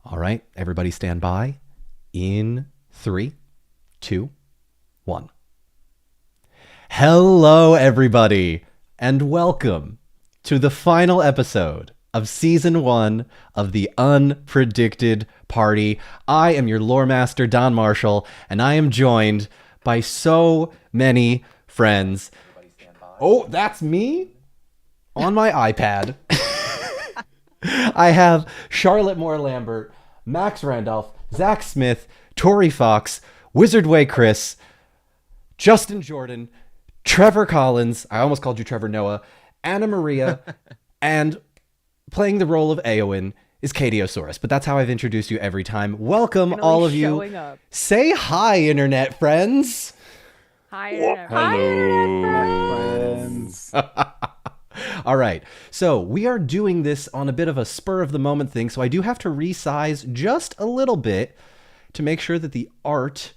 All right, everybody stand by. In 3, 2, 1. Hello, everybody, and welcome to the final episode of Season 1 of the Unpredicted Party. I am your lore master, Don Marshall, and I am joined by so many friends. Oh, that's me on my iPad. I have Charlotte Moore-Lambert, Max Randolph, Zach Smith, ttoorriifoxx, Wizardway Chris, Justin Jordan, Trevor Collins, I almost called you Trevor Noah, Anna Maria, and playing the role of Eowyn is Katiosaurus, but that's how I've introduced you every time. Welcome, Finally all of showing you. up. Say hi, internet friends. Hi, Internet friends. All right, so we are doing this on a bit of a spur of the moment thing, so I do have to resize just a little bit to make sure that the art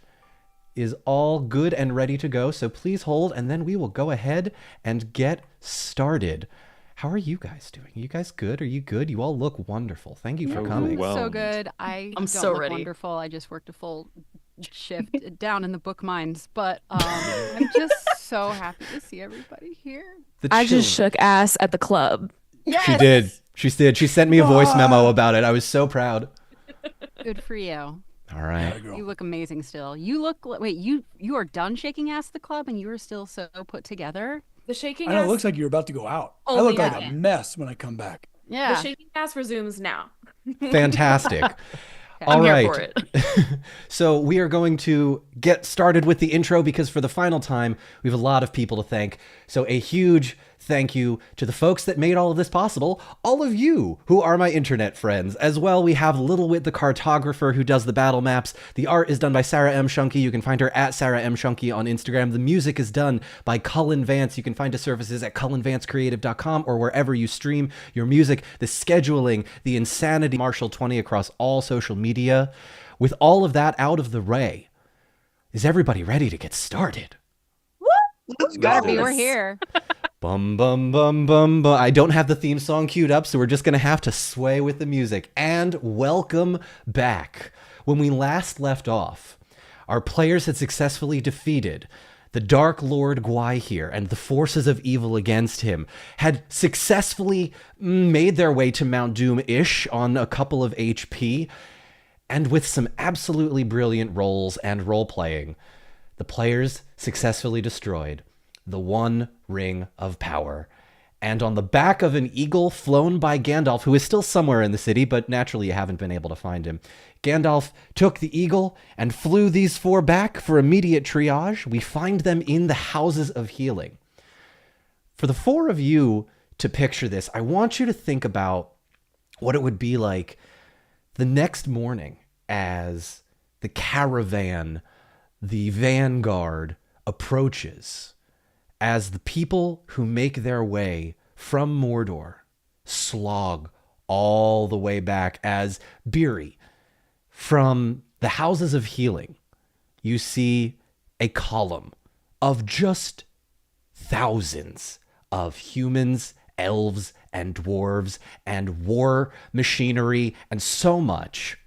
is all good and ready to go. So please hold, and then we will go ahead and get started. How are you guys doing? Are you guys good? Are you good? You all look wonderful. Thank you for coming. So good. I'm don't so look ready. wonderful. I just worked a full shift down in the book mines, but I'm just so happy to see everybody here. I just shook ass at the club. Yes! She did. She did. She sent me a voice memo about it. I was so proud. Good for you. All right. You look amazing still. You look wait, you are done shaking ass at the club and you are still so put together. The shaking I know, ass. it looks like you're about to go out. Oh, I look yeah. like a mess when I come back. Yeah. The shaking ass resumes now. Fantastic. All I'm right. here for it. So we are going to get started with the intro because for the final time, we have a lot of people to thank. So a huge thank you to the folks that made all of this possible, all of you who are my internet friends. As well, we have Little Wit the cartographer who does the battle maps. The art is done by Sarah You can find her at sarahmschunke on Instagram. The music is done by Cullen Vance. You can find his services at cullenvancecreative.com or wherever you stream your music. The scheduling, the insanity, Marshall 20 across all social media. With all of that out of the way, is everybody ready to get started? Let's Gotta be, we're here. Bum, bum, bum, bum, bum. I don't have the theme song queued up, so we're just going to have to sway with the music. And welcome back. When we last left off, our players had successfully defeated the Dark Lord Gwaihir and the forces of evil against him, had successfully made their way to Mount Doom-ish on a couple of HP, and with some absolutely brilliant rolls and role-playing, the players successfully destroyed the One Ring of Power. And on the back of an eagle flown by Gandalf, who is still somewhere in the city, but naturally you haven't been able to find him, Gandalf took the eagle and flew these 4 back for immediate triage. We find them in the Houses of Healing. For the 4 of you to picture this, I want you to think about what it would be like the next morning as the caravan, the vanguard, approaches, as the people who make their way from Mordor slog all the way back, as Beery, from the Houses of Healing, you see a column of just thousands of humans, elves, and dwarves, and war machinery, and so much.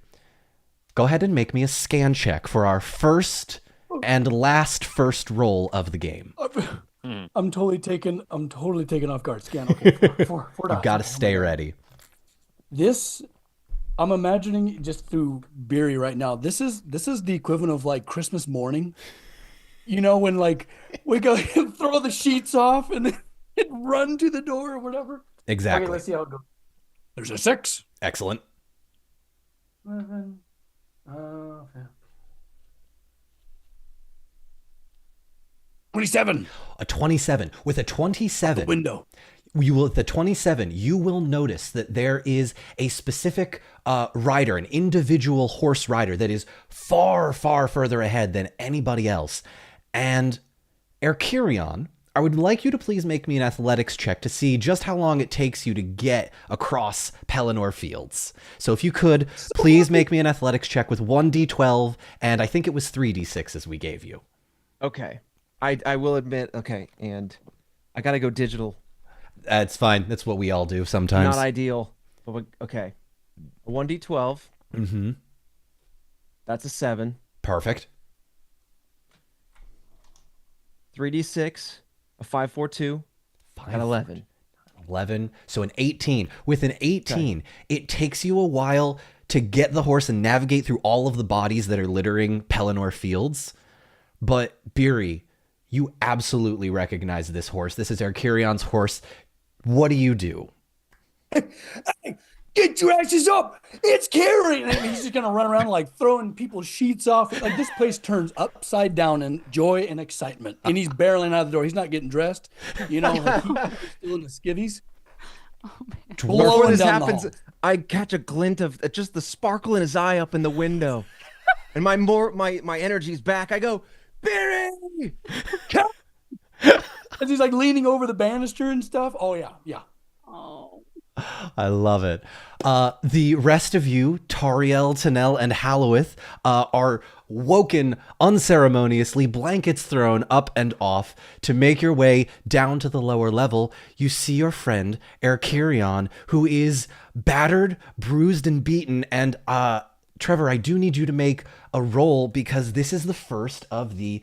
Go ahead and make me a scan check for our first and last first roll of the game. I'm totally taken off guard. Scan. Okay, four You dots. gotta stay ready. This, I'm imagining just through Beery right now. This is the equivalent of like Christmas morning. You know, when like we go and throw the sheets off and run to the door or whatever. Exactly. Okay, let's see how it goes. There's a 6. Excellent. 7. Okay. 27. A 27. With a 27, Window. you will, at the 27, you will notice that there is a specific rider, an individual horse rider that is far, far further ahead than anybody else. And Erkirion, I would like you to please make me an athletics check to see just how long it takes you to get across Pelennor Fields. So if you could, please make me an athletics check with 1d12, and I think it was 3d6 we gave you. Okay. I will admit, okay, and I gotta go digital. That's fine. That's what we all do sometimes. Not ideal. But okay. A 1d12 Mm-hmm. That's a 7. Perfect. 3d6, a 5, 4, 2, and 11. 11. So an 18. With an 18, it takes you a while to get the horse and navigate through all of the bodies that are littering Pelennor Fields. But Beery, you absolutely recognize this horse. This is Erkyrion's horse. What do you do? Get your asses up! It's Carrie! And he's just gonna run around like throwing people's sheets off. Like this place turns upside down in joy and excitement. And he's barreling out the door. He's not getting dressed. Like he's still in the skivvies. Before this down the happens, hall. I catch a glint of just the sparkle in his eye up in the window. And my energy's back. I go, Barry! As he's like leaning over the banister and stuff. Oh yeah, yeah. Oh. I love it. The rest of you, Tariel, Tinel, and Halloweth, are woken unceremoniously, blankets thrown up and off to make your way down to the lower level. You see your friend, Erkyrien, who is battered, bruised, and beaten. And Trevor, I do need you to make a roll because this is the first of the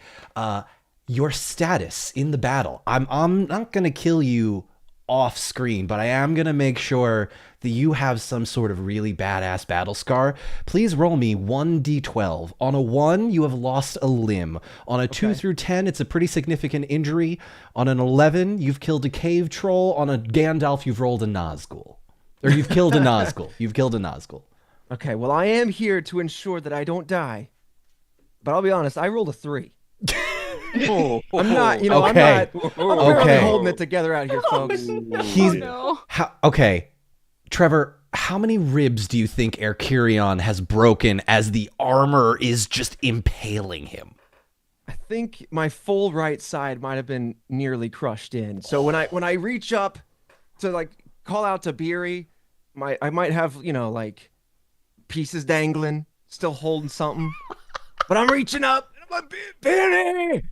your status in the battle. I'm not gonna kill you off screen, but I am gonna make sure that you have some sort of really badass battle scar. Please roll me 1d12. On a 1, you have lost a limb. On a 2 through 10, it's a pretty significant injury. On an 11, you've killed a cave troll. On a Gandalf, you've rolled a Nazgul. Or you've killed a Nazgul. You've killed a Nazgul. Okay, well, I am here to ensure that I don't die. But I'll be honest, I rolled a 3. I'm not, Okay. I'm barely Okay. holding it together out here, folks. He's No. okay. Trevor, how many ribs do you think Erkyrien has broken as the armor is just impaling him? I think my full right side might have been nearly crushed in. So when I reach up to like call out to Beery, I might have, like pieces dangling, still holding something. But I'm reaching up and I'm like, Beery!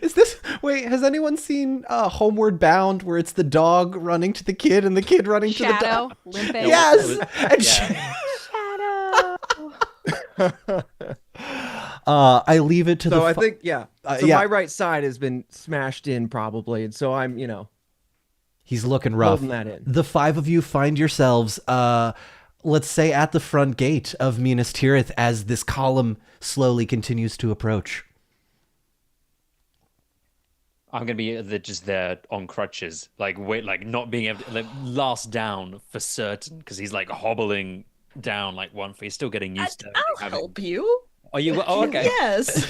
Is this wait? Has anyone seen Homeward Bound, where it's the dog running to the kid and the kid running to the Shadow, dog? limping. Yes. And Shadow. I leave it to So the. I think, yeah. So yeah. my right side has been smashed in probably. And so I'm, He's looking rough. holding that in. The 5 of you find yourselves, let's say, at the front gate of Minas Tirith as this column slowly continues to approach. I'm gonna be just there on crutches, like not being able to, like, last down for certain, because he's like hobbling down like one foot. He's still getting used to I'll having. help you. Oh, you? Oh, okay. Yes.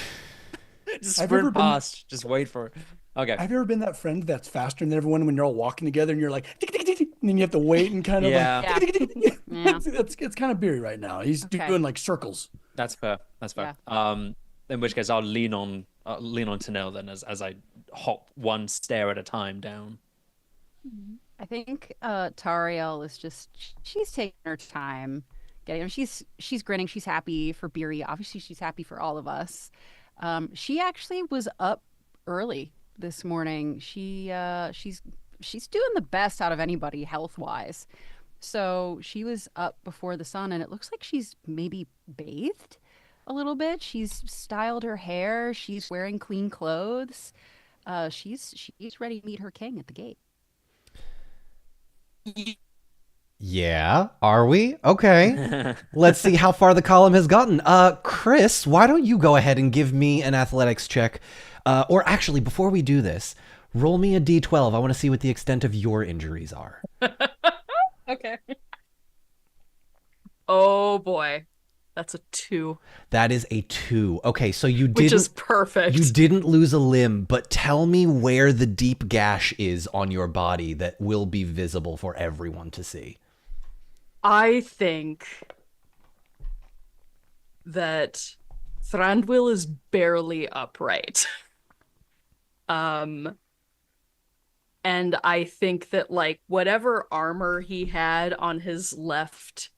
Just Have you ever sprint been- past. Just wait for it. Okay. Have you ever been that friend that's faster than everyone when you're all walking together and you're like, tick, tick, tick, tick, and then you have to wait and kind of Yeah. like, tick, tick, tick, tick. Yeah. It's kind of Beery right now. He's Okay. doing like circles. That's fair. That's fair. In which case I'll lean on Tinel then as I hop one stair at a time down. I think Tariel is she's taking her time getting. She's grinning. She's happy for Beery. Obviously, she's happy for all of us. She actually was up early this morning. She's doing the best out of anybody health wise. So she was up before the sun, and it looks like she's maybe bathed a little bit. She's styled her hair. She's wearing clean clothes. She's ready to meet her king at the gate. Yeah, are we? Okay. Let's see how far the column has gotten. Chris, why don't you go ahead and give me an athletics check? Or actually, before we do this, roll me a d12. I want to see what the extent of your injuries are. Okay. Oh boy. That's a 2. That is a 2. Okay, so you Which is didn't perfect. you didn't lose a limb, but tell me where the deep gash is on your body that will be visible for everyone to see. I think that Thranduil is barely upright. And I think that like whatever armor he had on his left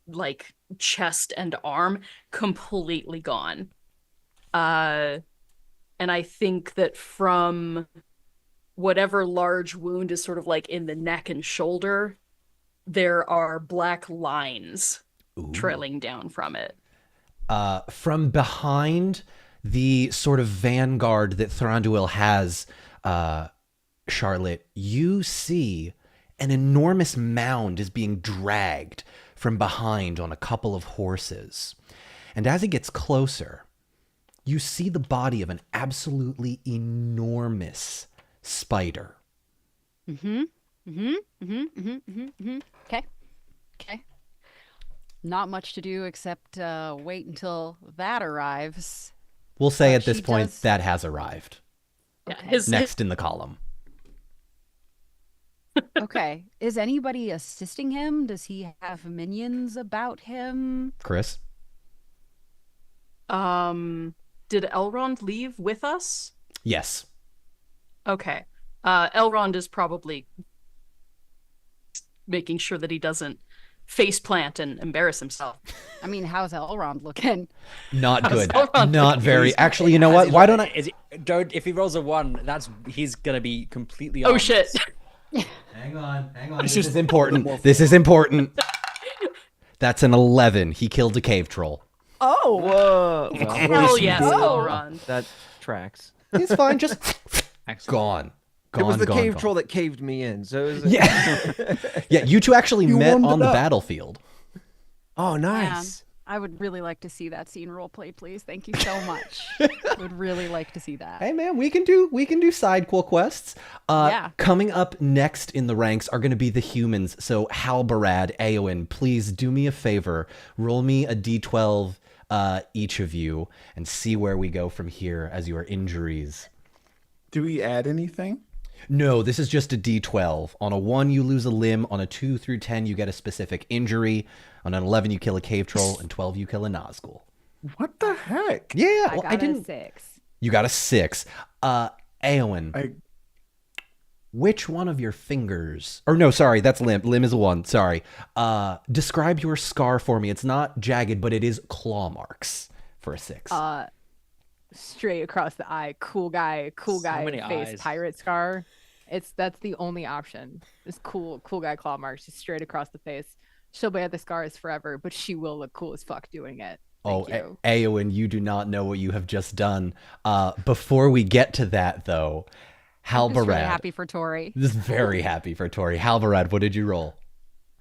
like chest and arm completely gone. And I think that from whatever large wound is sort of like in the neck and shoulder, there are black lines Ooh. trailing down from it. From behind the sort of vanguard that Thranduil has, Charlotte, you see an enormous mound is being dragged from behind on a couple of horses. And as it gets closer, you see the body of an absolutely enormous spider. Okay. Not much to do except wait until that arrives. We'll say at She this point does- that has arrived. Yeah, Next in the column. Okay. Is anybody assisting him? Does he have minions about him? Chris? Did Elrond leave with us? Yes. Okay. Elrond is probably making sure that he doesn't faceplant and embarrass himself. I mean, how's Elrond looking? Not How's good. Elrond Not looking? very. Actually, you know what? Why don't I... Don't. If he rolls a 1, he's gonna be completely. Oh shit. Hang on. It's This just is important. This is important. That's an 11. He killed a cave troll. Oh, Whoa. Well, Hell yes, Oh. Elrond. that tracks. It's fine. Just Excellent. gone. It was the gone, cave gone. troll that caved me in. So it was Yeah. Yeah, you two actually met warmed on it the up. battlefield. Oh, Man, nice. I would really like to see that scene roleplay, please. Thank you so much. Would really like to see that. Hey man, we can do side quests. Yeah. Coming up next in the ranks are going to be the humans. So Halbarad, Eowyn, please do me a favor. Roll me a d12 each of you and see where we go from here as your injuries. Do we add anything? No, this is just a d12. On a 1, you lose a limb. On a 2 through 10, you get a specific injury. On an 11, you kill a cave troll. And 12, you kill a Nazgul. What the heck? Yeah, I well, got I didn't. a 6. You got a 6. Eowyn, which one of your fingers... Or no, sorry, that's limb. Limb is a 1, sorry. Describe your scar for me. It's not jagged, but it is claw marks for a 6. Straight across the eye. Cool guy many face eyes. pirate scar. That's the only option. This cool guy claw marks just straight across the face. She'll bear the scars forever, but she will look cool as fuck doing it. Thank you. Eowyn, you do not know what you have just done. Before we get to that, though, I'm just really Halbarad. happy for Tori. Just very happy for Tori. Halbarad, what did you roll?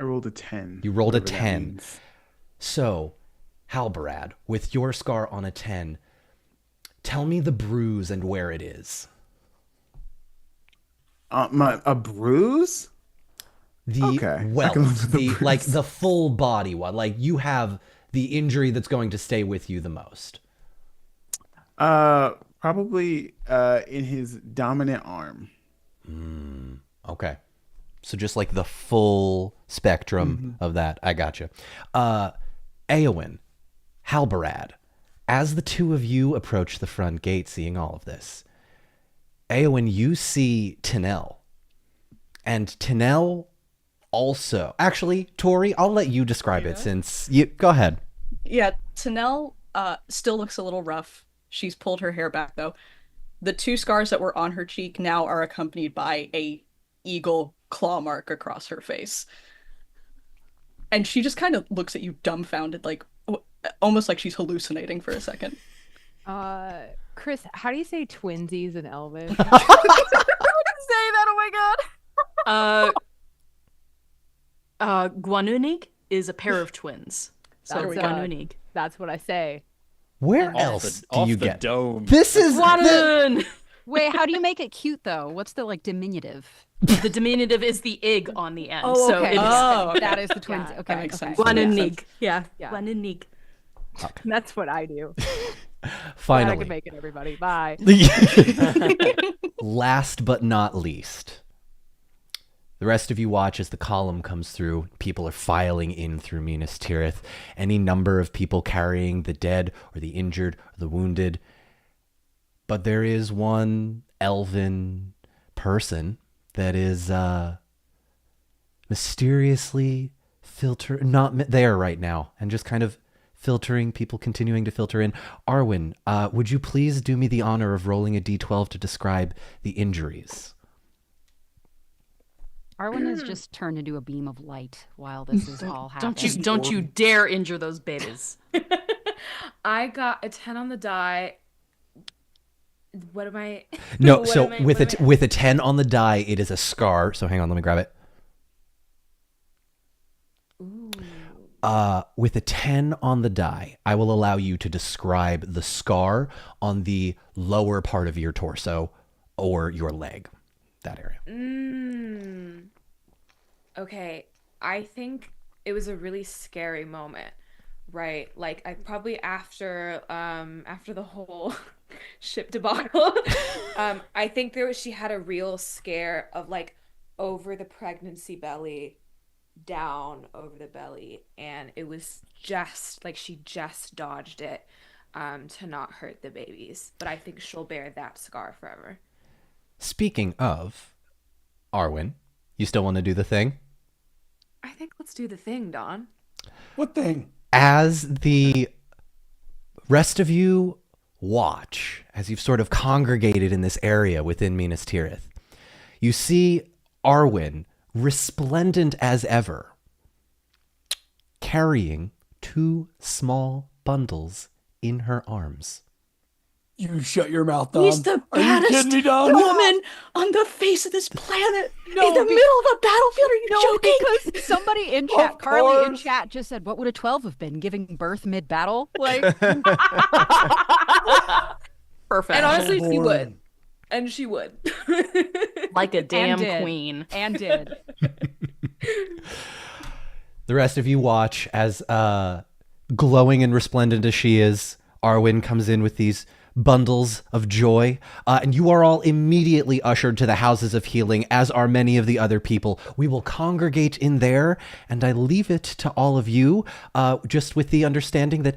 I rolled a 10. You rolled a whatever that 10. means. So, Halbarad, with your scar on a 10, tell me the bruise and where it is. A bruise? The Okay, I can welt, live with the like bruise. the full body one. Like you have the injury that's going to stay with you the most. Probably in his dominant arm. Okay. So just like the full spectrum of that. I gotcha. Eowyn, Halbarad, as the two of you approach the front gate, seeing all of this, Eowyn, you see Tinel. And Tinel also... Actually, Tori, I'll let you describe it since you... Go ahead. Yeah, Tinel still looks a little rough. She's pulled her hair back though. The 2 scars that were on her cheek now are accompanied by a eagle claw mark across her face. And she just kind of looks at you dumbfounded, like almost like she's hallucinating for a second. Chris, how do you say twinsies in Elvish? Say that, oh my god. Guanunig is a pair of twins. So That's, Guanunig. That's what I say. Where Off else the, do off you the get... dome. This is... Guanun! Wait, how do you make it cute though? What's the like diminutive? The diminutive is the ig on the end. Oh, So okay. it is Oh, that is the twins. Yeah, Okay, that makes okay. sense. That makes Guanunig. Yeah, Yeah. Guanunig. That's what I do. Glad I Finally. could make it, everybody. Bye. Last but not least, the rest of you watch as the column comes through. People are filing in through Minas Tirith. Any number of people carrying the dead or the injured or the wounded. But there is one elven person that is mysteriously not there right now and just kind of filtering, people continuing to filter in. Arwen, would you please do me the honor of rolling a d12 to describe the injuries? Arwen has just turned into a beam of light while this is all happening. Don't you dare injure those babies. I got a 10 on the die. What am I? No, what so am I- with what am I- with a 10 on the die, it is a scar. So hang on, let me grab it. Ooh. With a 10 on the die, I will allow you to describe the scar on the lower part of your torso or your leg, that area. Okay, I think it was a really scary moment, right? Like I probably after the whole ship debacle, I think she had a real scare of like over the pregnancy belly, down over the belly, and it was just like she just dodged it to not hurt the babies. But I think she'll bear that scar forever. Speaking of, Arwen, you still want to do the thing? I think let's do the thing, Don. What thing? As the rest of you watch, as you've sort of congregated in this area within Minas Tirith, you see Arwen, resplendent as ever, carrying 2 small bundles in her arms. You shut your mouth, Don. He's the Are you baddest kidding me, Don? woman on the face of this planet. No, in the middle of the battlefield. Are you No, joking? because somebody in chat, Of Carly in course. chat just said, what would a 12 have been, giving birth mid-battle? Like, Perfect. And honestly, she boring. would. And she would. Like a damn did. queen. and did. The rest of you watch as, glowing and resplendent as she is, Arwen comes in with these bundles of joy, and you are all immediately ushered to the houses of healing, as are many of the other people. We will congregate in there, and I leave it to all of you, just with the understanding that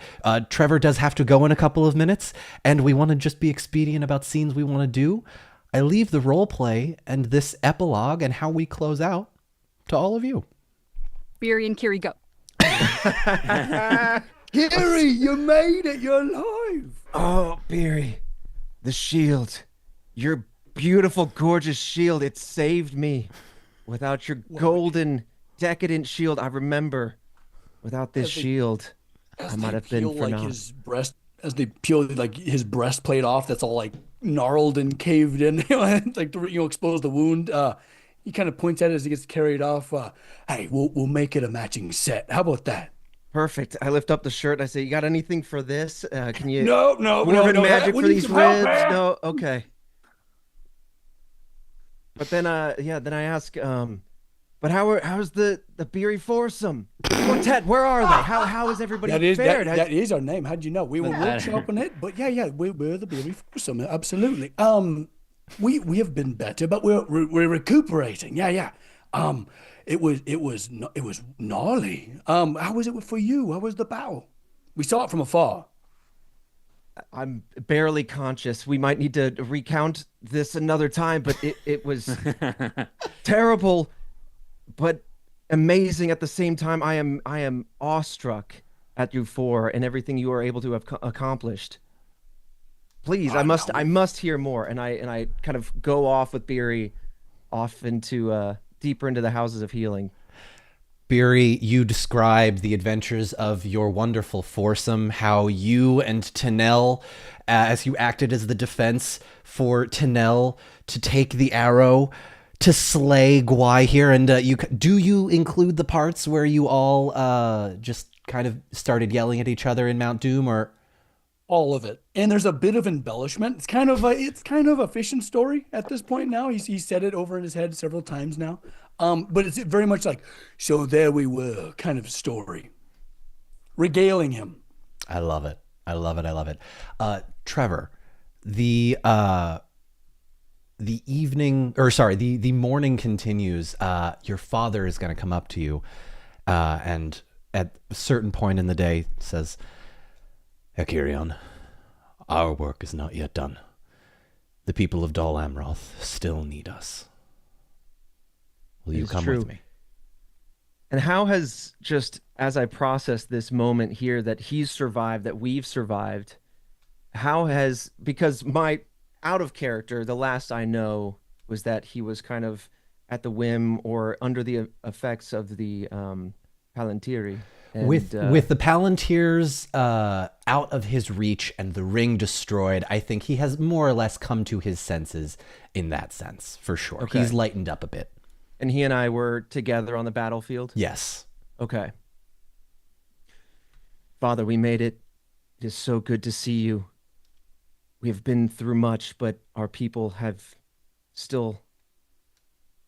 Trevor does have to go in a couple of minutes, and we want to just be expedient about scenes we want to do. I leave the role play and this epilogue and how we close out to all of you. Beery and Kiri, go. Gary, you made it. You're alive. Oh, Beery, the shield. Your beautiful, gorgeous shield. It saved me. Without your golden, decadent shield, I remember. Without this As they- shield, I might have been for like naught. his breast, as they peel like his breastplate off, that's all like gnarled and caved in, like to expose the wound. He kind of points at it as he gets carried off. Hey, we'll make it a matching set. How about that? Perfect. I lift up the shirt. I say, "You got anything for this? Can you No, Dwarven magic we for need these some help, ribs? man. No, okay." But then, then I ask, but how's the Beery foursome? Quartet, where are they? How is everybody fared? That is our name. How'd you know? We were workshopping it, but yeah, we're the Beery Foursome. Absolutely. We have been better, but we're recuperating. Yeah. It was gnarly. How was it for you? How was the battle? We saw it from afar. I'm barely conscious. We might need to recount this another time, but it was terrible, but amazing at the same time. I am awestruck at you four and everything you are able to have accomplished. Please, I must hear more. And I kind of go off with Beery off into deeper into the houses of healing. Beery, you describe the adventures of your wonderful foursome, how you and Tinel, as you acted as the defense for Tinel to take the arrow to slay Gwai here, and do you include the parts where you all just kind of started yelling at each other in Mount Doom, or All of it, and there's a bit of embellishment. It's kind of a fishing story at this point now. He's said it over in his head several times now, but it's very much like, so there we were kind of story, regaling him. I love it. I love it. Trevor, the morning continues. Your father is going to come up to you, and at a certain point in the day says, Akirion, our work is not yet done. The people of Dol Amroth still need us. Will you It's come true. with me? And how has, just as I process this moment here that he's survived, that we've survived, because my out of character, the last I know was that he was kind of at the whim or under the effects of the Palantiri. And, With the Palantirs out of his reach and the ring destroyed, I think he has more or less come to his senses in that sense, for sure. Okay. He's lightened up a bit. And he and I were together on the battlefield? Yes. Okay. Father, we made it. It is so good to see you. We have been through much, but our people have still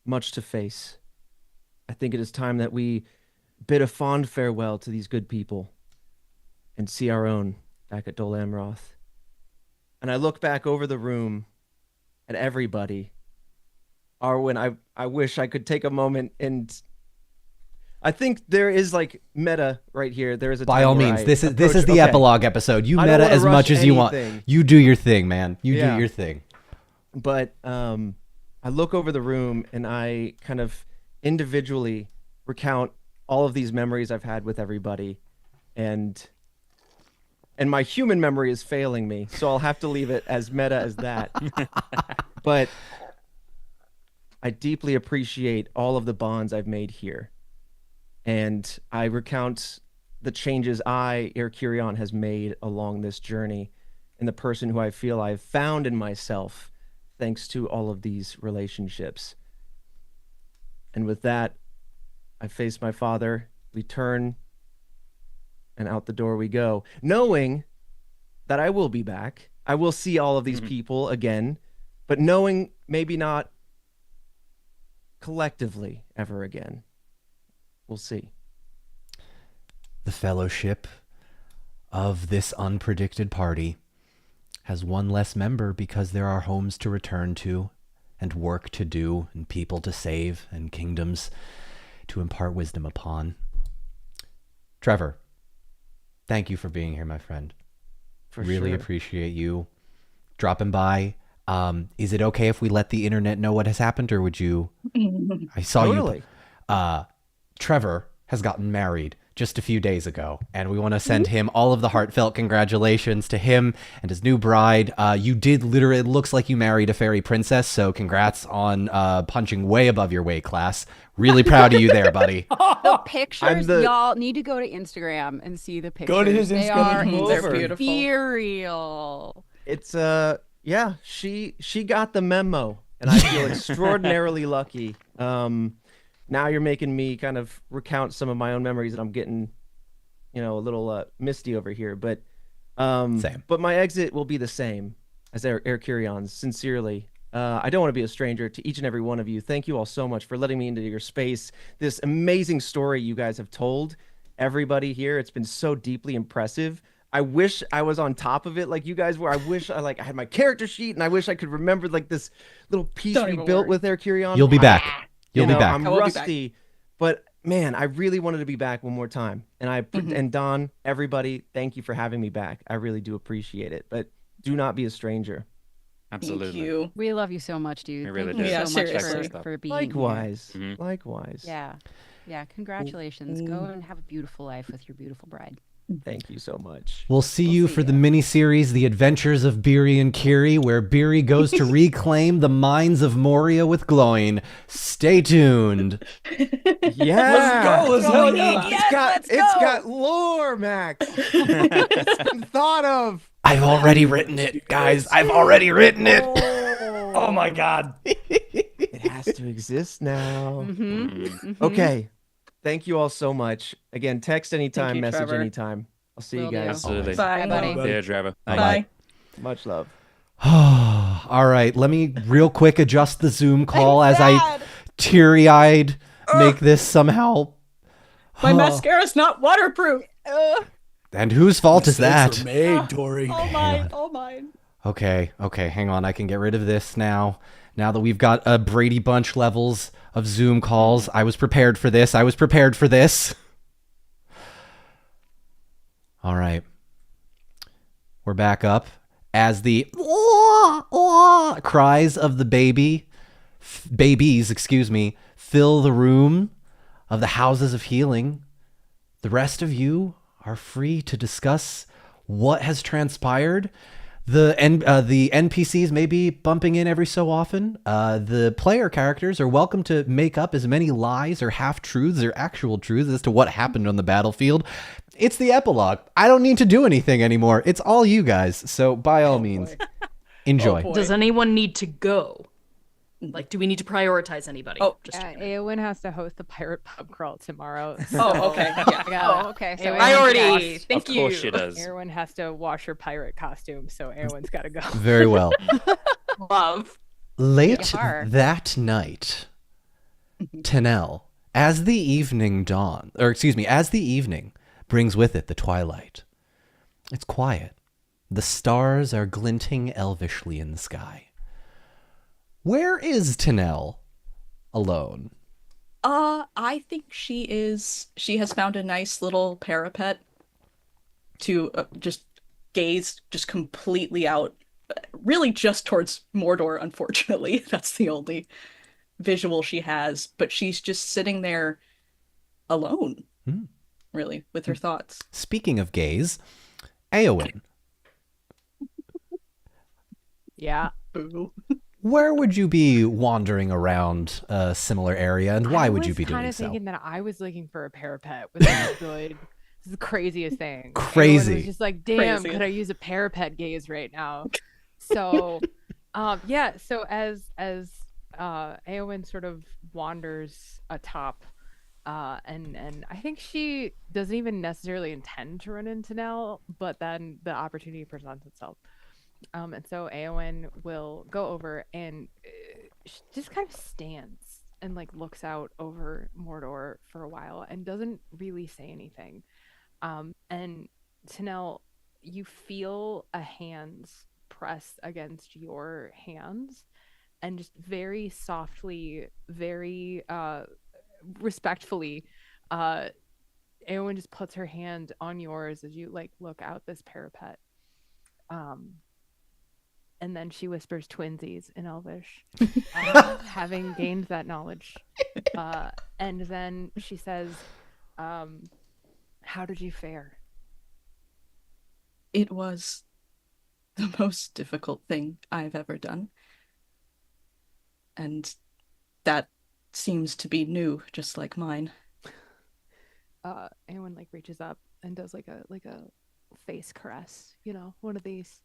much to face. I think it is time that we bid a fond farewell to these good people and see our own back at Dol Amroth. And I look back over the room at everybody. Arwen, I wish I could take a moment, and I think there is like meta right here. There is a By time all where means, I this is approach- the okay. epilogue episode. You I don't meta wanna as rush much as you want. anything. You do your thing, man. You Yeah. do your thing. But I look over the room and I kind of individually recount all of these memories I've had with everybody, and my human memory is failing me, so I'll have to leave it as meta as that. But I deeply appreciate all of the bonds I've made here, and I recount the changes Erkurion, has made along this journey, and the person who I feel I've found in myself thanks to all of these relationships. And with that, I face my father, we turn, and out the door we go, knowing that I will be back. I will see all of these people again, but knowing maybe not collectively ever again. We'll see. The fellowship of this unpredicted party has one less member because there are homes to return to and work to do and people to save and kingdoms to impart wisdom upon. Trevor, thank you for being here, my friend. For really sure. appreciate you dropping by. Is it okay if we let the internet know what has happened, or would you? I saw Totally. you. Trevor has gotten married just a few days ago, and we want to send him all of the heartfelt congratulations to him and his new bride. You did literally, it looks like you married a fairy princess, so congrats on punching way above your weight class. Really proud of you there, buddy. The pictures, the- y'all need to go to Instagram and see the pictures. Go to his They Instagram. are They're beautiful. ethereal. It's yeah, she got the memo, and I feel extraordinarily lucky. Now you're making me kind of recount some of my own memories, and I'm getting, a little misty over here. But Same. But my exit will be the same as Erkurion's. Sincerely, I don't want to be a stranger to each and every one of you. Thank you all so much for letting me into your space. This amazing story you guys have told everybody here. It's been so deeply impressive. I wish I was on top of it like you guys were. I wish I had my character sheet, and I wish I could remember like this little piece Don't we even built worry. with Erkurion. You'll be back. You'll be back. I'm I will be back. rusty, but man, I really wanted to be back one more time. And and Don, everybody, thank you for having me back. I really do appreciate it. But do not be a stranger. Absolutely. Thank you. We love you so much, dude. We really Thank you do. Yeah, so much seriously. for being Likewise. Mhm. Likewise. here. Yeah. Congratulations. Go and have a beautiful life with your beautiful bride. Thank you so much. We'll see you for the mini-series, The Adventures of Beery and Kiri, where Beery goes to reclaim the mines of Moria with Gloin. Stay tuned. Yeah. Let's hell yeah. It's got lore, Max. It's been thought of. I've already written it, guys. I've already written it. Oh my God. It has to exist now. Okay. Thank you all so much. Again, text anytime, you, message Trevor. anytime. I'll see Will you do. guys. Absolutely. Bye. Bye, buddy. Yeah, Trevor. Bye. Much love. All right, let me real quick adjust the Zoom call as I teary-eyed make this somehow. My mascara's not waterproof. And whose fault is Mistakes that? were made, Tori. All mine. All mine. Okay, hang on. I can get rid of this now. Now that we've got a Brady Bunch levels of Zoom calls, I was prepared for this. All right. We're back up as the cries of the babies, fill the room of the houses of healing. The rest of you are free to discuss what has transpired. The NPCs may be bumping in every so often. The player characters are welcome to make up as many lies or half-truths or actual truths as to what happened on the battlefield. It's the epilogue. I don't need to do anything anymore. It's all you guys. So by all means, enjoy. boy. Does anyone need to go? Like, do we need to prioritize anybody? Oh, Just Yeah, Eowyn has to host the pirate pub crawl tomorrow. Oh, okay. Yeah. Oh, okay. So Eowyn priority. has to Thank Of you. course she does. Eowyn has to wash her pirate costume, so Eowyn's got to go. Very well. Love. Late Yar. that night, Tinel, as the evening brings with it the twilight. It's quiet. The stars are glinting elvishly in the sky. Where is Tinel alone? I think she has found a nice little parapet to just gaze just completely out, really just towards Mordor, unfortunately. That's the only visual she has, but she's just sitting there alone, really, with her thoughts. Speaking of gaze, Eowyn, Yeah. Boo. where would you be wandering around a similar area, and why would you be I was kind doing of so? thinking that I was looking for a parapet with a good. This is the craziest thing. Eowyn Crazy. was just like, damn, Crazy. could I use a parapet gaze right now? So, yeah. So as Eowyn sort of wanders atop, and I think she doesn't even necessarily intend to run into Nell, but then the opportunity presents itself. And so Eowyn will go over and she just kind of stands and like looks out over Mordor for a while and doesn't really say anything. And Tinel, you feel a hand press against your hands, and just very softly, very respectfully, Eowyn just puts her hand on yours as you like look out this parapet. And then she whispers twinsies in Elvish, having gained that knowledge. And then she says, how did you fare? It was the most difficult thing I've ever done. And that seems to be new, just like mine. Eowyn like reaches up and does like a face caress, one of these.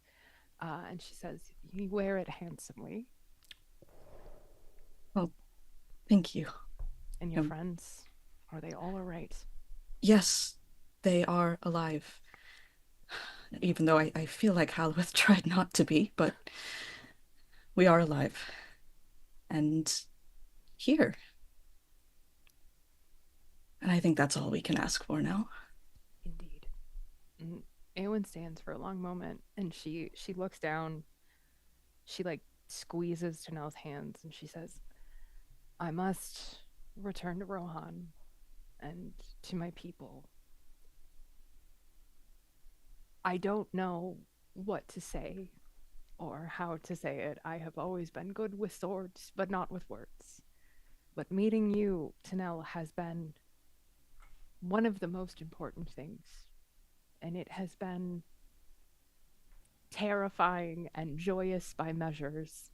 And she says, you wear it handsomely. Well, thank you. And your friends, are they all right? Yes, they are alive. Even though I feel like Halwith tried not to be, but we are alive. And here. And I think that's all we can ask for now. Indeed. Eowyn stands for a long moment, and she looks down. She like squeezes Tinel's hands, and she says, I must return to Rohan and to my people. I don't know what to say or how to say it. I have always been good with swords, but not with words. But meeting you, Tinel, has been one of the most important things. And it has been terrifying and joyous by measures.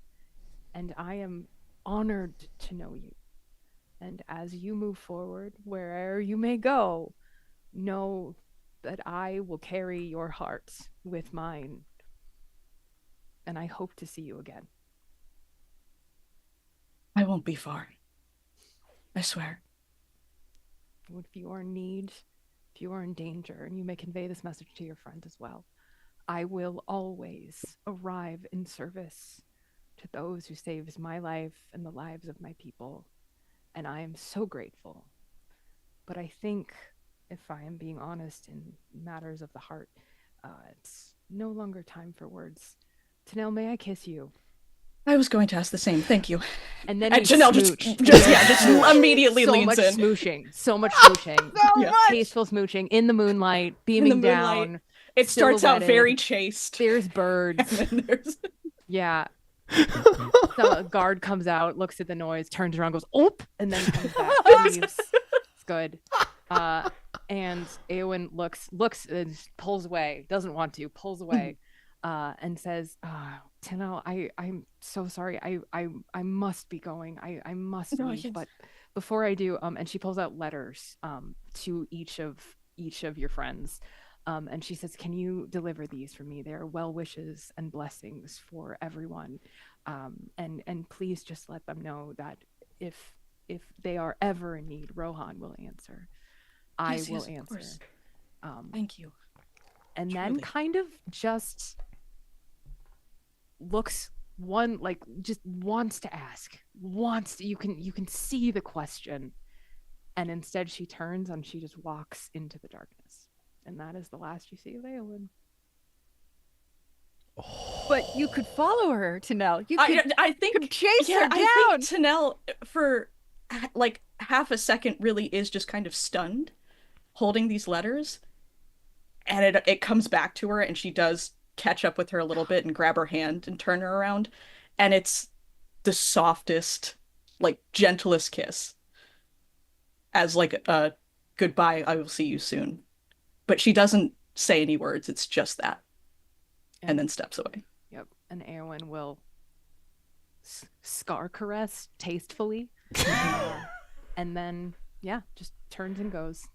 And I am honored to know you. And as you move forward, wherever you may go, know that I will carry your heart with mine. And I hope to see you again. I won't be far. I swear. If you are in need, if you are in danger, and you may convey this message to your friend as well, I will always arrive in service to those who saves my life and the lives of my people. And I am so grateful. But I think, if I am being honest in matters of the heart, it's no longer time for words. Tinel, may I kiss you? I was going to ask the same. Thank you. And then And you Tinel smooch. just immediately so leans much in. smooching. So much smooching. Yeah. Tasteful smooching in the moonlight, beaming In the moonlight. down. It starts out silhouetted. very chaste. There's birds. And then there's... Yeah. So a guard comes out, looks at the noise, turns around, goes, oop, and then comes back, leaves. It's good. And Eowyn looks, pulls away, doesn't want to, pulls away. and says, Tinel, I'm so sorry. I must be going. I must No, leave. yes. But before I do, and she pulls out letters to each of your friends. And she says, can you deliver these for me? They are well wishes and blessings for everyone. And please just let them know that if they are ever in need, Rohan will answer. I Yes, will yes, of answer. course. Thank you. And then Truly. kind of just looks just wants to ask, you can see the question, and instead she turns and she just walks into the darkness, and that is the last you see of Eowyn. But you could follow her to know. You could, I think could chase her down. I think Tinel for like half a second really is just kind of stunned, holding these letters, and it comes back to her, and she does catch up with her a little bit and grab her hand and turn her around, and it's the softest, like gentlest kiss, as like a goodbye, I will see you soon. But she doesn't say any words. It's just that, and then steps away. Yep. And Eowyn will scar caress tastefully, and then just turns and goes.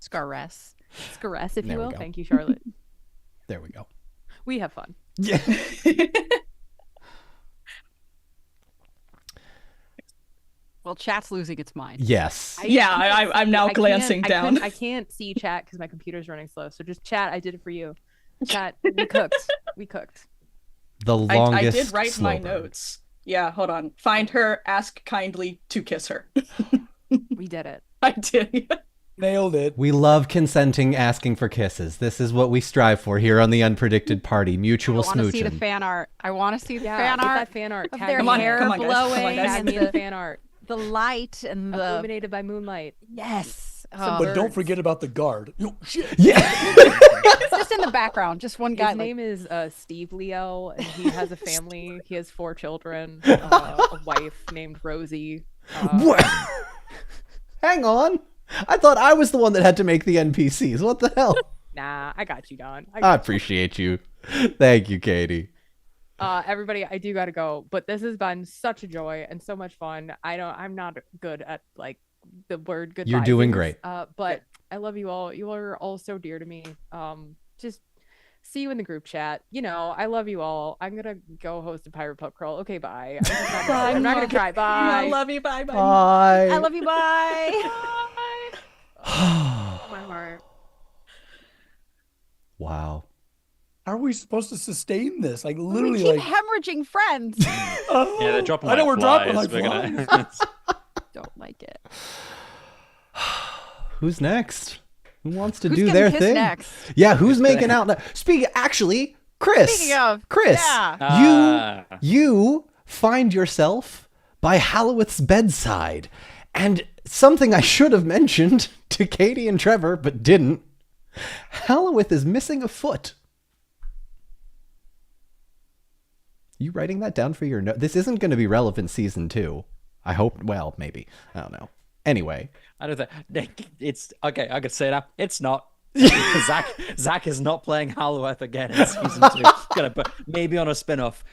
Scaress. Scaress, if There you we will. go. Thank you, Charlotte. There we go. We have fun. Yeah. Well, chat's losing its mind. Yes. I'm now glancing down. I can't see chat because my computer's running slow. So just chat. I did it for you. Chat. We cooked. We cooked. The longest. I did write slow my burn. notes. Yeah, hold on. Find her, ask kindly to kiss her. We did it. I did. Nailed it. We love consenting, asking for kisses. This is what we strive for here on the Unpredicted Party. Mutual I want to see the smooching. fan art. I want to see the fan get art that fan art. of Tag their me in hair it. Come on, guys. Come on, blowing guys. Tag and me in the fan art. the light and the Illuminated by moonlight. yes. Some But don't birds. forget about the guard. Yo, shit. Yeah. Just in the background, just one guy. His like, name is Steve Leo, and he has a family. He has 4 children, a wife named Rosie. What? Hang on. I thought I was the one that had to make the NPCs. What the hell? Nah, I got you, Don. I appreciate you. Thank you, Katie. Everybody, I do gotta go, but this has been such a joy and so much fun. I'm not good at like the word goodbye. You're doing great. But I love you all. You are all so dear to me. Just see you in the group chat. You know, I love you all. I'm gonna go host a pirate pub crawl. Okay, bye. I'm not gonna try. Bye. I love you. Bye. Bye. Bye. I love you. Bye. My heart. Wow. How are we supposed to sustain this? Like We literally, keep like hemorrhaging friends. oh, Yeah, they're dropping I know like we're dropping flies. like We're flies. gonna... Don't like it. Who's next? Who wants to Who's do getting their kissed thing? next? Yeah, who's making out? Actually, Chris. Speaking of, Chris, yeah. you find yourself by Hallowith's bedside, and something I should have mentioned to Katie and Trevor, but didn't. Hallowith is missing a foot. You writing that down for your note? This isn't going to be relevant season 2. I hope. Well, maybe. I don't know. Anyway. I don't think it's okay. I could say that it's not. Zach is not playing Halloweth again in season 2. Gonna put maybe on a spin-off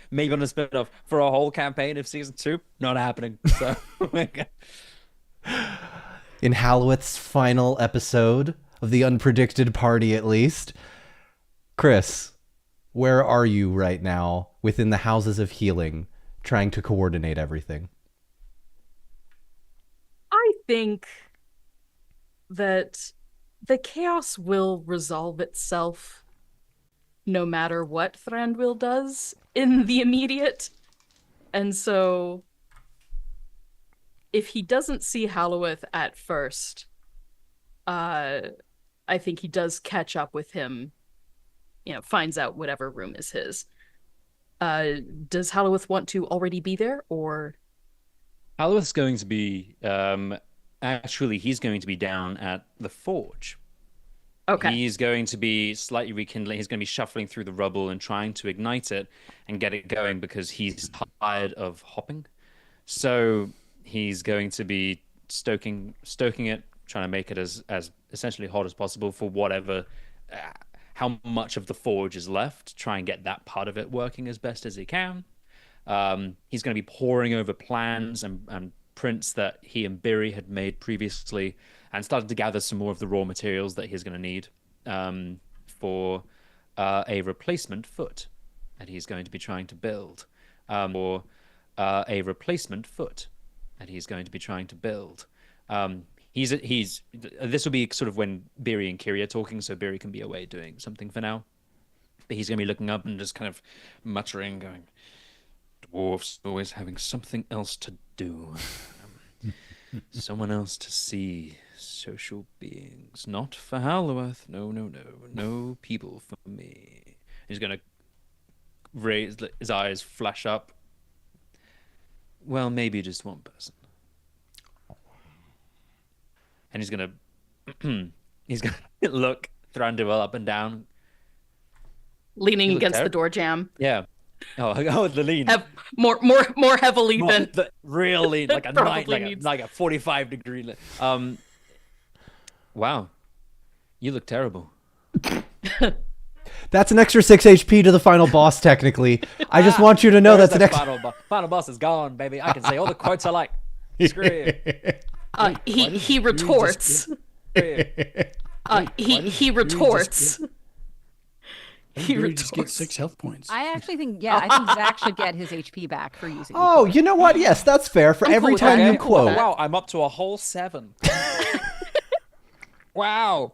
for a whole campaign of season 2. Not happening. So in Hallowith's final episode of the Unpredicted Party, at least, Chris, where are you right now within the Houses of Healing, trying to coordinate everything? I think that the chaos will resolve itself no matter what Thranduil does in the immediate. And so if he doesn't see Halloweth at first, I think he does catch up with him, finds out whatever room is his. Does Halloweth want to already be there, or? Halloweth's going to be actually he's going to be down at the forge. Okay. He's going to be slightly rekindling. He's going to be shuffling through the rubble and trying to ignite it and get it going because he's tired of hopping. So he's going to be stoking it, trying to make it as essentially hot as possible for whatever, how much of the forge is left, try and get that part of it working as best as he can. He's going to be poring over plans and prints that he and Biri had made previously, and started to gather some more of the raw materials that he's going to need for a replacement foot that he's going to be trying to build. Or a replacement foot that he's going to be trying to build. This will be sort of when Biri and Kiri are talking, so Biri can be away doing something for now. But he's going to be looking up and just kind of muttering, going, dwarves always having something else to do. Someone else to see. Social beings. Not for Halloworth. No people for me. He's going to raise his eyes, flash up. Well, maybe just one person. And he's gonna look Thranduil up and down, leaning against the terrible. door jamb. Yeah. Oh, the lean. More heavily than real lean, like a probably needs. like a 45-degree lean. Wow, you look terrible. That's an extra 6 HP to the final boss, technically. I just want you to know that's an extra... Final boss is gone, baby. I can say all the quotes I like. Screw you. He retorts. He retorts. He just get 6 health points. I actually think, I think Zach should get his HP back for using. Oh, you know what? Yes, that's fair. For every time you quote. Wow, I'm up to a whole 7. Wow.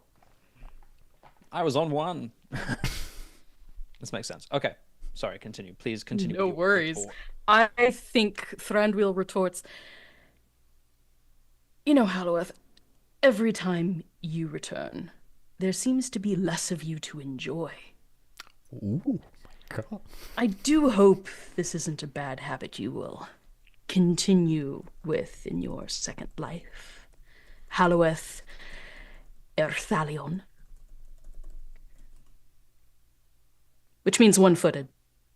I was on 1. This makes sense. Okay. Sorry, continue. Please continue. No worries. I think Thranduil retorts, you know, Halloworth, every time you return, there seems to be less of you to enjoy. Ooh, my God. I do hope this isn't a bad habit you will continue with in your second life. Halloworth Erthalion. Which means one-footed.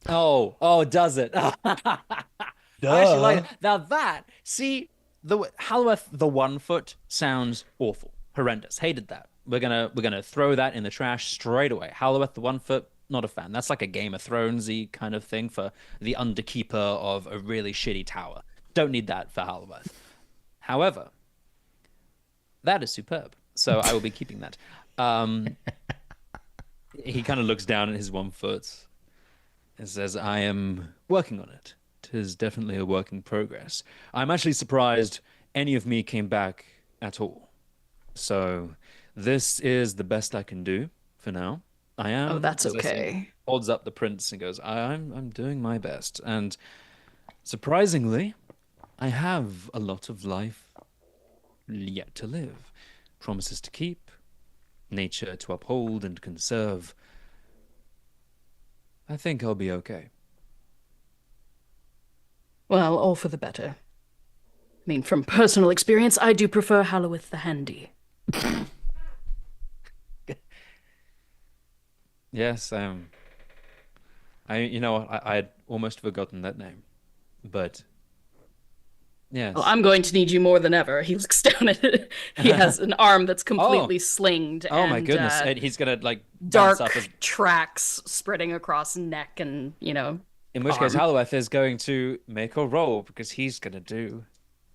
Oh, does it? I actually like it. Now that, see, the Halloworth the 1 foot sounds awful, horrendous. Hated that. We're gonna throw that in the trash straight away. Halloworth the 1 foot, not a fan. That's like a Game of Thronesy kind of thing for the underkeeper of a really shitty tower. Don't need that for Halloworth. However, that is superb. So I will be keeping that. He kind of looks down at his 1 foot and says, I am working on it. 'Tis definitely a work in progress. I'm actually surprised any of me came back at all. So this is the best I can do for now. I am. Oh, that's as I say, okay. holds up the prince and goes, I'm doing my best. And surprisingly, I have a lot of life yet to live. Promises to keep, nature to uphold and conserve. I think I'll be okay. Well, all for the better. I mean, from personal experience, I do prefer Halloworth the Handy. Yes, I'd almost forgotten that name, but yes. Well, I'm going to need you more than ever. He looks down at it. He has an arm that's completely slinged. Oh and, my goodness! And he's gonna like dark bounce up tracks spreading across neck and in which arm. case, Halloworth is going to make a roll because he's gonna do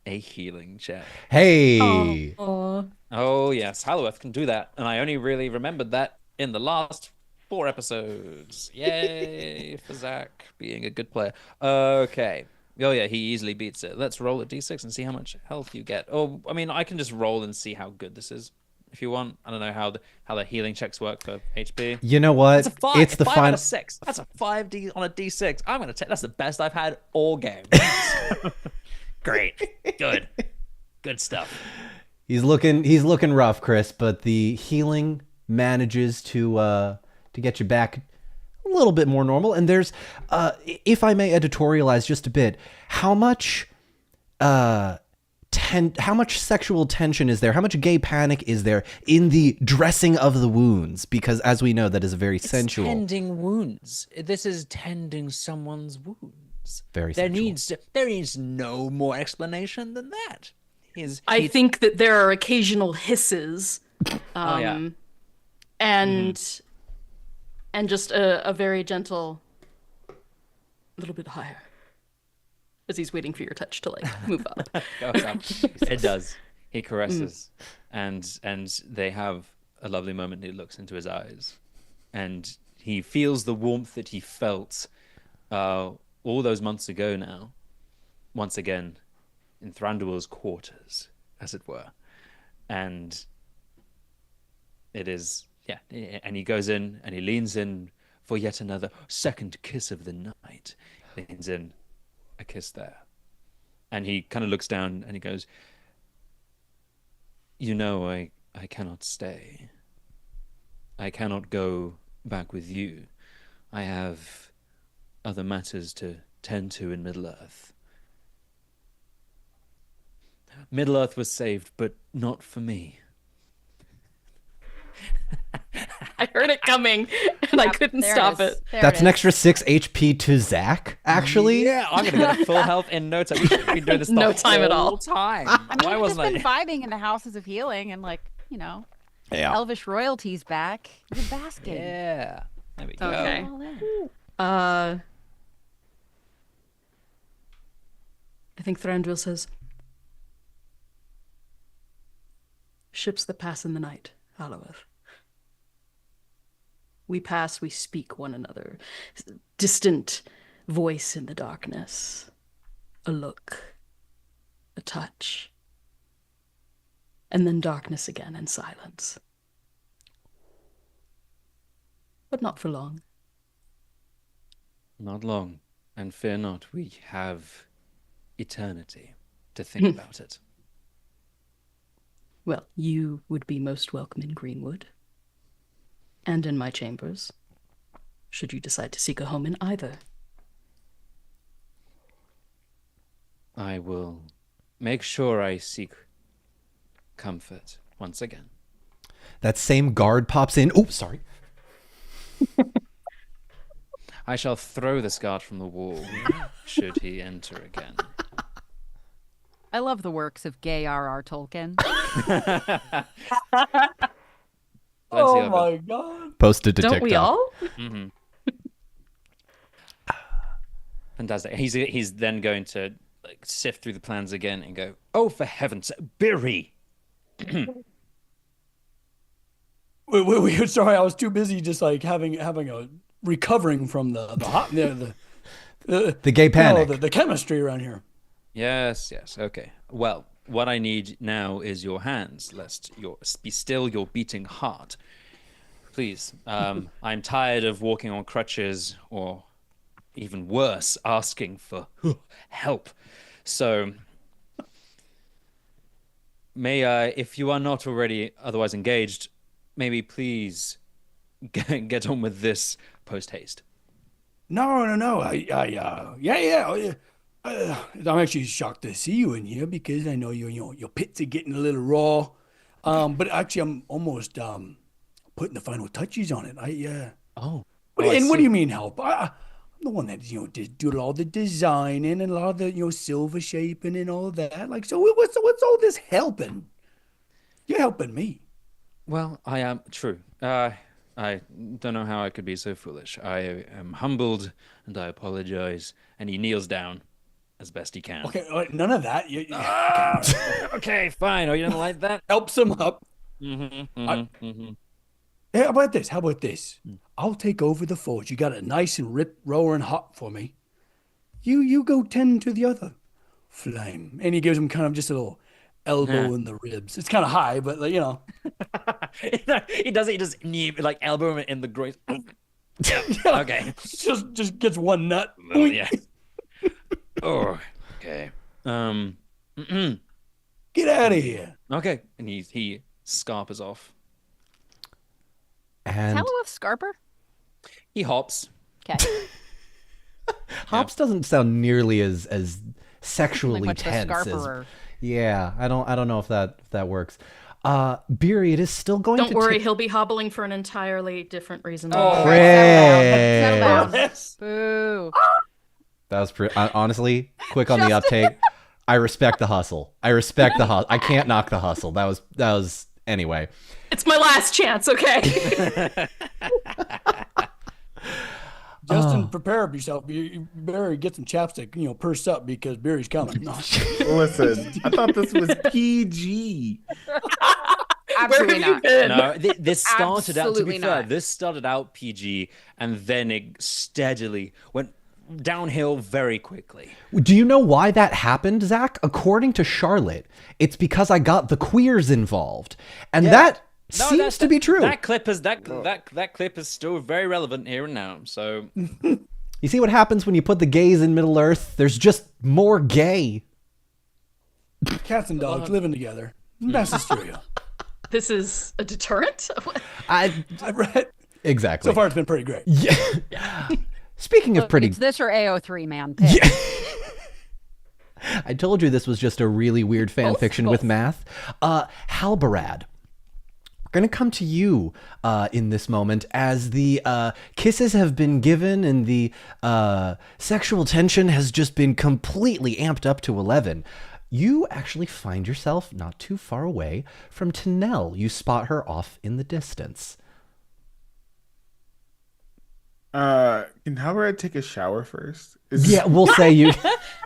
a healing check. Hey. Oh yes, Halloworth can do that, and I only really remembered that in the last 4 episodes. Yay for Zach being a good player. Okay. Oh yeah, he easily beats it. Let's roll a d6 and see how much health you get. Oh, I mean, I can just roll and see how good this is if you want. I don't know how the healing checks work for HP. You know what? It's a 5. It's the 5 out final. of 6. That's a 5D on a d6. I'm gonna take. That's the best I've had all game. Great. Good stuff. He's looking rough, Chris, but the healing manages to get you back a little bit more normal. And there's, if I may editorialize just a bit, how much sexual tension is there? How much gay panic is there in the dressing of the wounds? Because as we know, that is very sensual. Tending wounds. This is tending someone's wounds. Very sensual. There needs no more explanation than that. I think that there are occasional hisses. And And just a very gentle, a little bit higher, as he's waiting for your touch to like move up. It does. He caresses, and they have a lovely moment. He looks into his eyes, and he feels the warmth that he felt all those months ago now, once again, in Thranduil's quarters, as it were. And it is, yeah, and he goes in and he leans in for yet another second kiss of the night. Leans in, a kiss there. And he kind of looks down and he goes, you know, I cannot stay. I cannot go back with you. I have other matters to tend to in Middle-earth. Middle-earth was saved, but not for me. I heard it coming, and I couldn't stop it. That's an extra 6 HP to Zach, actually. Yeah, I'm gonna get full health in no time. We should be doing this the No time at all. whole time. I mean, Why we've just wasn't been vibing in the houses of healing and like, you know, elvish royalties back. You're basking. Yeah. There we go. Okay. All in. I think Thranduil says, ships that pass in the night, Halloweth. We pass, we speak one another. Distant voice in the darkness. A look. A touch. And then darkness again and silence. But not for long. Not long. And fear not, we have eternity to think about it. Well, you would be most welcome in Greenwood. And in my chambers, should you decide to seek a home in either. I will make sure I seek comfort once again. That same guard pops in. Oh, sorry. I shall throw this guard from the wall should he enter again. I love the works of gay R.R. Tolkien. Oh my god. Posted to Don't TikTok. we all? Mm-hmm. Fantastic. He's then going to like sift through the plans again and go, oh, for heaven's sake, Biri! Wait, sorry, I was too busy just like having a recovering from the gay panic. The chemistry around here. Yes, okay. Well, what I need now is your hands, lest be still your beating heart. Please, I'm tired of walking on crutches, or even worse, asking for help. So, may I, if you are not already otherwise engaged, maybe please get on with this post-haste. No. I'm actually shocked to see you in here because I know your pits are getting a little raw. But actually, I'm almost putting the final touches on it. What do you mean help? I'm the one that did do all the designing and a lot of the silver shaping and all that. Like, so what's all this helping? You're helping me. Well, I am true. I don't know how I could be so foolish. I am humbled and I apologize. And he kneels down as best he can. Okay, none of that. Okay, fine. Oh, you don't like that? Helps him up. Mm-hmm. Hey, how about this? I'll take over the forge. You got it nice and roaring hot for me. You go tend to the other flame. And he gives him kind of just a little elbow in the ribs. It's kind of high, but he does it. He just like elbow him in the groin. Okay. Just gets one nut. Well, yeah. Oh, okay. Get out of here. Okay, and he scarpers off. And Hello, Scarper. He hops. Okay. hops doesn't sound nearly as sexually like tense as. Scarperer. Yeah, I don't know if that works. Beery, it is still going to Don't worry, he'll be hobbling for an entirely different reason. Settle down. Boo. That was honestly quick on the uptake. I respect the hustle. I can't knock the hustle. That was anyway. It's my last chance, okay? Justin, Oh. prepare yourself. You better get some chapstick, pursed up because Barry's coming. No. Listen, I thought this was PG. Where Absolutely have you not. been? No, this started out, to be Absolutely fair, not. this started out PG and then it steadily went downhill very quickly. Do you know why that happened, Zach? According to Charlotte, it's because I got the queers involved, and that seems to be true. That clip is still very relevant here and now. So You see what happens when you put the gays in Middle Earth? There's just more gay. Cats and dogs living together. Mass hysteria. This is a deterrent? I Right? exactly. So far, it's been pretty great. Yeah. Speaking of pretty, It's this or AO3, man. Pick. I told you this was just a really weird fan fiction with math. Halbarad. We're going to come to you in this moment as the kisses have been given and the sexual tension has just been completely amped up to 11. You actually find yourself not too far away from Tinel. You spot her off in the distance. Can Halberd take a shower first? Yeah, we'll say you.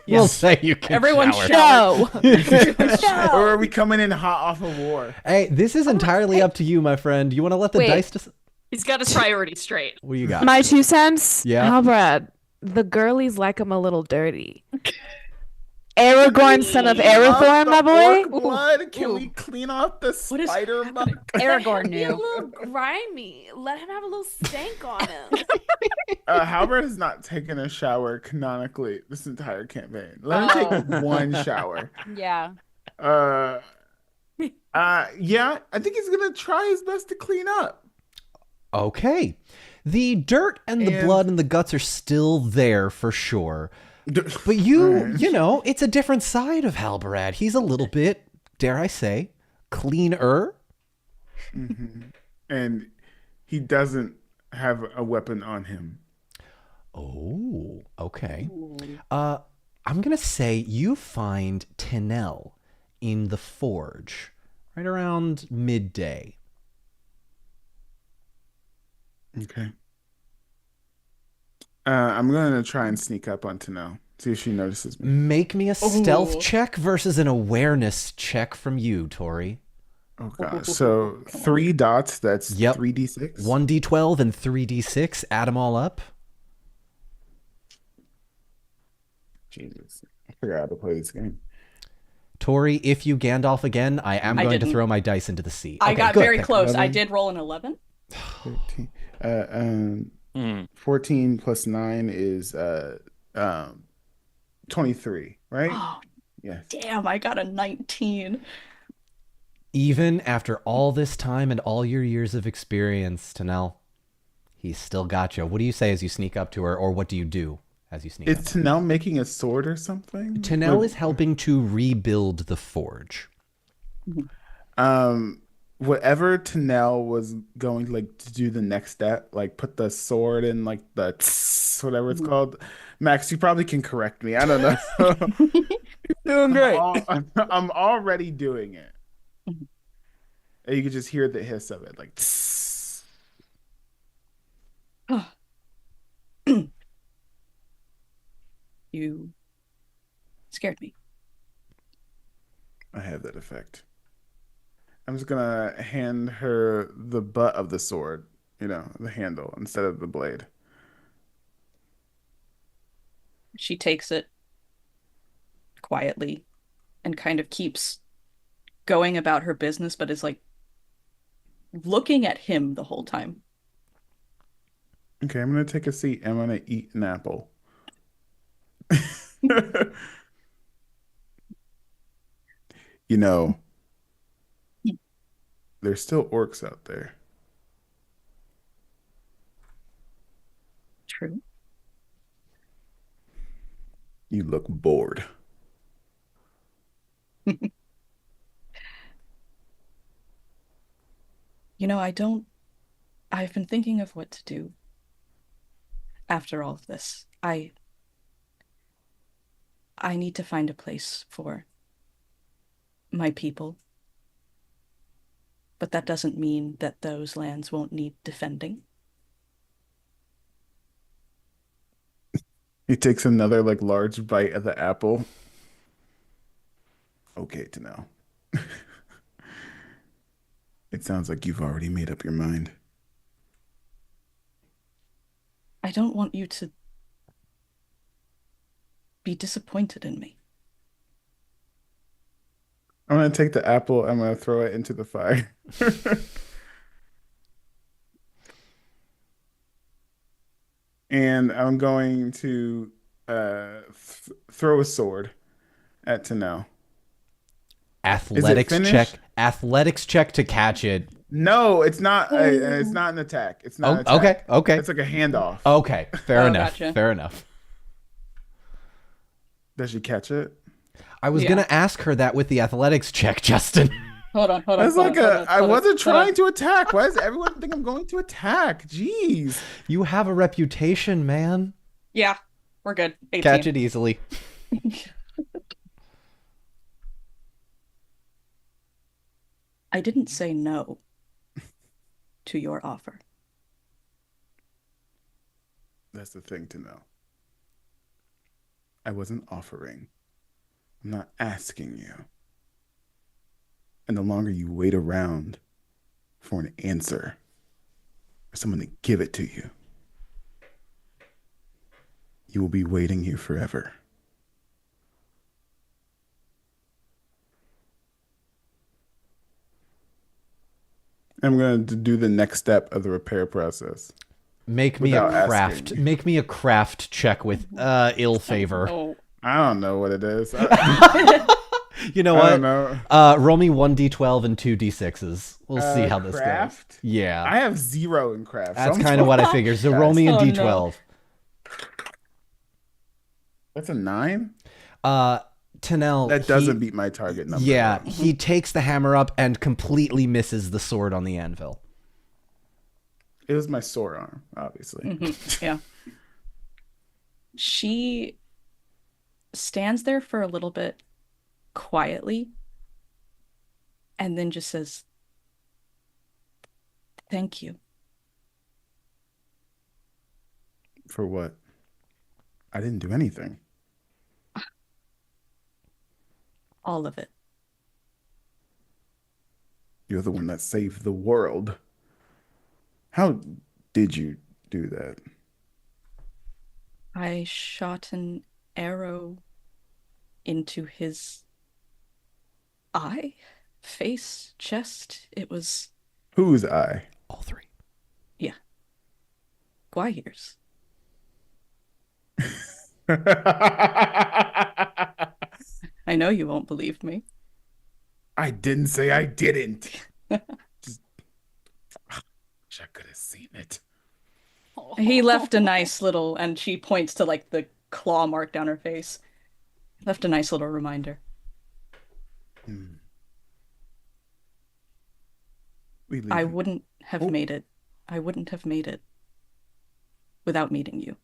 We'll say you can. Everyone shower. show. Or are we coming in hot off of war? Hey, this is entirely up to you, my friend. You want to let the Wait. dice? He's got his priorities straight. What do you got? My 2 cents. Yeah. Halbrad, the girlies like him a little dirty. Aragorn, son of Arathorn, my boy. Orc blood? Can we clean off the spider muck? Aragorn Be a knew. little grimy. Let him have a little stank on him. Halberd has not taken a shower canonically this entire campaign. Let him take one shower. Yeah. Yeah, I think he's gonna try his best to clean up. Okay. The dirt and the blood and the guts are still there for sure. But you know, it's a different side of Halbarad. He's a little bit, dare I say, cleaner. Mm-hmm. And he doesn't have a weapon on him. Oh, okay. I'm going to say you find Tinel in the forge right around midday. Okay. I'm going to try and sneak up on Tinel, see if she notices me. Make me a stealth check versus an awareness check from you, Tori. Oh, gosh. So 3 dots, that's 3d6? 1d12 and 3d6. Add them all up. Jesus. I forgot how to play this game. Tori, if you Gandalf again, I am going to didn't. throw my dice into the sea. I Okay, got good. very close. I 11. did roll an 11. 13. 14 plus 9 is 23, right? Oh, Yes. damn, I got a 19. Even after all this time and all your years of experience, Tinel, he's still got you. What do you say as you sneak up to her, or what do you do as you sneak Is up? Tinel making a sword or something? Tinel is helping to rebuild the forge. Whatever Tinel was going to do the next step, like put the sword in like the whatever it's called. Max, you probably can correct me. I don't know. Doing great. I'm already doing it. And you can just hear the hiss of it, like. You scared me. I have that effect. I'm just gonna hand her the butt of the sword, the handle instead of the blade. She takes it quietly and kind of keeps going about her business, but is like looking at him the whole time. Okay, I'm gonna take a seat. I'm gonna eat an apple. There's still orcs out there. True. You look bored. I've been thinking of what to do after all of this. I need to find a place for my people. But that doesn't mean that those lands won't need defending. He takes another like large bite of the apple. Okay, to know. It sounds like you've already made up your mind. I don't want you to be disappointed in me. I'm gonna take the apple. I'm gonna throw it into the fire. And I'm going to throw a sword at Tinel. Athletics finished? check. Athletics check to catch it. No, it's not. It's not an attack. It's not. Oh, an attack. okay. It's like a handoff. Okay, fair Oh, enough. gotcha. Fair enough. Does she catch it? I was gonna ask her that with the athletics check, Justin. Hold on. That's like I wasn't trying to attack. Why does everyone think I'm going to attack? Jeez. You have a reputation, man. Yeah, we're good. 18. Catch it easily. I didn't say no to your offer. That's the thing to know. I wasn't offering. I'm not asking you. And the longer you wait around for an answer, for someone to give it to you, you will be waiting here forever. I'm going to do the next step of the repair process. Make me Without a craft. asking. Make me a craft check with ill favor. Oh, I don't know what it is. You know I what? don't know. Roll me 1d12 and 2d6s. We'll see how this craft? goes. Yeah. I have 0 in craft. That's kind of what I figured. So roll me a Oh, d12. no. That's a 9? Tinel. That doesn't beat my target number. Yeah, he takes the hammer up and completely misses the sword on the anvil. It was my sore arm, obviously. yeah. She stands there for a little bit quietly and then just says, "Thank you." For what? I didn't do anything. All of it. You're the one that saved the world. How did you do that? I shot an arrow into his eye, face, chest. It was Whose eye? All three. Gwyir's. I know you won't believe me. I didn't say I didn't. Just wish I could have seen it. He left a nice little, and she points to like the claw mark down her face. Left a nice little reminder. We leave. I wouldn't have Oh. made it. I wouldn't have made it without meeting you.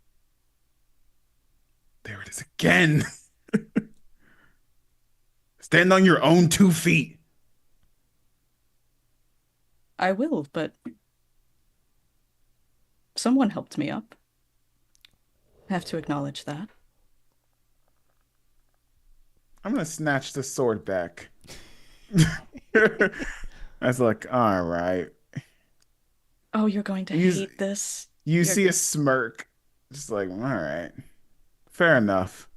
There it is again. Stand on your own 2 feet. I will, but someone helped me up. I have to acknowledge that. I'm gonna snatch the sword back. I was like, all right. Oh, you're going to You- hate this. You You're- see a smirk. Just like, all right. Fair enough.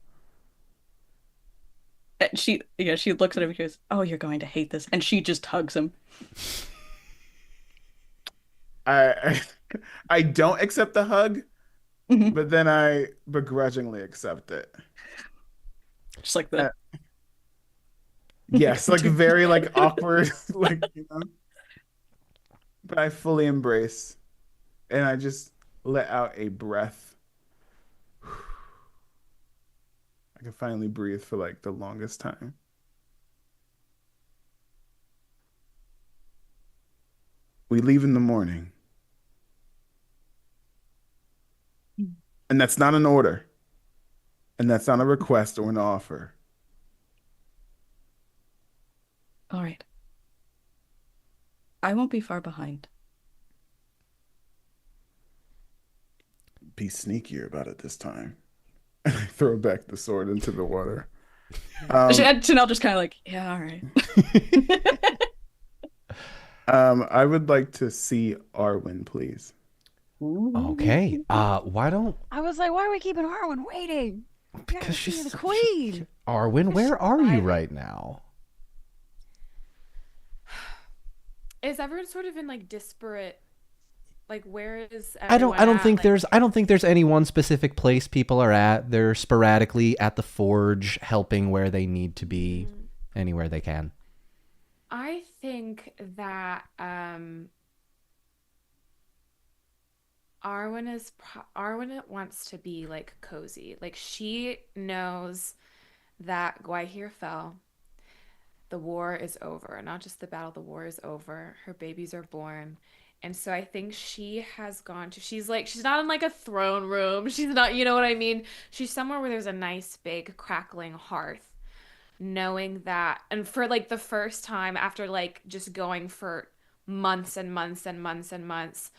And she looks at him and goes, "Oh, you're going to hate this," and she just hugs him. I I don't accept the hug, Mhm. but then I begrudgingly accept it. Just like that. Yes, like very like awkward, like but I fully embrace, and I just let out a breath. I can finally breathe for like the longest time. We leave in the morning. And that's not an order. And that's not a request or an offer. All right. I won't be far behind. Be sneakier about it this time. I throw back the sword into the water. Um, Tinel just kind of like, yeah, all right. I would like to see Arwen, please. Okay. Why don't I was like, why are we keeping Arwen waiting? We gotta because see she's the queen. Arwen, where are you right now? Is everyone sort of in like disparate? Like, where is I don't everyone think at? Like, I don't think there's any one specific place people are at. They're sporadically at the forge, helping where they need to be, anywhere they can. I think that Arwen wants to be like cozy. Like she knows that Gwaihir fell. The war is over. Not just the battle, the war is over. Her babies are born. And so I think she has gone to, she's not in like a throne room. She's not, you know what I mean? She's somewhere where there's a nice big crackling hearth, knowing that, and for like the first time after like just going for months and months and months and months,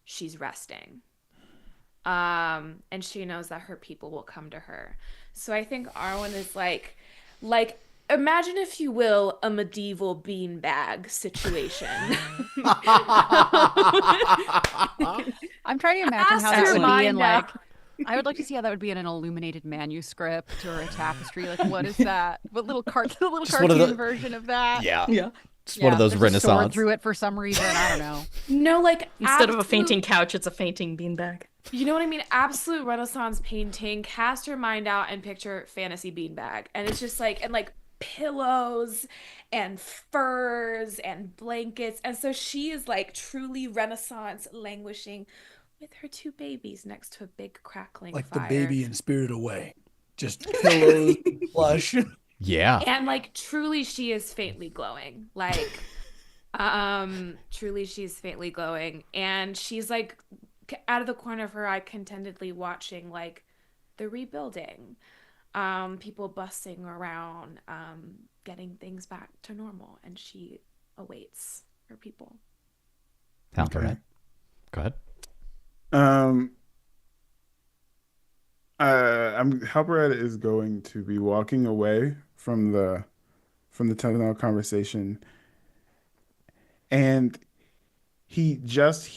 she's resting. And she knows that her people will come to her. So I think Arwen is like imagine, if you will, a medieval beanbag situation. I'm trying to imagine how Ask that your would be in mind now. I would like to see how that would be in an illuminated manuscript or a tapestry. Like, what is that? What little the little Just one of cartoon the- version of that? Yeah. Yeah. Just one of those there's a sword Renaissance. through it for some reason. I don't know. No, like Instead of a absolute- fainting couch, it's a fainting beanbag. You know what I mean? Absolute Renaissance painting. Cast your mind out and picture fantasy beanbag. And it's just like, and like pillows and furs and blankets. And so she is like truly Renaissance, languishing with her two babies next to a big crackling Like fire. the baby in Spirited Away. Just pillows, plush. Yeah. And like truly she is faintly glowing. Like truly she's faintly glowing. And she's like out of the corner of her eye contentedly watching like the rebuilding. People bustling around, getting things back to normal, and she awaits her people. Halpered. Go ahead. Halpered is going to be walking away from the Tinel conversation, and he just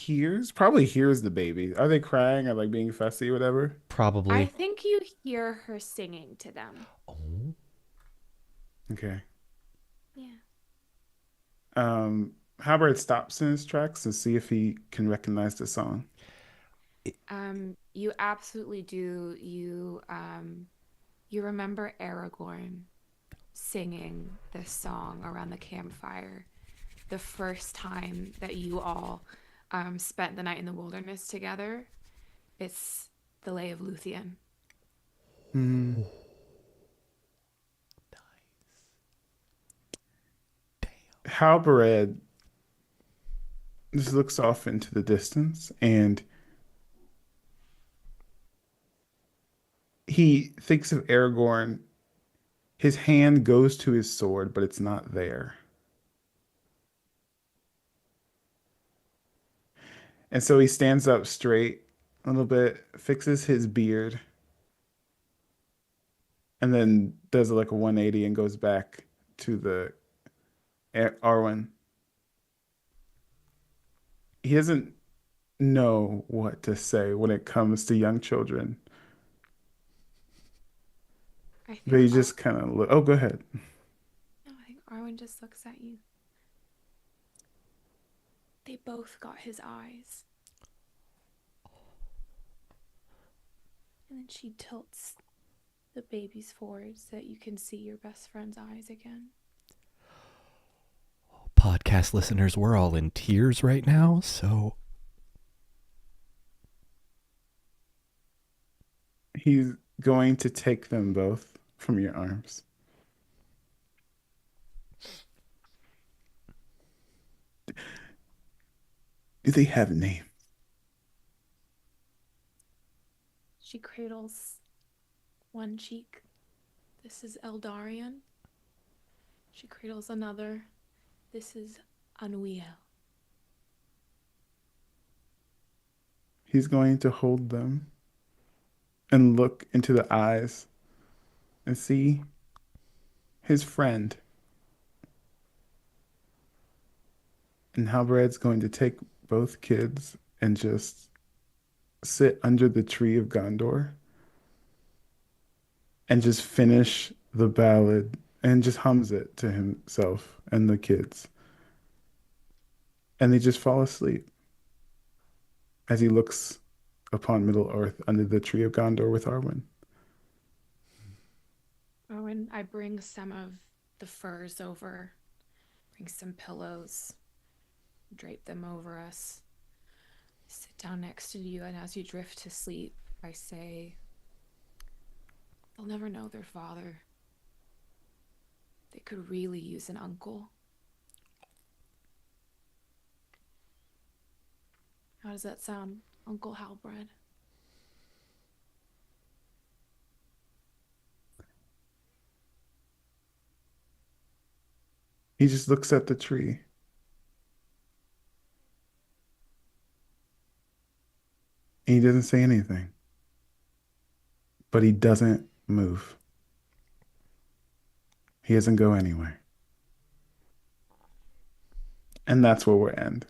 probably hears the baby. Are they crying or like being fussy or whatever? Probably. I think you hear her singing to them. Oh. Okay. Yeah. Halpered stops in his tracks to see if he can recognize the song. You absolutely do. You remember Aragorn singing this song around the campfire the first time that you all spent the night in the wilderness together. It's the Lay of Luthien. Mm. Halpered just looks off into the distance, and he thinks of Aragorn. His hand goes to his sword, but it's not there. And so he stands up straight a little bit, fixes his beard, and then does like a 180 and goes back to the Arwen. He doesn't know what to say when it comes to young children. But he just kind of look. Oh, go ahead. No, I think Arwen just looks at you. They both got his eyes. And then she tilts the babies forward so that you can see your best friend's eyes again. Podcast listeners, we're all in tears right now, so He's going to take them both from your arms. Do they have a name? She cradles one cheek. This is Eldarion. She cradles another. This is Anuiel. He's going to hold them and look into the eyes and see his friend. And Halberad's going to take both kids and just sit under the tree of Gondor and just finish the ballad and just hums it to himself and the kids. And they just fall asleep as he looks upon Middle Earth under the tree of Gondor with Arwen. Oh, and I bring some of the furs over, bring some pillows, drape them over us, sit down next to you, and as you drift to sleep, I say, they'll never know their father. They could really use an uncle. How does that sound, Uncle Halbrand? He just looks at the tree. And he doesn't say anything. But he doesn't move. He doesn't go anywhere. And that's where we'll end.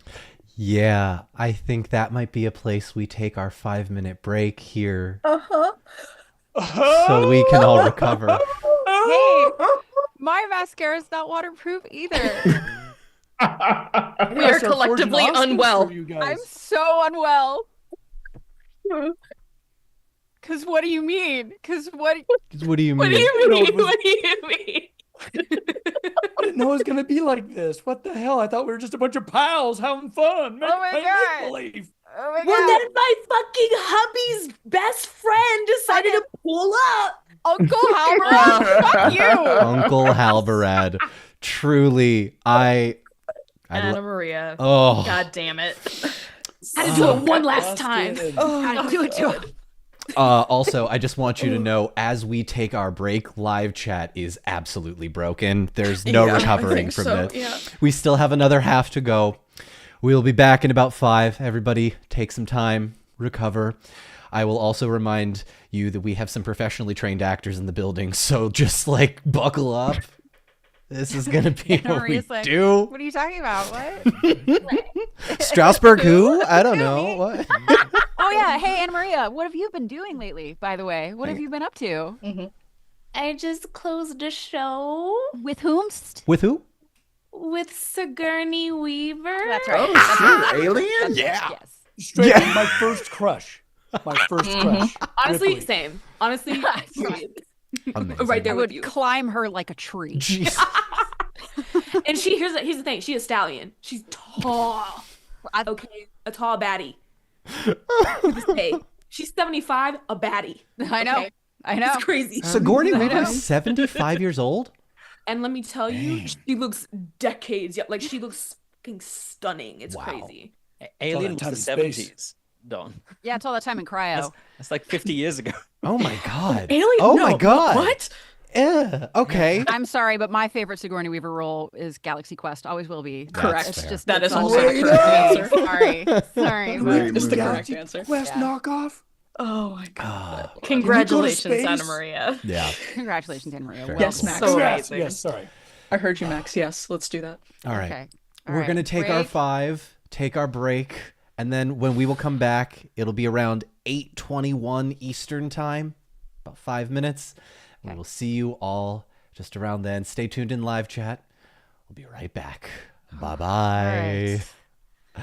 Yeah, I think that might be a place we take our 5-minute break here so we can all recover. Hey, my mascara is not waterproof either. We are collectively unwell. I'm so unwell. Because what do you mean? Because what? What do you mean? What do you mean? What do you mean? I didn't know it was gonna be like this. What the hell? I thought we were just a bunch of pals having fun. Oh my God. Make-believe. Oh my Well, God. then my fucking hubby's best friend decided to pull up. Uncle Halbrand, fuck you. Uncle Halberad. Truly, I Anna Maria. oh, God damn it. Had to do it one last time. Had to do it to him. also, I just want you to know, as we take our break, live chat is absolutely broken. There's no Yeah, I recovering think from so, this. yeah. We still have another half to go. We'll be back in about 5. Everybody take some time, recover. I will also remind you that we have some professionally trained actors in the building, so just like buckle up. This is gonna be what we Maria's like, do. What are you talking about? What? Strasbourg who? I don't know. What? Oh yeah. Hey, Anna Maria, what have you been doing lately? By the way, what have you been up to? I just closed a show With whomst? With who? with Sigourney Weaver. That's right. Oh, shit, Alien? Yeah. Yes. Straight up my first crush. My first crush. Honestly, Ripley. same. Honestly, Amazing. right there I with would you. climb her like a tree. Jeez. And here's the thing. She's a stallion. She's tall. Okay, a tall baddie. To this day. She's 75, a baddie. I know. Okay? I know. It's crazy. Sigourney I know. Weaver's 75 years old? And let me tell you, she looks decades. Like she looks fucking stunning. It's Wow. crazy. Alien that time was the in space. 70s. Don. Yeah, it's all that time in cryo. That's like 50 years ago. Oh my god. Alien? Oh No, my god. What? Yeah. Okay. I'm sorry, but my favorite Sigourney Weaver role is Galaxy Quest. Always will be. Correct. That's fair. Just That it's is all also that the correct correct answer. Sorry, sorry. Great But It's the movie. correct answer. Quest knockoff. Oh my god. Ah, Congratulations, Anna space? Maria. yeah. congratulations, Anna Maria. Fair. Well Yes, done. Max. Congrats. amazing. Yes, sorry. I heard you, Max. Yes, let's do that. All right. Okay. All We're right. going to take our Break. 5, take our break, and then when we will come back, it'll be around 8:21 Eastern time, about 5 minutes. We will see you all just around then. Stay tuned in live chat. We'll be right back. Bye-bye. right.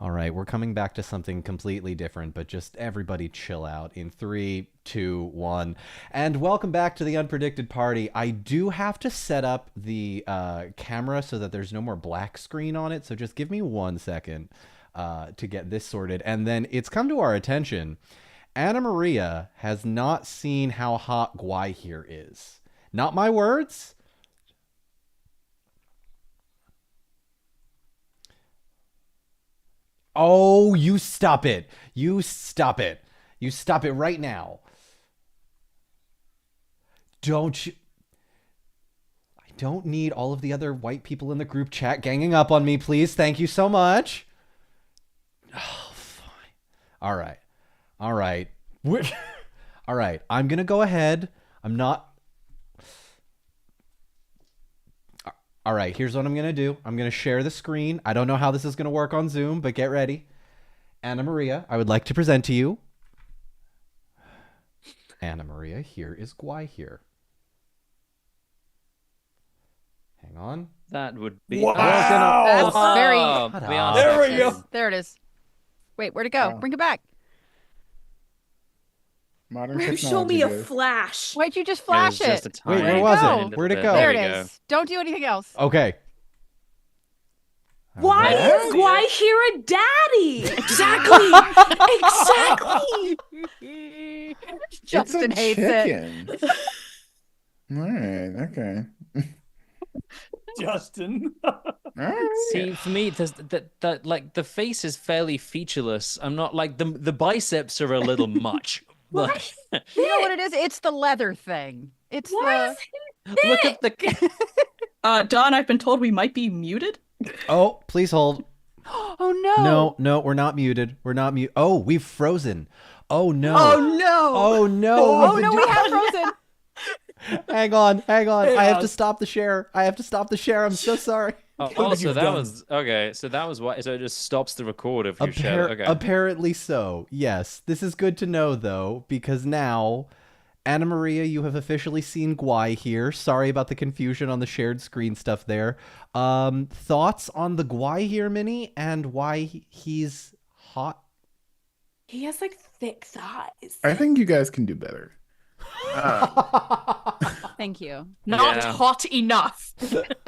All right, we're coming back to something completely different, but just everybody chill out in 3, 2, 1. And welcome back to the Unpredicted Party. I do have to set up the camera so that there's no more black screen on it, so just give me 1 second to get this sorted. And then it's come to our attention, Anna Maria has not seen how hot Gwai here is. Not my words. Oh, you stop it. You stop it. You stop it right now. Don't you... I don't need all of the other white people in the group chat ganging up on me, please. Thank you so much. Oh, fine. All right. All right. All right. I'm going to go ahead. I'm not... All right, here's what I'm going to do. I'm going to share the screen. I don't know how this is going to work on Zoom, but get ready. Anna Maria, I would like to present to you. Anna Maria, here is Gwai here. Hang on. That would be. Wow! That's very. Beyond There we expectation. go. There it is. Wait, where'd it go? Wow. Bring it back. Modern You technology. show me a guys. flash. Why'd you just It flash was just it? a Wait, tiny where was it? little Where'd it bit. go? There it you is. Don't do anything else. Okay. Why Alright. is Gwai here a daddy? Exactly. Exactly. Justin It's a hates it. chicken. All right. Okay. Justin. All right. See, for me, there's that like the face is fairly featureless. I'm not like the biceps are a little much. Like, You know what it is? It's the leather thing. It's Why the. is he look at the. Don, I've been told we might be muted. Oh, please hold. Oh no. No, no, we're not muted. We're not mute. Oh, we've frozen. Oh, no. Oh no. Oh, no. Oh we've no, been we doing- have frozen. Hang on. I have to Chaos. stop the share. I'm so sorry. Oh, so you've that done. was okay. So that was why. So it just stops the record if you share. Okay. Apparently so. Yes. This is good to know, though, because now, Anna Maria, you have officially seen Gwai here. Sorry about the confusion on the shared screen stuff there. Thoughts on the Gwai here, Minnie, and why he's hot? He has like thick thighs. I think you guys can do better. Thank you. Not Yeah. hot enough.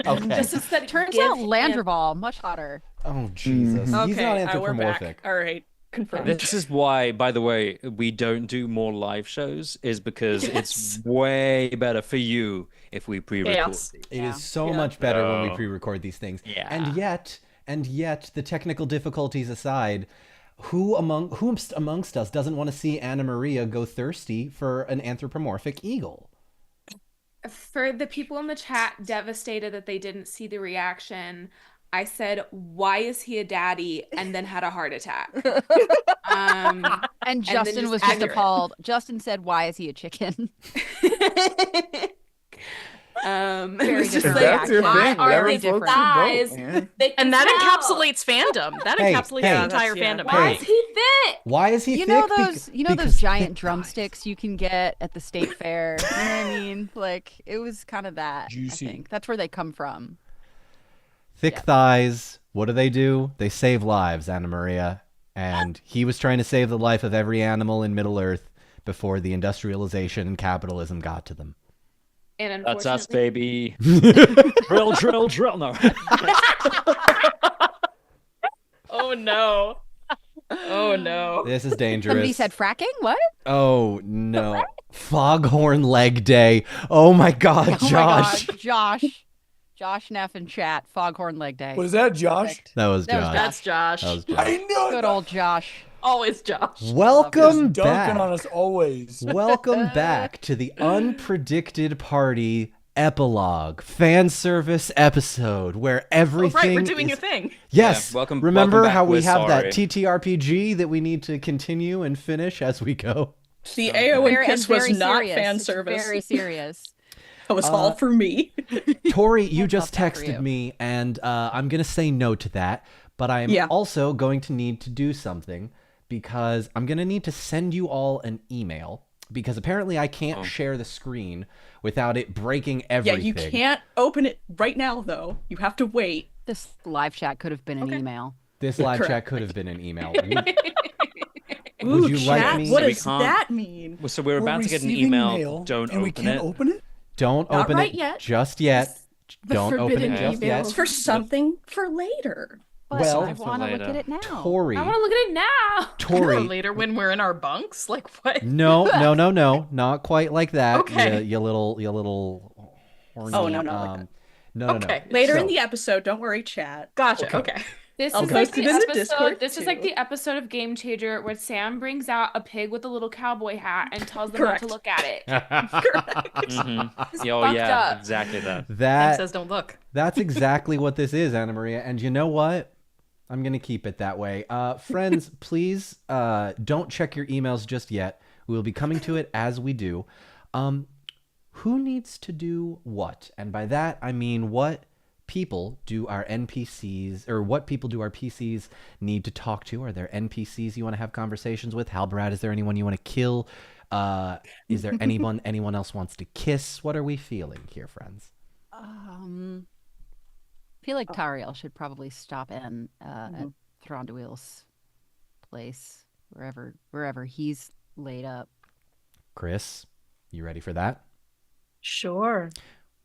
Okay. Just instead Turns give out him- Landreval much hotter. Oh, Jesus. Mhm. He's not we're back. anthropomorphic. All right, confirmed. This is why, by the way, we don't do more live shows, is because it's way better for you if we pre-record Yes. these. It Yeah. is so much better when we Oh. pre-record these things. Yeah. And yet, the technical difficulties aside, who amongst us doesn't want to see Anna Maria go thirsty for an anthropomorphic eagle? For the people in the chat devastated that they didn't see the reaction, I said, "Why is he a daddy?" and then had a heart attack. And then Justin just was just accurate. appalled. Justin said, "Why is he a chicken?" It was If just different like, that's your reaction. thing, why are whatever his floats your thighs? boat, man. thick And as that hell? encapsulates fandom. That Hey, encapsulates hey. the entire Yeah, fandom. Why Hey. is he thick? Why is he You thick? know those because those giant thick drumsticks you can get at the state fair. You know what I mean? Like it was kind of that. Juicy. I think that's where they come from. thick thighs. What do? They save lives, Anna Maria. And he was trying to save the life of every animal in Middle Earth before the industrialization and capitalism got to them. And That's us, unfortunately, baby. drill. No. Oh no. Oh no. This is dangerous. Somebody said fracking. What? Oh no. Foghorn leg day. Oh my god, Oh Josh. my God, Josh Neff in chat. Foghorn leg day. Was that Josh? Perfect. That was That was Josh. That's Josh. That was I Josh. know. Good old Josh. Always Josh. Welcome Dunking back. on us always. Welcome back to the Unpredicted Party epilogue fan service episode where Oh, everything right, we're doing is... a thing. Yes. Yeah, welcome Remember back how we with have that Sorry. TTRPG that we need to continue and finish as we go? The AON Very- kiss and was very not serious. fan It's service. Very serious. It was all for me. Tori, you just Love that for texted you. me, and I'm going to say no to that, but I am Yeah. also going to need to do something because I'm going to need to send you all an email because apparently I can't share the screen without it breaking Yeah, everything. you can't open it right now though. You have to wait. This live chat could have been an Okay. email. This live chat could have been an email. Ooh, Would you like chat, me? what So we does can't- that mean? So we're about to get an receiving email. mail, Don't and we open can't it. open it? Don't Not open right it yet. just yet. The Don't open forbidden it just email yet. for something for later. But Well- I want to look later. at it now. Tori. I want to look at it now. Tori. Later when we're in our bunks? Like what? No, not quite like that. Okay. You little horny. Oh, no, not like that. No. Okay. Later in So- the episode, don't worry, chat. Gotcha. Okay. This I'll is like post the it in the episode. Discord, This is like too. the episode of Game Changer where Sam brings out a pig with a little cowboy hat and tells them Correct. not to look at it. Mhm. Oh fucked yeah, up. exactly that. Sam That says don't look. That's exactly what this is, Anna Maria. And you know what? I'm going to keep it that way. Friends, please don't check your emails just yet. We will be coming to it as we do. Who needs to do what? And by that, I mean what people do our NPCs, or what people do our PCs need to talk to? Are there NPCs you want to have conversations with? Halbrad, is there anyone you want to kill? Is there anyone else wants to kiss? What are we feeling here, friends? I feel like Tariel should probably stop in at Thronduil's place, wherever he's laid up. Chris, you ready for that? Sure.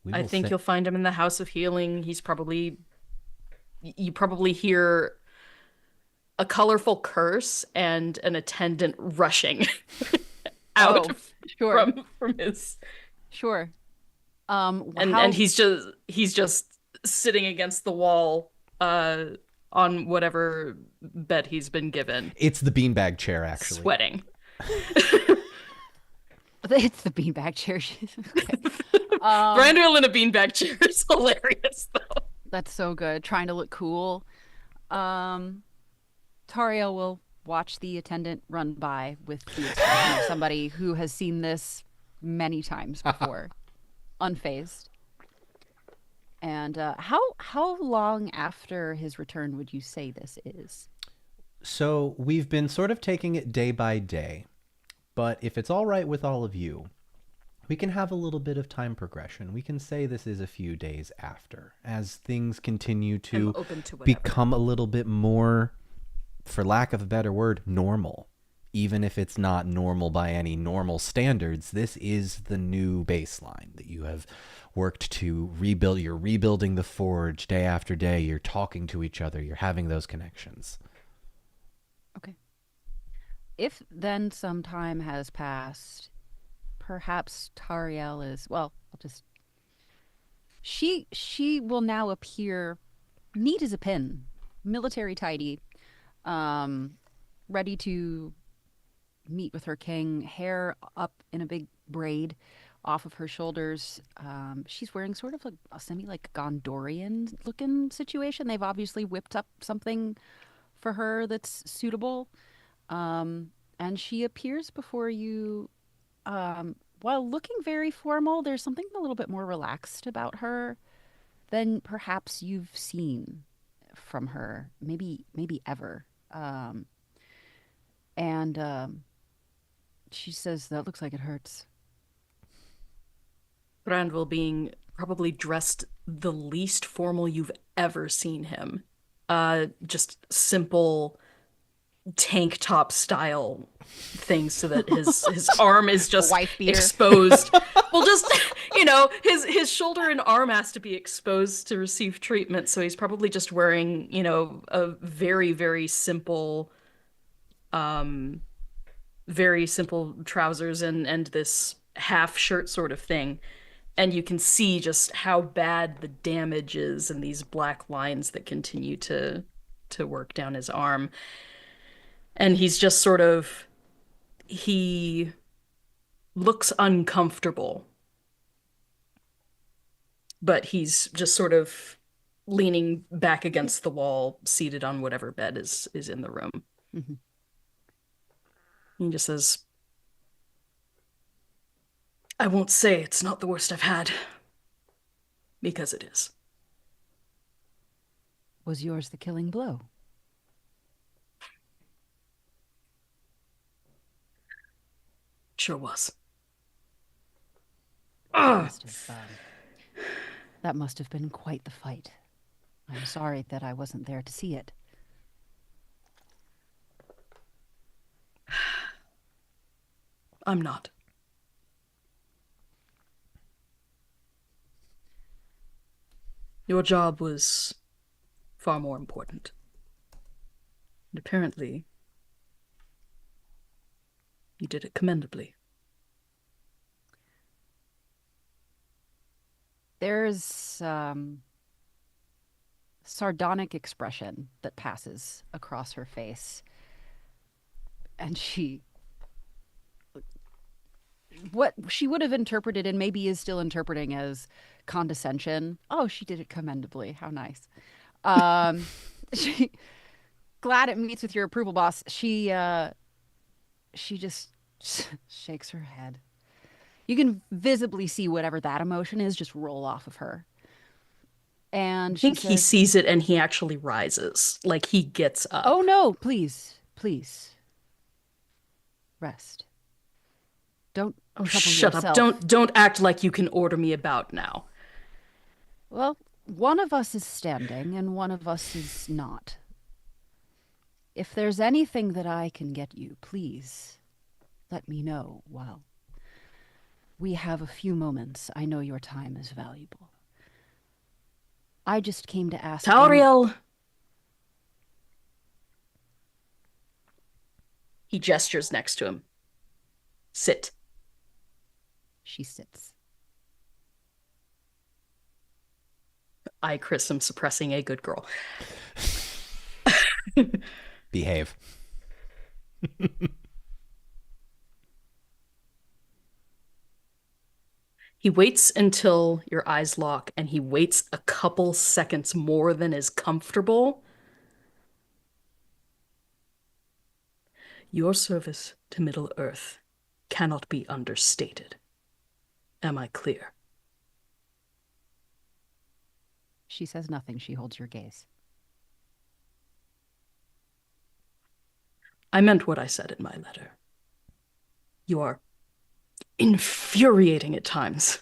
We I will think say- you'll find him in the House of Healing. He's probably you probably hear a colorful curse and an attendant rushing out Sure. from his Sure. and he's just sitting against the wall on whatever bed he's been given, It's the beanbag chair, actually. sweating. It's the beanbag chair. Okay. Brandrel in a beanbag chair is hilarious though. That's so good. Trying to look cool. Tariel will watch the attendant run by with the expression of somebody who has seen this many times before, unfazed. And how long after his return would you say this is? So we've been sort of taking it day by day, but if it's all right with all of you, we can have a little bit of time progression. We can say this is a few days after, as things continue I'm to open to whatever. become a little bit more, for lack of a better word, normal. Even if it's not normal by any normal standards, this is the new baseline that you have worked to rebuild. You're rebuilding the forge day after day. You're talking to each other. You're having those connections. Okay. If then some time has passed, perhaps Tariel is, well, I'll just, she will now appear neat as a pin, military tidy, ready to meet with her king, hair up in a big braid off of her shoulders. She's wearing sort of a semi like Gondorian looking situation. They've obviously whipped up something for her that's suitable. And she appears before you, while looking very formal. There's something a little bit more relaxed about her than perhaps you've seen from her, maybe ever. She says, "That looks like it hurts." Brandwell being probably dressed the least formal you've ever seen him. Just simple tank top style things so that his arm is just Wife beater. exposed. Well, just his shoulder and arm has to be exposed to receive treatment, so he's probably just wearing, a very, very simple trousers and this half shirt sort of thing. And you can see just how bad the damage is and these black lines that continue to work down his arm. And he's just he looks uncomfortable. But he's just sort of leaning back against the wall, seated on whatever bed is in the room. Mhm. He just says, "I won't say it's not the worst I've had, because it is." Was yours the killing blow? Sure was. That must have been quite the fight. I'm sorry that I wasn't there to see it. I'm not. Your job was far more important. And apparently, you did it commendably. There's sardonic expression that passes across her face. And what she would have interpreted and maybe is still interpreting as condescension. Oh, she did it commendably. How nice. She glad it meets with your approval, boss. She just shakes her head. You can visibly see whatever that emotion is just roll off of her. And I think he sees it and he actually rises. Like he gets up. Oh no, please, please. Rest. Don't trouble shut yourself. up. Don't act like you can order me about now. Well, one of us is standing and one of us is not. If there's anything that I can get you, please let me know while we have a few moments. I know your time is valuable. I just came to ask. Tauriel! He gestures next to him. Sit. She sits. I, Chris, am suppressing a good girl. Behave. He waits until your eyes lock, and he waits a couple seconds more than is comfortable. Your service to Middle-earth cannot be understated. Am I clear? She says nothing. She holds your gaze. I meant what I said in my letter. You are infuriating at times.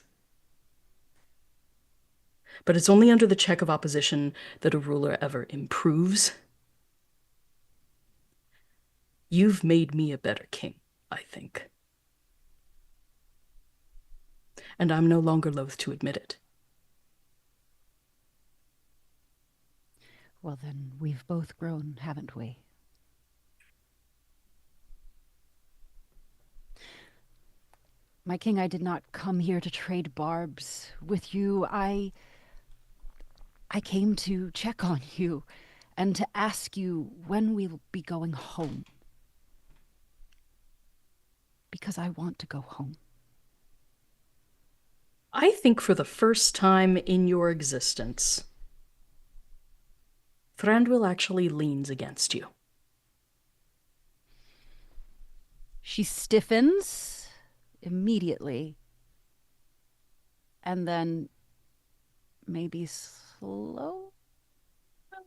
But it's only under the check of opposition that a ruler ever improves. You've made me a better king, I think. And I'm no longer loath to admit it. Well, then, we've both grown, haven't we? My king, I did not come here to trade barbs with you. I came to check on you and to ask you when we'll be going home. Because I want to go home. I think for the first time in your existence, Thranduil actually leans against you. She stiffens immediately and then maybe slow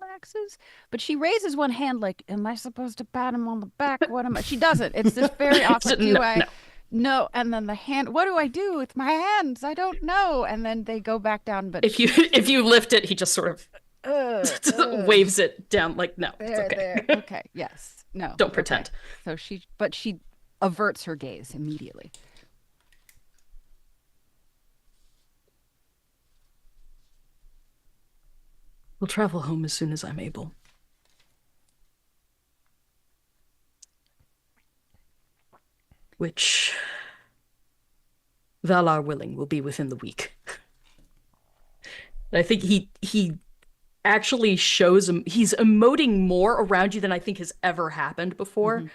relaxes, but she raises one hand like, am I supposed to pat him on the back? What am I? She doesn't. It's this very awkward. No. And then the hand, what do I do with my hands? I don't know. And then they go back down. But if you lift it, he just sort of waves it down like, no, it's okay. Okay. Yes. No. Don't pretend. Okay. So she averts her gaze immediately. We'll travel home as soon as I'm able. Which, Valar willing, will be within the week. I think he actually shows him, he's emoting more around you than I think has ever happened before. Mm-hmm.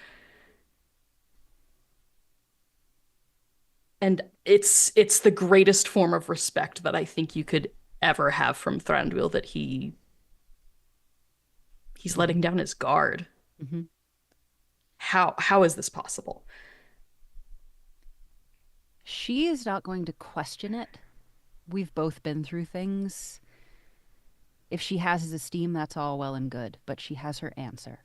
And it's the greatest form of respect that I think you could ever have from Thranduil, that he's letting down his guard. Mm-hmm. How is this possible? She is not going to question it. We've both been through things. If she has his esteem, that's all well and good, but she has her answer.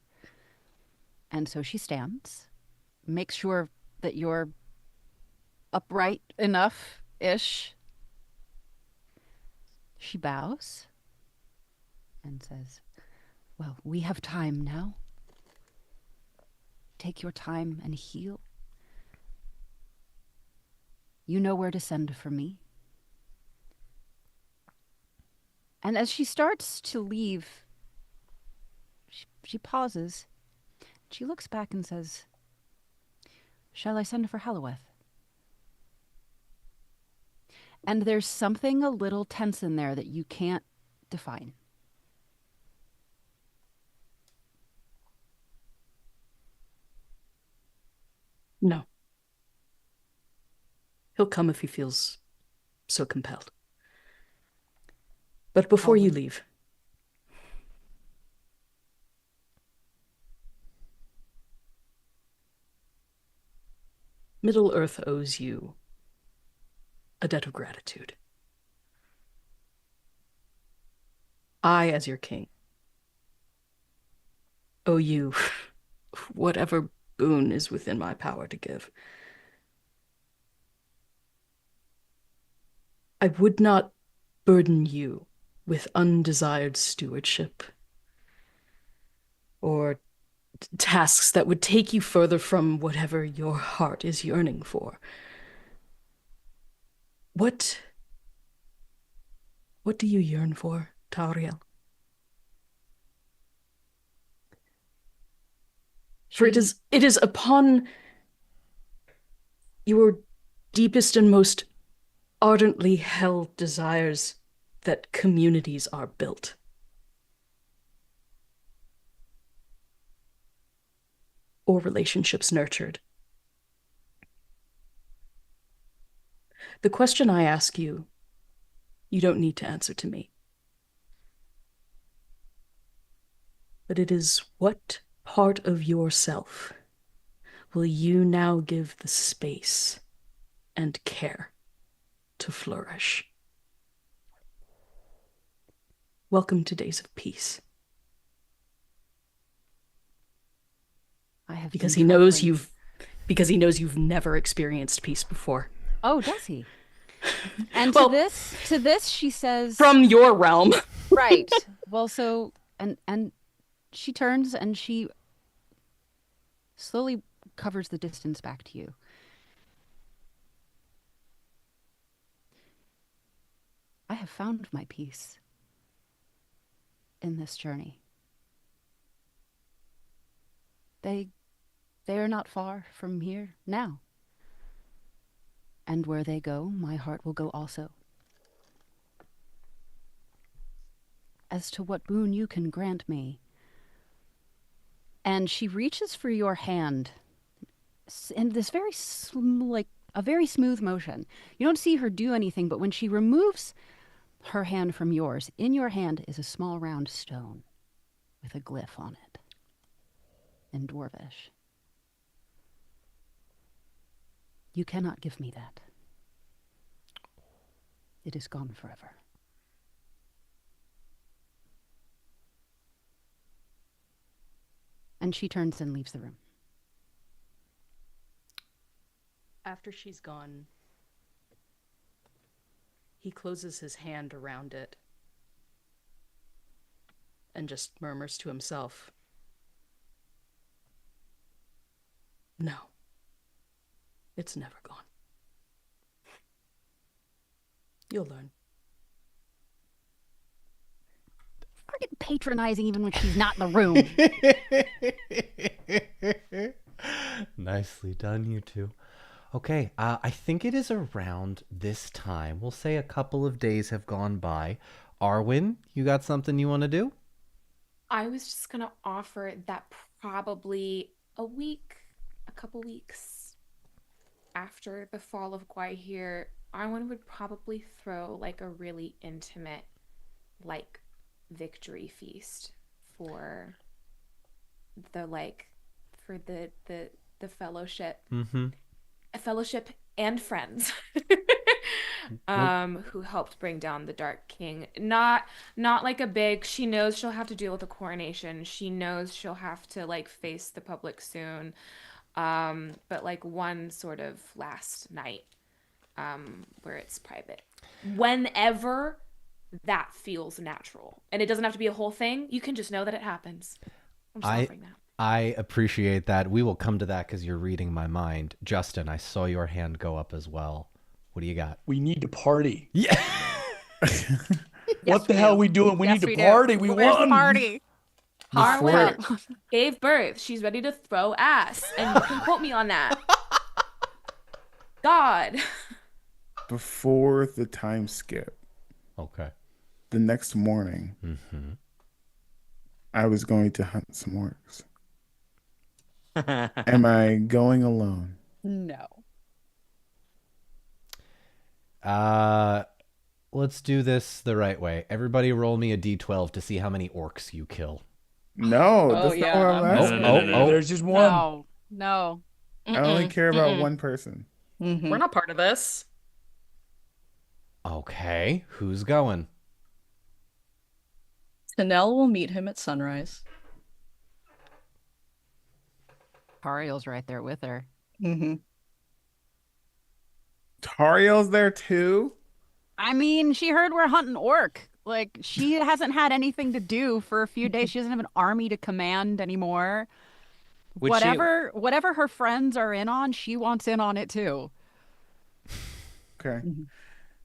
And so she stands, makes sure that you're upright enough-ish. She bows and says, well, we have time now. Take your time and heal. You know where to send for me. And as she starts to leave, she pauses. She looks back and says, "Shall I send for Halloweth?" And there's something a little tense in there that you can't define. No. He'll come if he feels so compelled. But before you leave, Middle-earth owes you a debt of gratitude. I, as your king, owe you whatever boon is within my power to give. I would not burden you with undesired stewardship or tasks that would take you further from whatever your heart is yearning for. What do you yearn for, Tauriel? For it is upon your deepest and most ardently held desires that communities are built. Or relationships nurtured. The question I ask you, you don't need to answer to me. But it is, what part of yourself will you now give the space and care to flourish? Welcome to Days of Peace. Because he knows you've never experienced peace before. Oh, does he? And Well, to this she says, from your realm. right. Well, so and she turns and she slowly covers the distance back to you. I have found my peace in this journey. They are not far from here now. And where they go, my heart will go also. As to what boon you can grant me. And she reaches for your hand in this very, a very smooth motion. You don't see her do anything, but when she removes her hand from yours, in your hand is a small round stone with a glyph on it in Dwarvish. You cannot give me that. It is gone forever. And she turns and leaves the room. After she's gone, he closes his hand around it and just murmurs to himself, "No, it's never gone. You'll learn." Freaking patronizing even when she's not in the room. Nicely done, you two. Okay, I think it is around this time. We'll say a couple of days have gone by. Arwen, you got something you want to do? I was just going to offer that probably a couple weeks after the fall of Gwaihir, Arwen would probably throw like a really intimate, like, victory feast for the fellowship. Mm-hmm. A fellowship and friends who helped bring down the Dark King. Not like a big, she knows she'll have to deal with a coronation. She knows she'll have to like face the public soon. But like one sort of last night where it's private. Whenever that feels natural. And it doesn't have to be a whole thing. You can just know that it happens. I'm just offering that. I appreciate that. We will come to that because you're reading my mind. Justin, I saw your hand go up as well. What do you got? We need to party. Yeah. What the hell are we doing? We Yes, need we to do. party. We Where's the won. party. Harlan gave birth. She's ready to throw ass. And you can quote me on that. God. Before the time skip, Okay. the next morning, I was going to hunt some orcs. Am I going alone? No. Let's do this the right way. Everybody roll me a d12 to see how many orcs you kill. No, Oh, that's yeah, not what I'm I'm- asking. No. There's just one. No. No. I only care about Mm-mm. one person. Mhm. We're not part of this. Okay, who's going? Tinel will meet him at sunrise. Tariel's right there with her. Mm-hmm. Tariel's there too? I mean, she heard we're hunting orc. Like, she hasn't had anything to do for a few days. She doesn't have an army to command anymore. Would she- Whatever her friends are in on, she wants in on it too. Okay.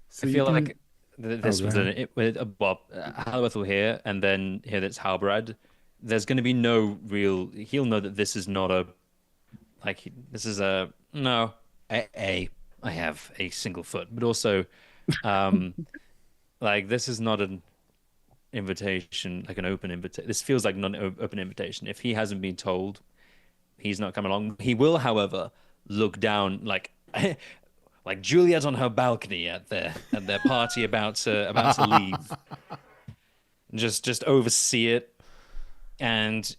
So I you feel can- like this Oh, was go Halworth will hear, and then hear that it's Halbrad. There's going to be no real. He'll know that this is not a. This is a. No. I have a single foot, but also, this is not an invitation, like an open invitation. This feels like not an open invitation. If he hasn't been told, he's not coming along. He will, however, look down like Juliet on her balcony at their party about to leave. Just oversee it, and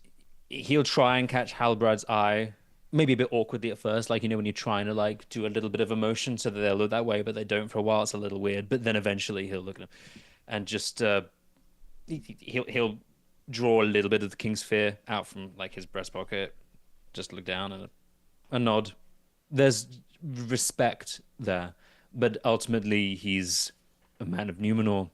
he'll try and catch Halbrad's eye. Maybe a bit awkwardly at first, when you're trying to do a little bit of emotion so that they'll look that way, but they don't for a while. It's a little weird. But then eventually he'll look at him, and just he'll draw a little bit of the King's Fear out from his breast pocket, just look down and a nod. There's respect there, but ultimately he's a man of Numenor.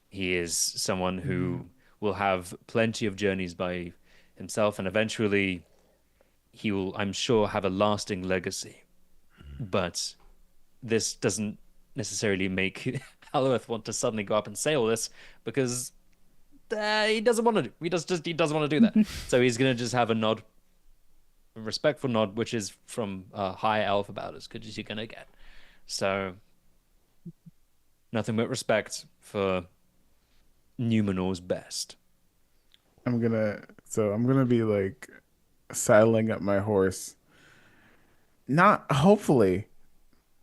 He is someone who will have plenty of journeys by himself, and eventually he will, I'm sure, have a lasting legacy. But this doesn't necessarily make Halworth want to suddenly go up and say all this, because he doesn't want to do. He doesn't want to do that. So he's gonna just have a nod, a respectful nod, which is from a high elf about as good as you're gonna get. So nothing but respect for Numenor's best. I'm gonna be saddling up my horse. Not hopefully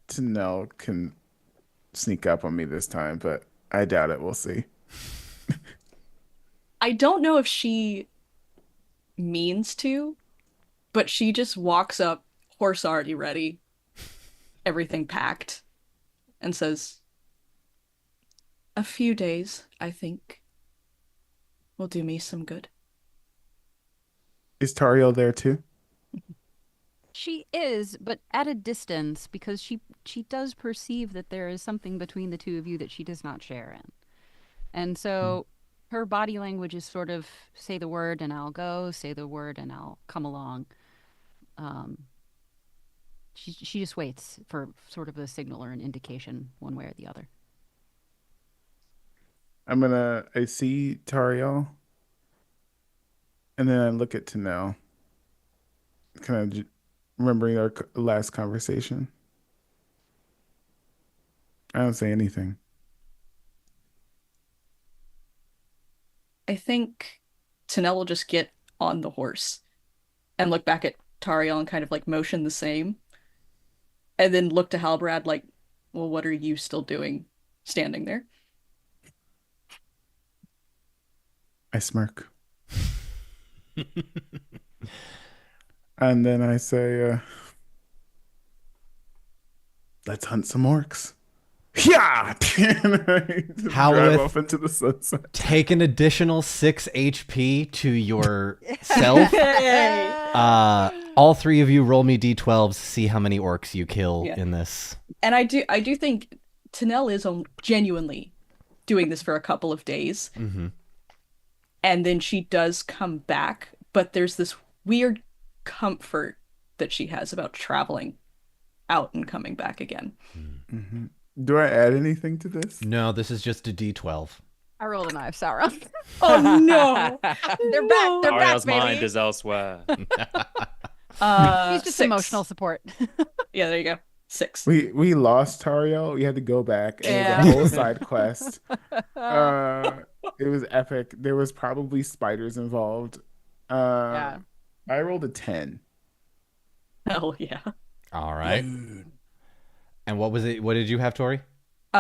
Tinel can sneak up on me this time, but I doubt it. We'll see. I don't know if she means to, but she just walks up, horse already ready, everything packed, and says, "A few days, I think, will do me some good." Is Tariel there too? She is, but at a distance, because she does perceive that there is something between the two of you that she does not share in. And so her body language is sort of, say the word and I'll go, say the word and I'll come along. She just waits for sort of a signal or an indication one way or the other. I see Tariel, and then I look at Tinel, kind of remembering our last conversation. I don't say anything. I think Tinel will just get on the horse and look back at Tariel and kind of motion the same. And then look to Halbrad well, what are you still doing standing there? I smirk. And then I say, let's hunt some orcs. Yeah! Drive Halworth, off into the sunset. take an additional 6 HP to yourself. All three of you roll me d12s, see how many orcs you kill in this. And I do think Tinel is genuinely doing this for a couple of days. Mm-hmm. And then she does come back, but there's this weird comfort that she has about traveling out and coming back again. Mm-hmm. Do I add anything to this? No, this is just a D12. I rolled a knife, Sarah. Oh no. They're back. They're Ariel's back, mind baby. is elsewhere. He's just 6. emotional support. Yeah, there you go. 6. We lost Tariel. We had to go back. It Yeah. was a whole side quest. It was epic. There was probably spiders involved. Yeah. I rolled a 10. Hell yeah. All right. Dude. And what was it? What did you have, Tori?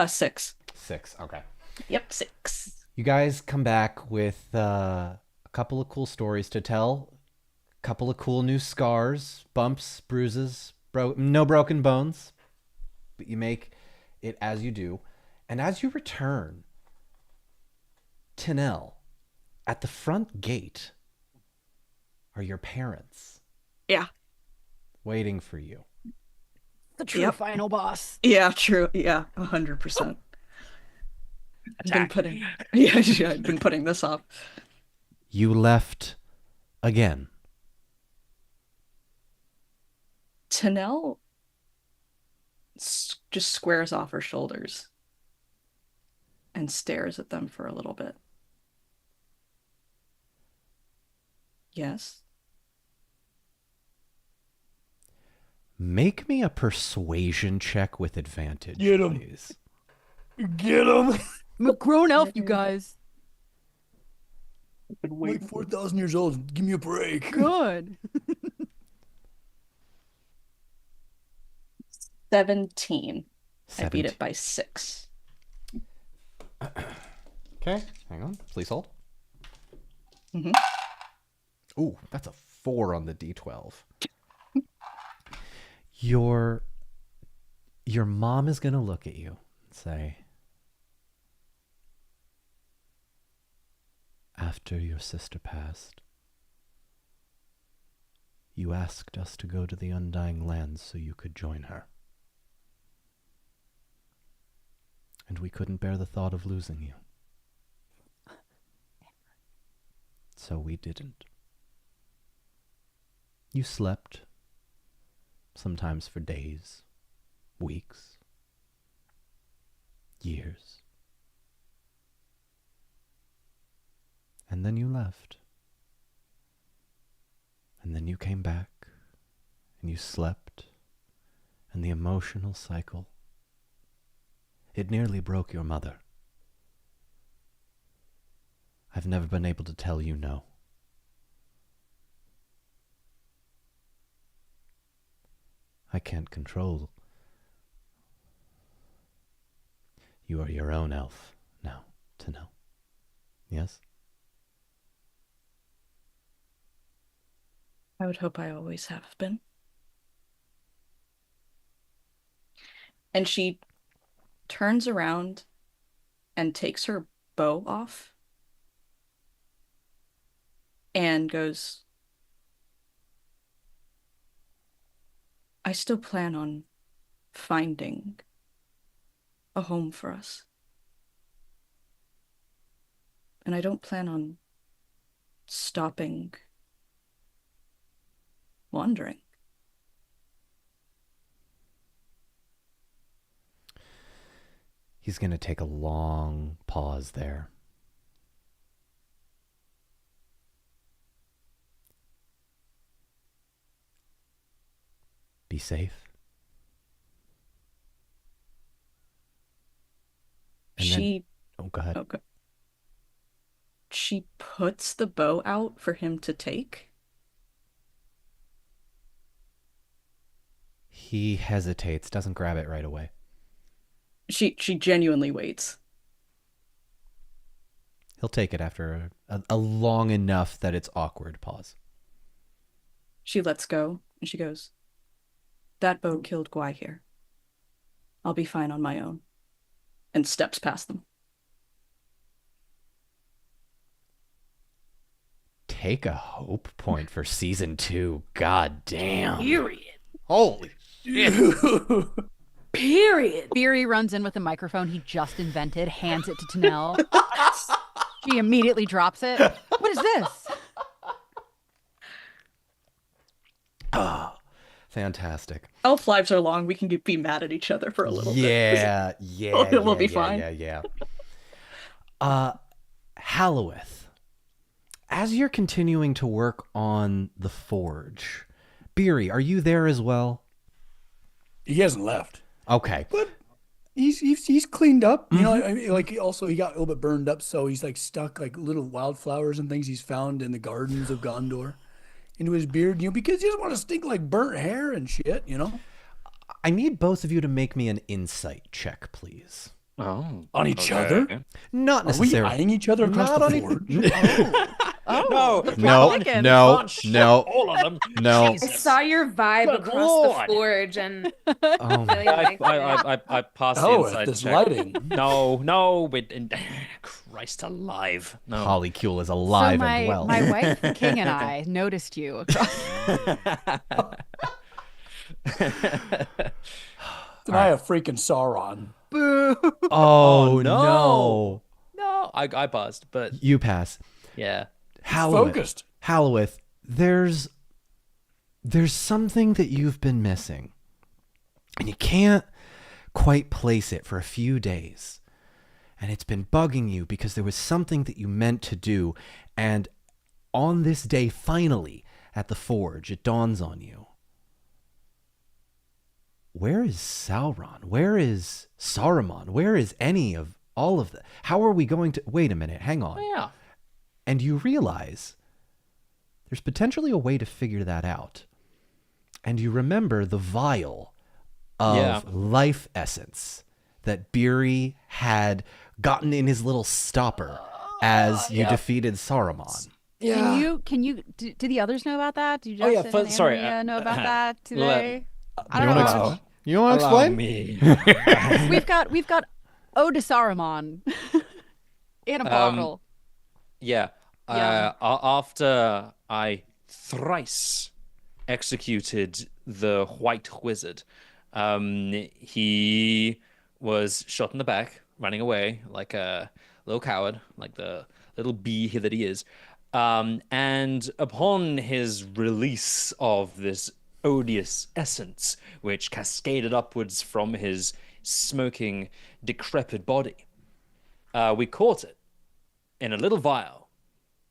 6. 6. Okay. Yep, 6. You guys come back with a couple of cool stories to tell. A couple of cool new scars, bumps, bruises, no broken bones. But you make it as you do. And as you return, Tinel, at the front gate are your parents. Yeah. Waiting for you. The true Yep. final boss. Yeah, true. Yeah, 100%. I've been putting I've been putting this off. You left again. Tinel just squares off her shoulders and stares at them for a little bit. Yes. Make me a persuasion check with advantage, Get 'em. please. Get him. I'm a grown elf, you guys. I'm like 4,000 years old. Give me a break. Good. 17. I beat 17. it by 6. Okay, hang on. Please hold. Mhm. Ooh, that's a 4 on the D12. Your mom is gonna look at you and say, after your sister passed, you asked us to go to the Undying Lands so you could join her. And we couldn't bear the thought of losing you. So we didn't. You slept, sometimes for days, weeks, years. And then you left. And then you came back, and you slept, and the emotional cycle. It nearly broke your mother. I've never been able to tell you no. I can't control. You are your own elf now, to know. Yes? I would hope I always have been. And she turns around and takes her bow off and goes, I still plan on finding a home for us. And I don't plan on stopping wandering. He's going to take a long pause there. Be safe. And then, oh, go ahead. Okay. She puts the bow out for him to take. He hesitates, doesn't grab it right away. She genuinely waits. He'll take it after a long enough that it's awkward pause. She lets go and she goes, that bow killed Gwai here. I'll be fine on my own. And steps past them. Take a hope point for season 2. God damn. Period. Holy shit. Period. Beery runs in with a microphone he just invented, hands it to Tinel. She immediately drops it. What is this? Fantastic. Elf lives are long. We can be mad at each other for a little bit. Yeah. We'll be fine. Yeah. Halloweth, as you're continuing to work on the forge, Beery, are you there as well? He hasn't left. Okay. But he's cleaned up. You know, I mean, like also he got a little bit burned up, so he's like stuck like little wildflowers and things he's found in the gardens of Gondor into his beard, you know, because he doesn't want to stink like burnt hair and shit, you know. I need both of you to make me an insight check, please. Oh, On each other? Not Are we necessarily. eyeing each other across Not the on forge? No, Chicken. no. all of them. No. I saw your vibe Good across Lord. the forge and Oh my. really like that. I passed the Oh, inside this check. lighting. No, Christ alive. No. Polycule is alive so my, and well. my wife, the king, and I noticed you across. And I have freaking Sauron. Oh, no. no. No, I paused, but You pass. yeah. Focused. Halloweth, there's something that you've been missing. And you can't quite place it for a few days. And it's been bugging you because there was something that you meant to do. And on this day, finally, at the forge, it dawns on you. Where is Sauron? Where is Saruman? Where is any of all of that? How are we going to... Wait a minute, hang on. Yeah. And you realize there's potentially a way to figure that out. And you remember the vial of life essence that Beery had gotten in his little stopper as you defeated Saruman. Can you do the others know about that? Do Oh, yeah, Justin and sorry, Andrea know about that? Do let- they? I don't know. You want to Allow explain? me. We've got Ode to Saruman in a bottle. Yeah. Yeah. After I thrice executed the White Wizard, he was shot in the back, running away like a little coward, like the little bee that he is. And upon his release of this odious essence, which cascaded upwards from his smoking, decrepit body, we caught it in a little vial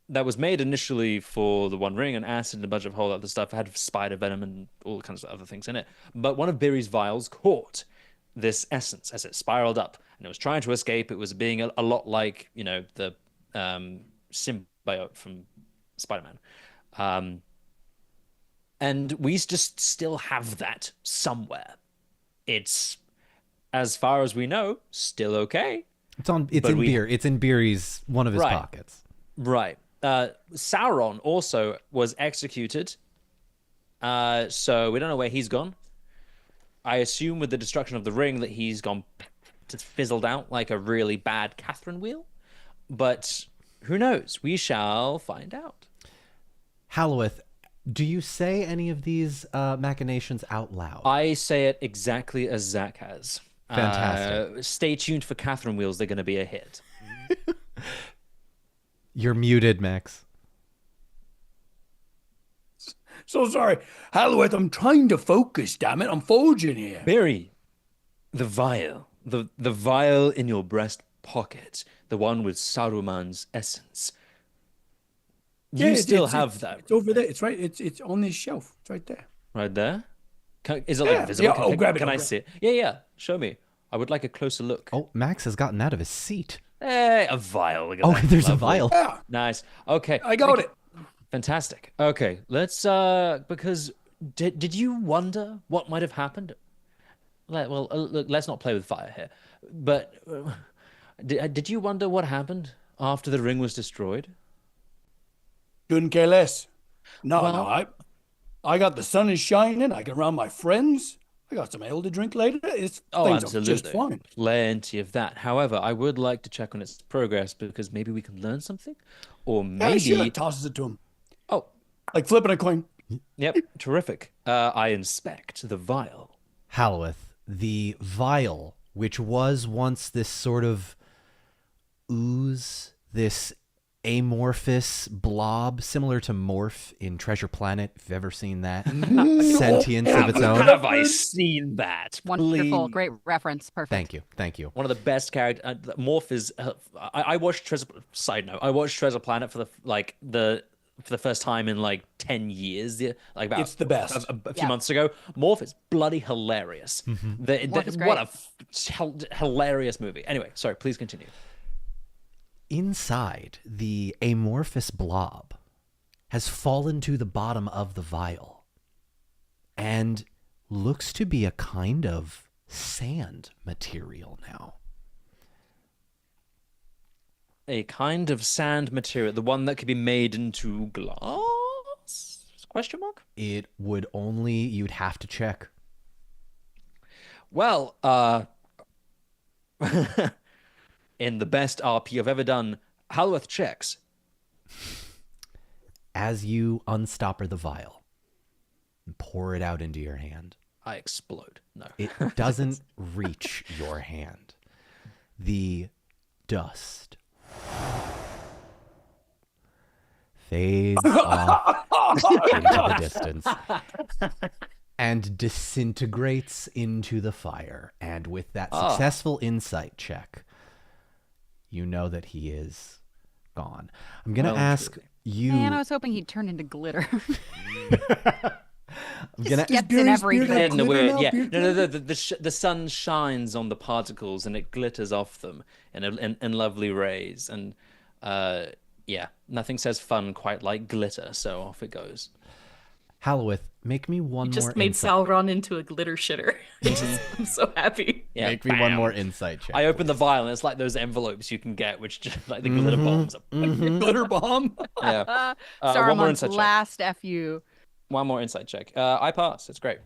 that was made initially for the One Ring and acid and a bunch of whole other stuff. It had spider venom and all kinds of other things in it. But one of Beery's vials caught this essence as it spiraled up, and it was trying to escape. It was being a lot like, you know, the symbiote from Spider-Man. And we just still have that somewhere. It's, as far as we know, still okay. It's in beer. It's in Beery's one of his pockets. Right. Sauron also was executed. So we don't know where he's gone. I assume with the destruction of the ring that he's gone just fizzled out like a really bad Catherine wheel. But who knows? We shall find out. Halloweth, do you say any of these machinations out loud? I say it exactly as Zach has. Fantastic. Stay tuned for Catherine wheels. They're going to be a hit. You're muted, Max. So sorry. Halloweth, I'm trying to focus, damn it. I'm forging here. Barry, the vial. The vial in your breast pocket. The one with Saruman's essence. You still have that. It's over there. It's right. It's on this shelf. It's right there. Right there? Is it like visible? Yeah, I'll grab it. Can I see it? Yeah. Show me. I would like a closer look. Oh, Max has gotten out of his seat. Hey, a vial. Look at Oh, that. there's Lovely. a vial. Yeah, Nice. Okay. I got it. Fantastic. Okay, let's because did you wonder what might have happened? Look, let's not play with fire here. But did you wonder what happened after the ring was destroyed? Couldn't care less. No, Well- I got the sun is shining. I can around my friends. I got some ale to drink later. Things are absolutely. just fine. Plenty of that. However, I would like to check on its progress because maybe we can learn something, or Yeah, maybe. sure. Tosses it to him. Oh, Like flipping a coin. yep, terrific. I inspect the vial. Halloweth, the vial, which was once this sort of ooze, this amorphous blob, similar to Morph in Treasure Planet, if you've ever seen that. Sentience of its own. Have I seen that? Wonderful, Please. great reference, perfect. Thank you. One of the best characters. Morph is. I watched Treasure. Side note: I watched Treasure Planet for the first time in like 10 years. Like about It's the best. a few months ago. Morph is bloody hilarious. Morph is What a hilarious movie. Anyway, sorry. Please continue. Inside, the amorphous blob has fallen to the bottom of the vial and looks to be a kind of sand material now. A kind of sand material, the one that could be made into glass? Question mark? It would only, you'd have to check. Well, in the best RP I've ever done, Halworth checks. As you unstopper the vial and pour it out into your hand, I explode. No. it doesn't reach your hand. The dust fades off into the distance and disintegrates into the fire. And with that successful insight check, you know that he is gone. I'm going to ask you... Man, I was hoping he'd turn into glitter. I'm gonna Gets in everything. In the weird, yeah. No. The sun shines on the particles and it glitters off them in lovely rays. And yeah, nothing says fun quite like glitter. So off it goes. Halloweth, make me one more. Just made insight. Sauron into a glitter shitter. I'm so happy. Yeah, Make me one more insight check. I open the vial and it's like those envelopes you can get, which just like the glitter bombs. Glitter bomb. Yeah. Saruman's last FU. One more insight check. I pass. It's great.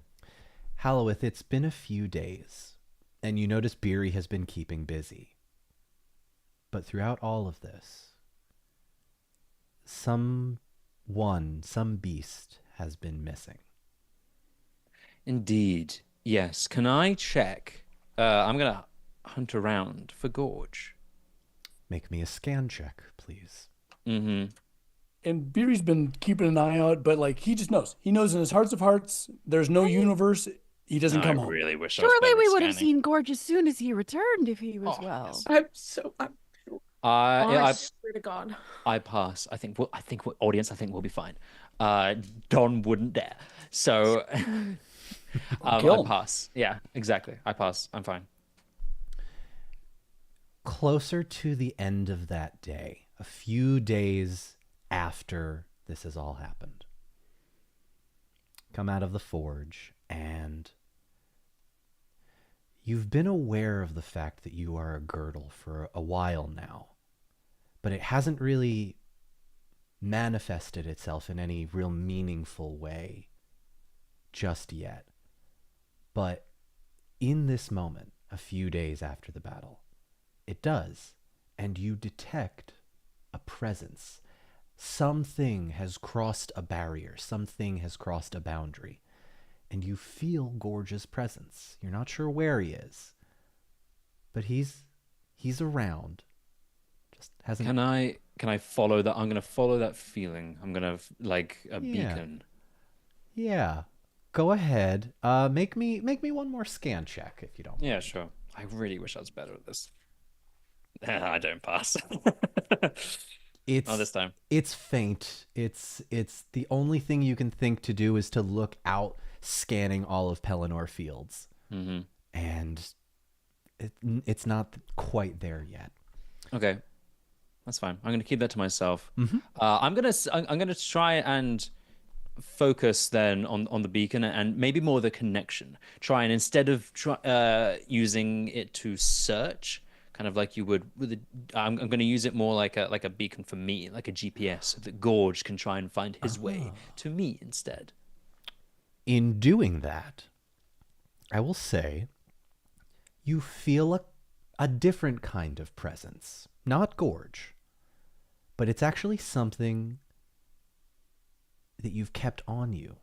Halloweth, it's been a few days, and you notice Beery has been keeping busy. But throughout all of this, some beast has been missing. Indeed. Yes. Can I check? I'm going to hunt around for Gorge. Make me a scan check, please. Mm-hmm. And Beery's been keeping an eye out, but like he just knows. He knows in his hearts of hearts, there's no universe. He doesn't come home. I really wish I was Surely better we at would have scanning. seen Gorge as soon as he returned if he was well. Yes. I swear to God. I pass. I think audience, I think we'll be fine. Don wouldn't dare. So I pass. Yeah, exactly. I pass. I'm fine. Closer to the end of that day, a few days after this has all happened, come out of the forge, and you've been aware of the fact that you are a girdle for a while now, but it hasn't really manifested itself in any real meaningful way just yet. But in this moment, a few days after the battle, it does, and you detect a presence. Something has crossed a barrier, something has crossed a boundary, and you feel Gorge's presence. You're not sure where he is, but he's around. Just hasn't. Can I follow that? I'm gonna follow that feeling. I'm gonna like a beacon. Yeah. Go ahead. Make me one more scan check if you don't mind. Yeah, sure. I really wish I was better at this. I don't pass. Not this time. It's faint. It's the only thing you can think to do is to look out, scanning all of Pelennor Fields, and it's not quite there yet. Okay, that's fine. I'm gonna keep that to myself. I'm gonna try and focus then on the beacon and maybe more the connection. Try and instead of using it to search, kind of like you would with I'm going to use it more like a beacon for me, like a GPS, so that Gorge can try and find his way to me instead. In doing that, I will say you feel a different kind of presence. Not Gorge, but it's actually something that you've kept on you.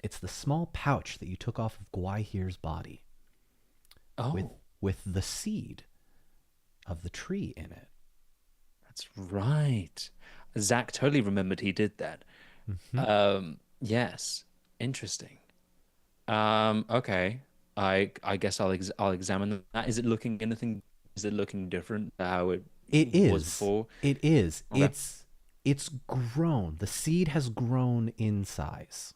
It's the small pouch that you took off of Gwaihir's body. With the seed of the tree in it. That's right. Zach totally remembered he did that. Yes. Interesting. Okay. I guess I'll examine that. Is it looking anything? Is it looking different to how it was before? It is. Okay. It's grown. The seed has grown in size.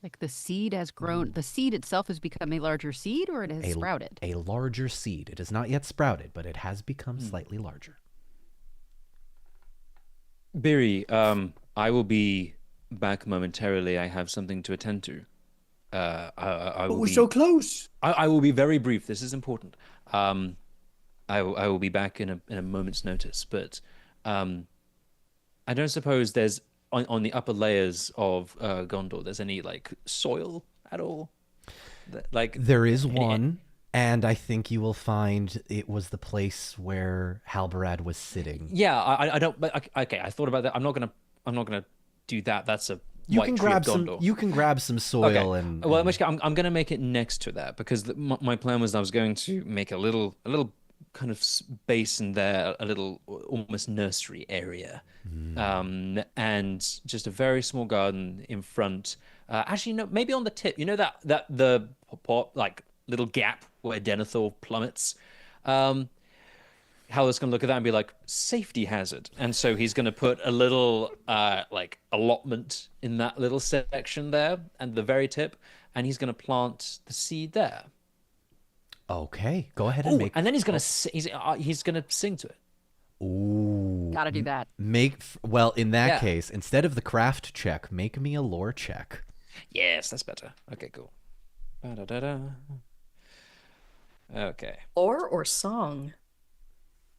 Like the seed has grown. The seed itself has become a larger seed, or it has A- sprouted. A larger seed. It has not yet sprouted, but it has become slightly larger. Biri, I will be back momentarily. I have something to attend to. I But will we're be, so close. I will be very brief. This is important. I will be back in a moment's notice, but I don't suppose there's on the upper layers of Gondor, there's any like soil at all? Like There is one, and I think you will find it was the place where Halbarad was sitting. yeah, I don't. But okay, I thought about that. I'm not gonna do that. That's a You white can tree grab of some. Gondor. You can grab some soil and. Well, in which case, I'm going to make it next to that because my plan was I was going to make a little kind of space in there, a little almost nursery area, and just a very small garden in front. Actually, no, maybe on the tip. You know that the like little gap where Denethor plummets. Howler's going to look at that and be like, safety hazard. And so he's going to put a little like allotment in that little section there and the very tip, and he's going to plant the seed there. Okay, go ahead and make. And then he's going to he's going to sing to it. Ooh. Gotta do that. Well, in that Yeah. case, instead of the craft check, make me a lore check. Yes, that's better. Okay, cool. Ba-da-da-da. Okay. Or song.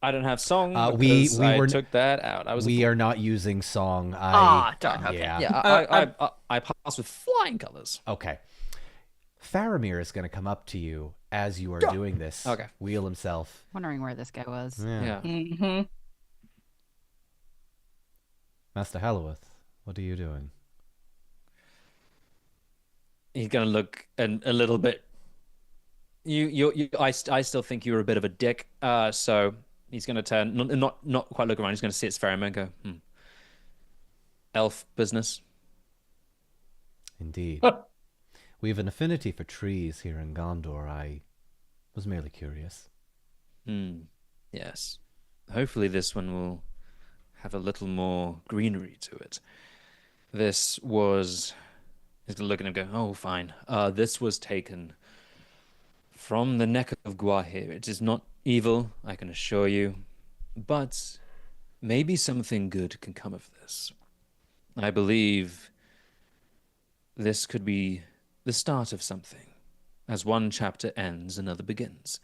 I don't have song we because I were took that out. I was We are not using song. Darn. Okay. Yeah. yeah. I passed with flying colors. Okay. Faramir is going to come up to you as you are doing this. Okay. Wheel himself. Wondering where this guy was. Yeah. Mm-hmm. Master Halloweth, what are you doing? He's gonna look a little bit. I still think you're a bit of a dick. So he's gonna turn, not quite look around. He's gonna see it's Faramir and go, elf business. Indeed. We have an affinity for trees here in Gondor. I was merely curious. Yes. Hopefully this one will have a little more greenery to it. This was. He's gonna look at him and go, oh, fine. This was taken from the neck of Guahir. It is not evil, I can assure you, but maybe something good can come of this. I believe this could be the start of something. As one chapter ends, another begins.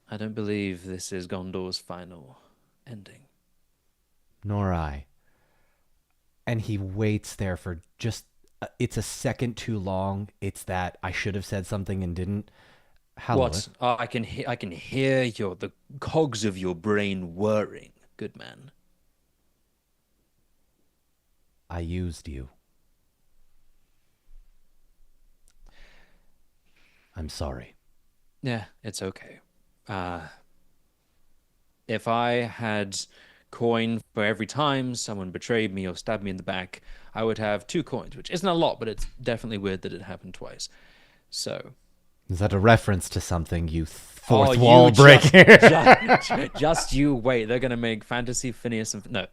I don't believe this is Gondor's final ending. Nor I. And he waits there for just. It's a second too long. It's that I should have said something and didn't. What? I can hear the cogs of your brain whirring, good man. I used you. I'm sorry. Yeah, it's okay. If I had coin for every time someone betrayed me or stabbed me in the back, I would have 2 coins, which isn't a lot, but it's definitely weird that it happened twice. So. Is that a reference to something, you fourth you wall breaker? Just you wait. They're gonna make Fantasy Phineas and no.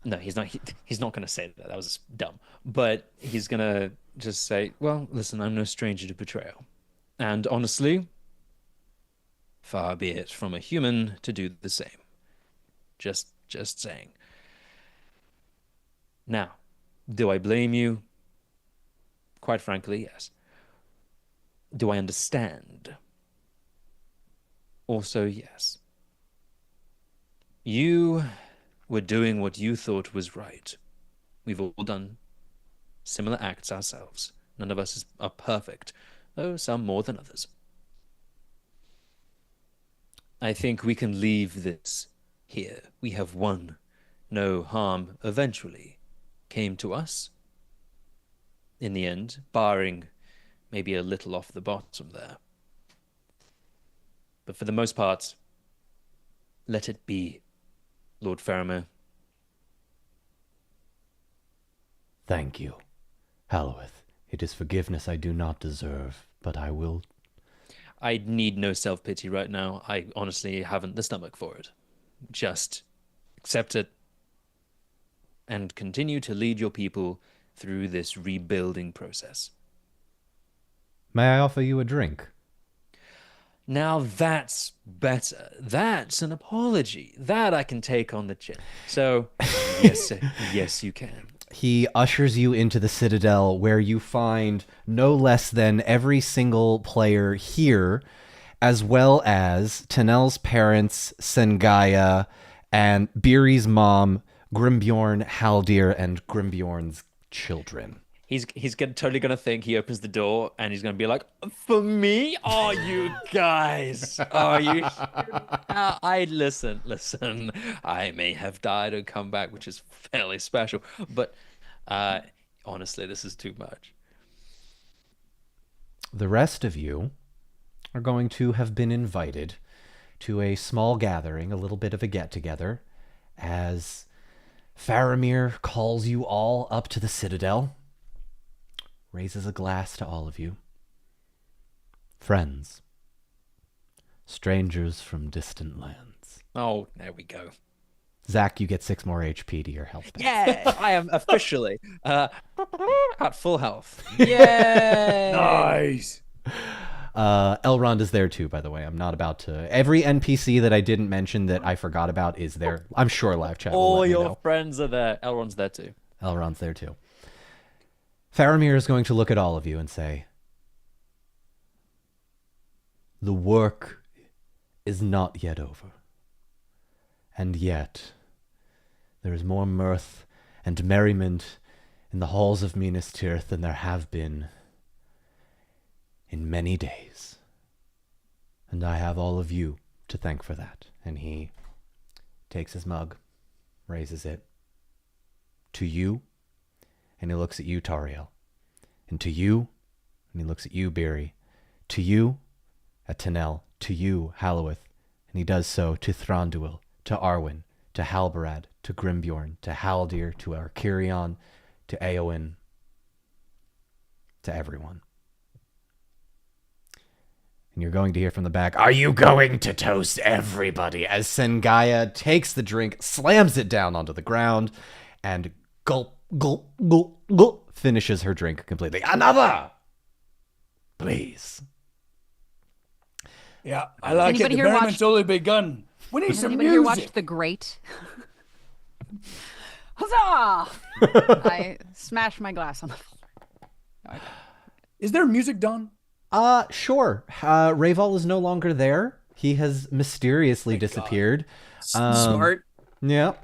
No, he's not. He's not gonna say that. That was dumb. But he's gonna just say, "Well, listen, I'm no stranger to betrayal, and honestly, far be it from a human to do the same. Just saying. Now, do I blame you? Quite frankly, yes. Do I understand? Also, yes. You were doing what you thought was right. We've all done similar acts ourselves. None of us are perfect, though some more than others. I think we can leave this here. We have won. No harm eventually came to us. In the end, barring maybe a little off the bottom there. But for the most part, let it be, Lord Faramir. Thank you, Halloweth. It is forgiveness I do not deserve, but I will. I need no self-pity right now. I honestly haven't the stomach for it. Just accept it and continue to lead your people through this rebuilding process. May I offer you a drink? Now that's better. That's an apology. That I can take on the chin. So, yes, yes, you can. He ushers you into the Citadel, where you find no less than every single player here, as well as Tinel's parents, Sengaya, and Beery's mom, Grimbjorn, Haldir, and Grimbjorn's children. Totally gonna think he opens the door and he's gonna be like, "For me? Oh, you guys! Are you? I listen. I may have died and come back, which is fairly special, but honestly, this is too much." The rest of you are going to have been invited to a small gathering, a little bit of a get-together, as Faramir calls you all up to the Citadel, raises a glass to all of you. Friends, strangers from distant lands. Oh, there we go. Zach, you get 6 more HP to your health back. Yeah, I am officially at full health. Yay! Nice. Elrond is there too, by the way. I'm not about to. Every NPC that I didn't mention that I forgot about is there. I'm sure live chat will All let me your know. friends are there. Elrond's there too. Elrond's there too. Faramir is going to look at all of you and say, "The work is not yet over. And yet, there is more mirth and merriment in the halls of Minas Tirith than there have been in many days. And I have all of you to thank for that." And he takes his mug, raises it to you, and he looks at you, Tariel, and to you, and he looks at you, Beery, to you, at Tinel, to you, Halloweth, and he does so to Thranduil, to Arwen, to Halbarad, to Grimbjorn, to Haldir, to Arkirion, to Eowyn, to everyone. And you're going to hear from the back, "Are you going to toast everybody?" As Sengaya takes the drink, slams it down onto the ground, and gulp, gulp, gulp, gulp, finishes her drink completely. "Another! Please." Yeah, I like it. Anybody The here merriment's only begun. We need Has some anybody here music. watched The Great? Huzzah! I smashed my glass on the floor. Is there music done? Sure. Rayval is no longer there. He has mysteriously disappeared. Smart. Yeah.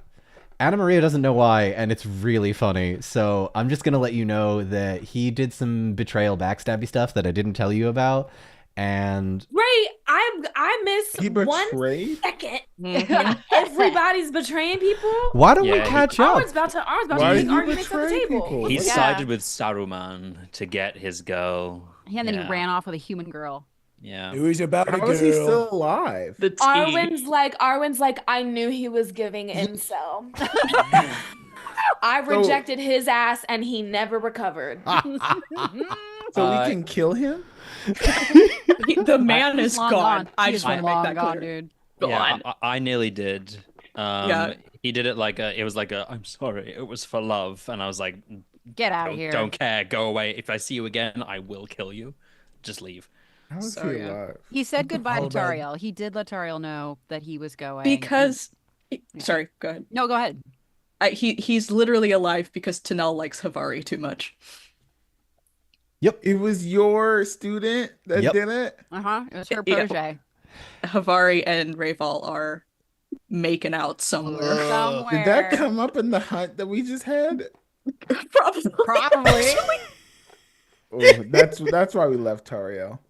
Anna Maria doesn't know why, and it's really funny. So I'm just going to let you know that he did some betrayal backstabby stuff that I didn't tell you about. And Right, I miss He 1 betrayed? second. Mhm. Everybody's betraying people. why don't we Yeah, catch up? Arwen's about to Why make did you arguments at the betray table. people? He Yeah. sided with Saruman to get his girl. Yeah, and then Yeah. he ran off with a human girl. Yeah. It was about a How girl. is he still alive? The tea. Arwen's like, I knew he was giving incel. I rejected his ass and he never recovered. So we can kill him? The man is Long gone. I He just is want to make long that gone, clear. dude. Yeah, Gone. I nearly did. Yeah. He did it like it was like I'm sorry, it was for love, and I was like, Get out of here. don't care, go away. If I see you again, I will kill you. Just leave. How is So, he yeah. alive? He said goodbye to All bad. Tariel. He did let Tariel know that he was going. Because, sorry, go ahead. No, go ahead. He's literally alive because Tinel likes Havari too much. It was your student that Yep. did it? It was her Yeah. protege. Havari and Rayval are making out somewhere. Somewhere. Did that come up in the hunt that we just had? Probably. Probably. Oh, that's why we left Tariel.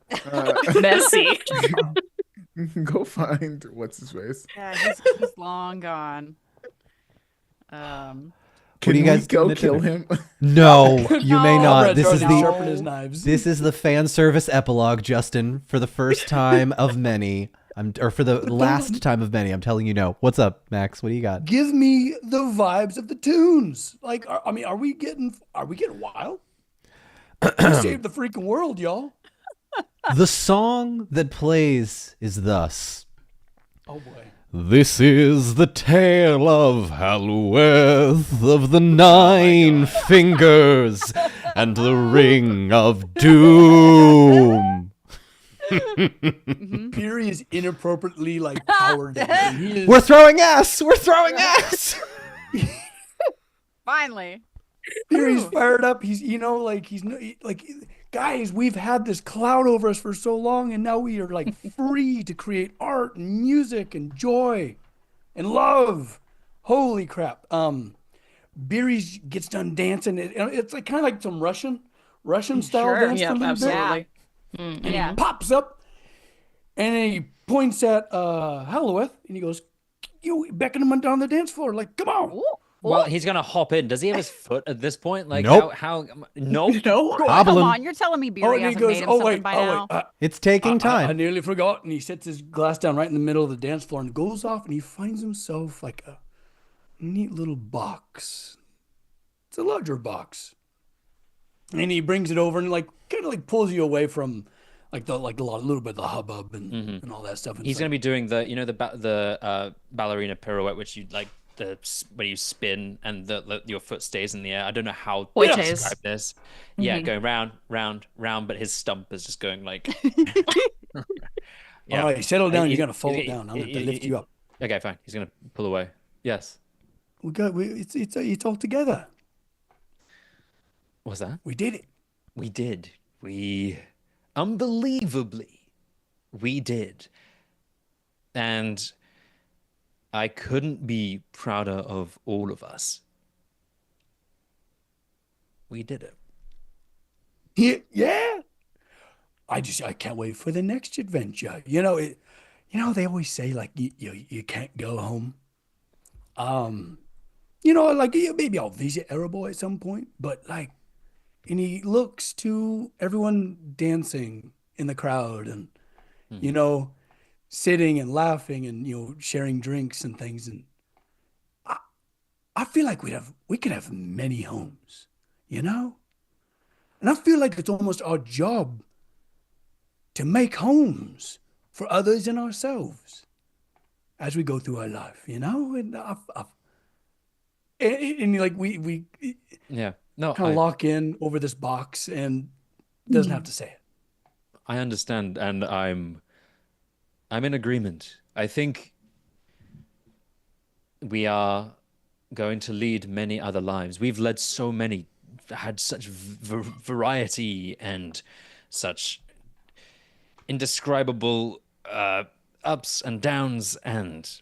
Messy. Go find what's his face. Yeah, he's long gone. Can do you guys we go do kill tonight? him? No, you may No. not. Red This is Roger the sharpened his knives. This is the fan service epilogue, Justin, for the first time of many. or for the last time of many, I'm telling you no. What's up, Max? What do you got? Give me the vibes of the tunes. Like, I mean, are we getting wild? We saved the freaking world, y'all. The song that plays is thus. Oh boy. This is the tale of Halueth of the 9 fingers and the ring of doom. Beery is inappropriately like powered. He is, We're throwing ass. We're throwing ass. Finally. Beery's fired up. He's guys, we've had this cloud over us for so long, and now we are like free to create art and music and joy and love. Holy crap. Beery gets done dancing. It's like kind of like some Russian style dance. Yeah, a little bit. absolutely. And he pops up and then he points at Halueth and he goes, you beckoning him down the dance floor, like, come on. Well, he's gonna hop in. Does he have his foot at this point? Like, Nope. how nope. No. Come Hobbling. on, you're telling me Beery and he hasn't goes, made him something by now? It's taking time. I nearly forgot. And he sets his glass down right in the middle of the dance floor and goes off and he finds himself like a neat little box. It's a larger box. And he brings it over and like kind of like pulls you away from a little bit of the hubbub and all that stuff. And He's it's gonna be doing the ballerina pirouette, which you like when you spin and your foot stays in the air. I don't know how to Poites. describe this. Yeah, going round, round, round, but his stump is just going like. All right, settle down. You're gonna fall down. I'm gonna lift you up. Okay, fine. He's gonna pull away. Yes. It's all together. What's that? We did it. We did. Unbelievably, we did. And I couldn't be prouder of all of us. We did it. Yeah. I can't wait for the next adventure. They always say like you can't go home. Like maybe I'll visit Erebor at some point, but like, and he looks to everyone dancing in the crowd and sitting and laughing and sharing drinks and things, and I feel like we could have many homes, and I feel like it's almost our job to make homes for others and ourselves as we go through our life, and like we Yeah. No, kind of lock in over this box and doesn't have to say it. I understand, and I'm in agreement. I think we are going to lead many other lives. We've led so many, had such variety and such indescribable ups and downs, and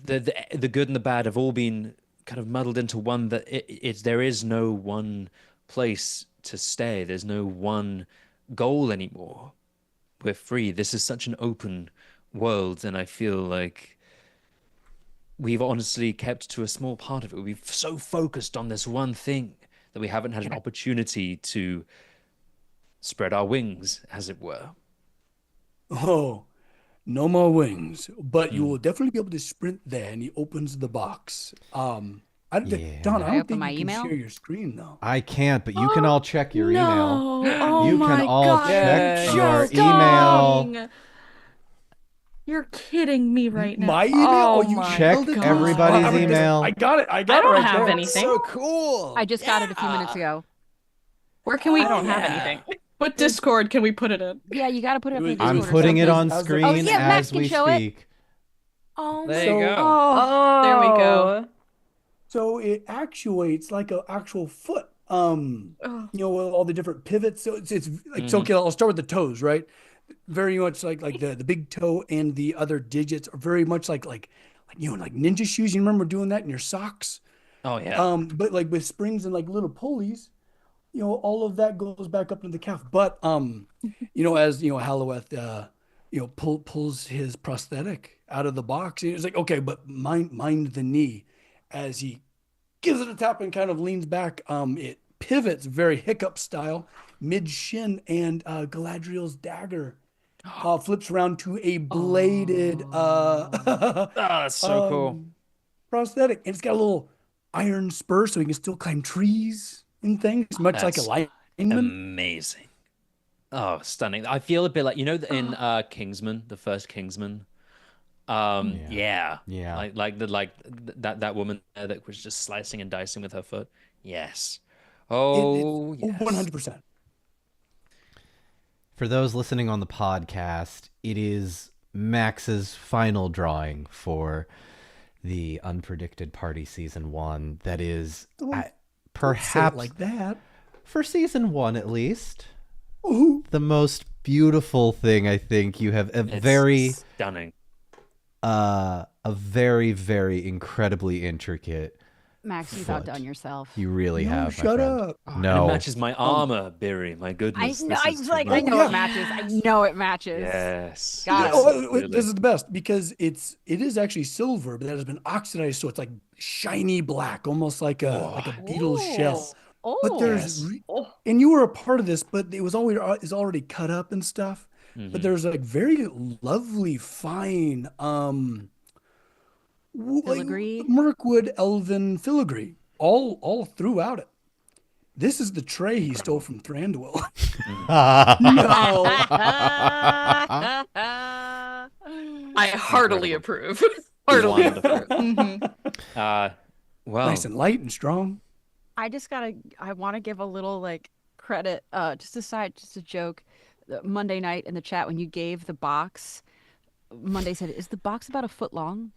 the good and the bad have all been kind of muddled into one. That there is no one place to stay. There's no one goal anymore. We're free. This is such an open world, and I feel like we've honestly kept to a small part of it. We've so focused on this one thing that we haven't had an opportunity to spread our wings, as it were. Oh, no more wings, but you will definitely be able to sprint there. And he opens the box. Don, I don't think my you can email? share your screen though. I can't, but you can all check your email. Oh You my can all God. check your Stop. email. You're kidding me right now. My email? Oh You my Check emailed it? everybody's Oh, email. I got it. I don't right have there. anything. So cool. I just got it a few minutes ago. Where can we? I don't have anything. What Discord can we put it in? Yeah, you got to put it up in I'm I'm Discord or putting it something. on How's it- screen Oh, yeah, Max as can we show it. speak. Oh, There you go. Oh, there we go. So it actuates like an actual foot. Oh. With all the different pivots. So it's like so. Okay, I'll start with the toes, right? Very much like the big toe and the other digits are very much like ninja shoes. You remember doing that in your socks? Oh yeah. But like with springs and like little pulleys, all of that goes back up to the calf. But as Halueth pulls his prosthetic out of the box, and it's like, okay, but mind the knee. As he gives it a tap and kind of leans back, it pivots very hiccup style mid shin, and Galadriel's dagger flips around to a bladed Oh, that's so cool. prosthetic, and it's got a little iron spur, so he can still climb trees and things, much like a That's lineman. amazing. Oh, stunning. I feel a bit like, in Kingsman, the first Kingsman. Yeah. Yeah. That woman there that was just slicing and dicing with her foot. Yes. It's Oh, yes. 100%. For those listening on the podcast, it is Max's final drawing for the Unpredicted Party Season 1. That is Don't say it perhaps, like that. for Season 1 at least, Ooh. the most beautiful thing I think you have. It's stunning. A very, very incredibly intricate. Max, you've foot. outdone yourself. You really No, have, my shut friend. up. And No. it matches my armor, Biri. My goodness. I know, this is too I much. know yeah. it matches. I know it matches. Yes. Got it. Oh, absolutely. this is the best because it is actually silver, but that has been oxidized, so it's like shiny black, almost like a beetle's shell. Oh, But there's Yes. and you were a part of this, but it was already cut up and stuff. But there's like very lovely, fine Filigree? Mirkwood elven filigree all throughout it. This is the tray he stole from Thranduil. No, I heartily approve. Heartily Wonderful. approve. Mhm. Well, Nice and light and strong. I want to give a little like credit, just a joke. Monday night in the chat when you gave the box, Monday said, "Is the box about a foot long?"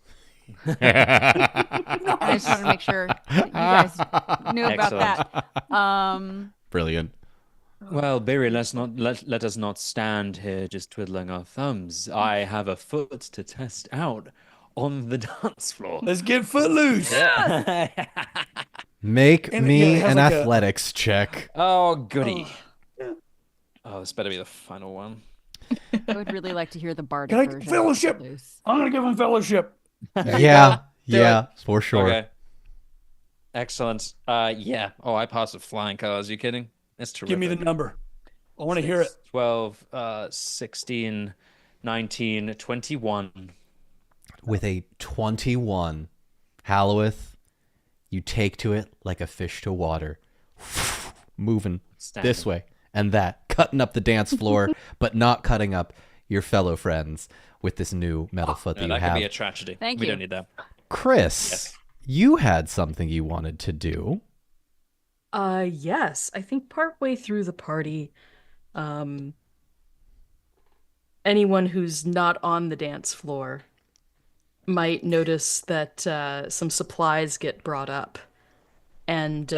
I just wanted to make sure that you guys knew about that. Brilliant. well, Biri, let us not stand here just twiddling our thumbs. I have a foot to test out on the dance floor. Let's get footloose. Make And, me yeah, it has an like a- athletics check. Oh, goody. Oh, this better be the final one. I would really like to hear the bardic Can I version. of fellowship? Footloose. I'm gonna give him fellowship. Yeah, Do yeah, for sure. Okay. Excellent. Yeah. Oh, I passed with flying colors. You kidding? That's terrific. Give me the number. I want to hear it. 12, 16, 19, 21. With a 21, Halloweth, you take to it like a fish to water, moving Standing. this way and that, cutting up the dance floor, but not cutting up your fellow friends with this new metal foot that No, you that have. could be a tragedy. Thank we you. don't need that. Chris, Yes. you had something you wanted to do. Yes, I think partway through the party, anyone who's not on the dance floor might notice that some supplies get brought up. And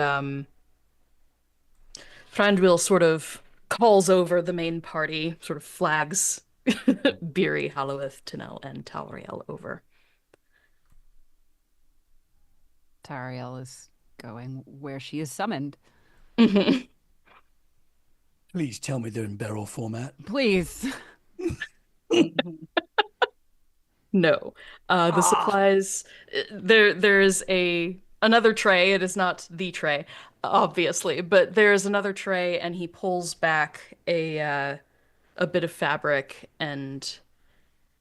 Thranduil sort of calls over the main party, sort of flags Biri, Halloweth, Tinel, and Talriel over. Tariel is going where she is summoned. Please tell me they're in barrel format. Please. No. The supplies there's another tray. It is not the tray, obviously, but there's another tray and he pulls back a bit of fabric and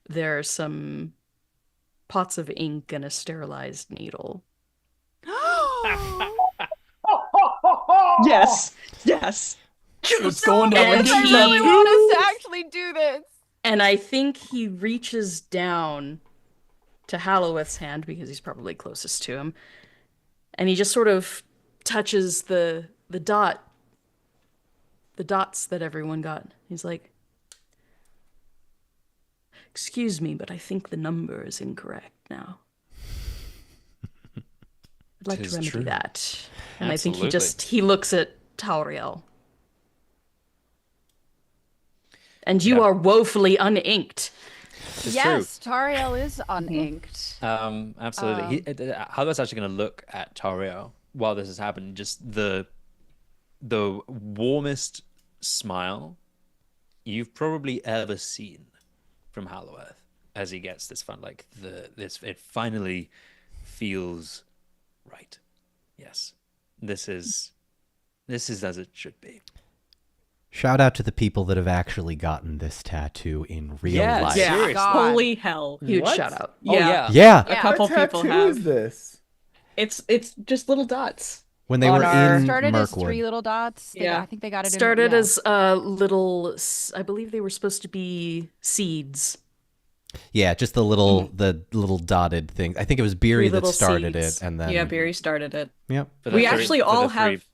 there are some pots of ink and a sterilized needle. Yes, yes. It's going down. And I he- really want us to actually do this. And I think he reaches down to Halloweth's hand because he's probably closest to him. And he just sort of touches the dots that everyone got. He's like, "Excuse me, but I think the number is incorrect now. I'd like to Tis remedy true. that." And I think Absolutely. he looks at Tauriel. And you Yeah. are woefully uninked. It's Yes, Tariel is uninked. true. Absolutely. Halloweth's actually going to look at Tario while this is happening. Just the warmest smile you've probably ever seen from Halloweth as he gets this fun. Like it finally feels right. Yes, this is as it should be. Shout out to the people that have actually gotten this tattoo in real Yeah, life. Yeah. seriously. God. Holy hell. Huge What? shout out. Oh yeah. Yeah. A couple What people tattoo have. is this? It's just little dots. When they On were our- in Started as Mirkwood. 3 little dots. Yeah. I think they got it Started in, as little, I believe they were supposed to be seeds. Yeah, just the little dotted thing. I think it was Beery 3 that little started seeds. it, and then Yeah, Barry started it. Yep. For We the actually for the all 3 have-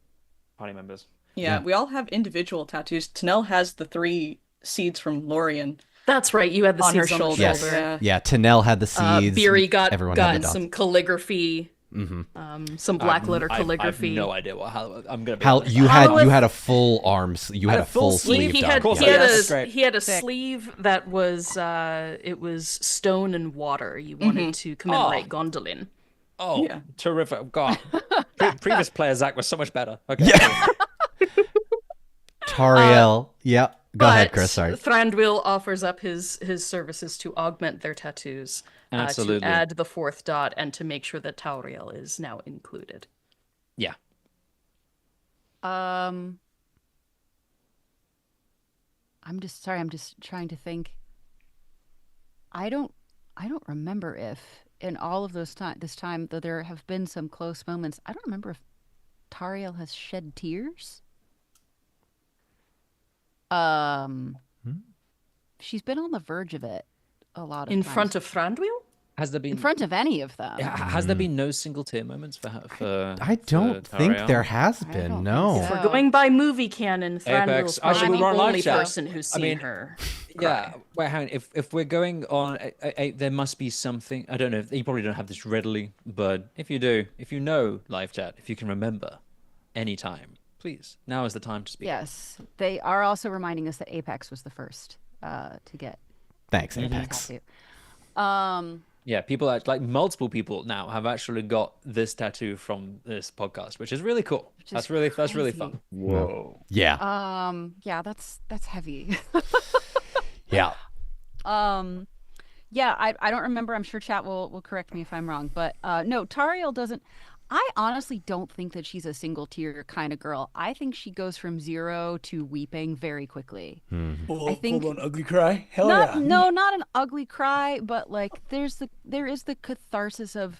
party members. Yeah, Yeah. we all have individual tattoos. Tinel has the 3 seeds from Lorien That's right. You had the on her seeds on the shoulder. Yes. shoulder. Yeah. Yeah, Tinel had the seeds. Beery got everyone had the dots. some calligraphy, some black letter I have calligraphy. no idea what I'm gonna be Hal, honest. you had Halloweth- a full arms. You had a full sleeve He done. had, course he I had did. a, That's great. he had a Sick. sleeve that was it was stone and water. You wanted to commemorate Gondolin. Oh, Yeah. terrific! God, previous player Zach was so much better. Okay. Yeah. Tariel. Yeah. Go ahead, Chris. Sorry. Thranduil offers up his services to augment their tattoos, Absolutely. to add the 4th dot, and to make sure that Tauriel is now included. Yeah. I'm just sorry. I'm just trying to think. I don't remember if in all of this time, though there have been some close moments, I don't remember if Tariel has shed tears. She's been on the verge of it a lot of In times. front of Thranduil? Has there been in front of any of them. Has there been no single tear moments for her? I don't think there has I been. don't No. think If so. we're going by movie canon, Thranduil's Apex. I should probably the run live only chat. person who's I seen mean, her. Yeah. Wait, hang on. If we're going on, there must be something. I don't know. You probably don't have this readily, but if you do, if you know live chat, if you can remember, anytime, please. Now is the time to speak. Yes, they are also reminding us that Apex was the first to get Thanks, the Apex. tattoo. Yeah, people like multiple people now have actually got this tattoo from this podcast, which is really cool. is That's really crazy. fun. Whoa. Yeah. Yeah, that's heavy. Yeah. Yeah, I don't remember. I'm sure chat will correct me if I'm wrong, but no, Tariel doesn't. I honestly don't think that she's a single tear kind of girl. I think she goes from 0 to weeping very quickly. Full, think- full on ugly cry. Hell Not yeah. no, not an ugly cry, but like there is the catharsis of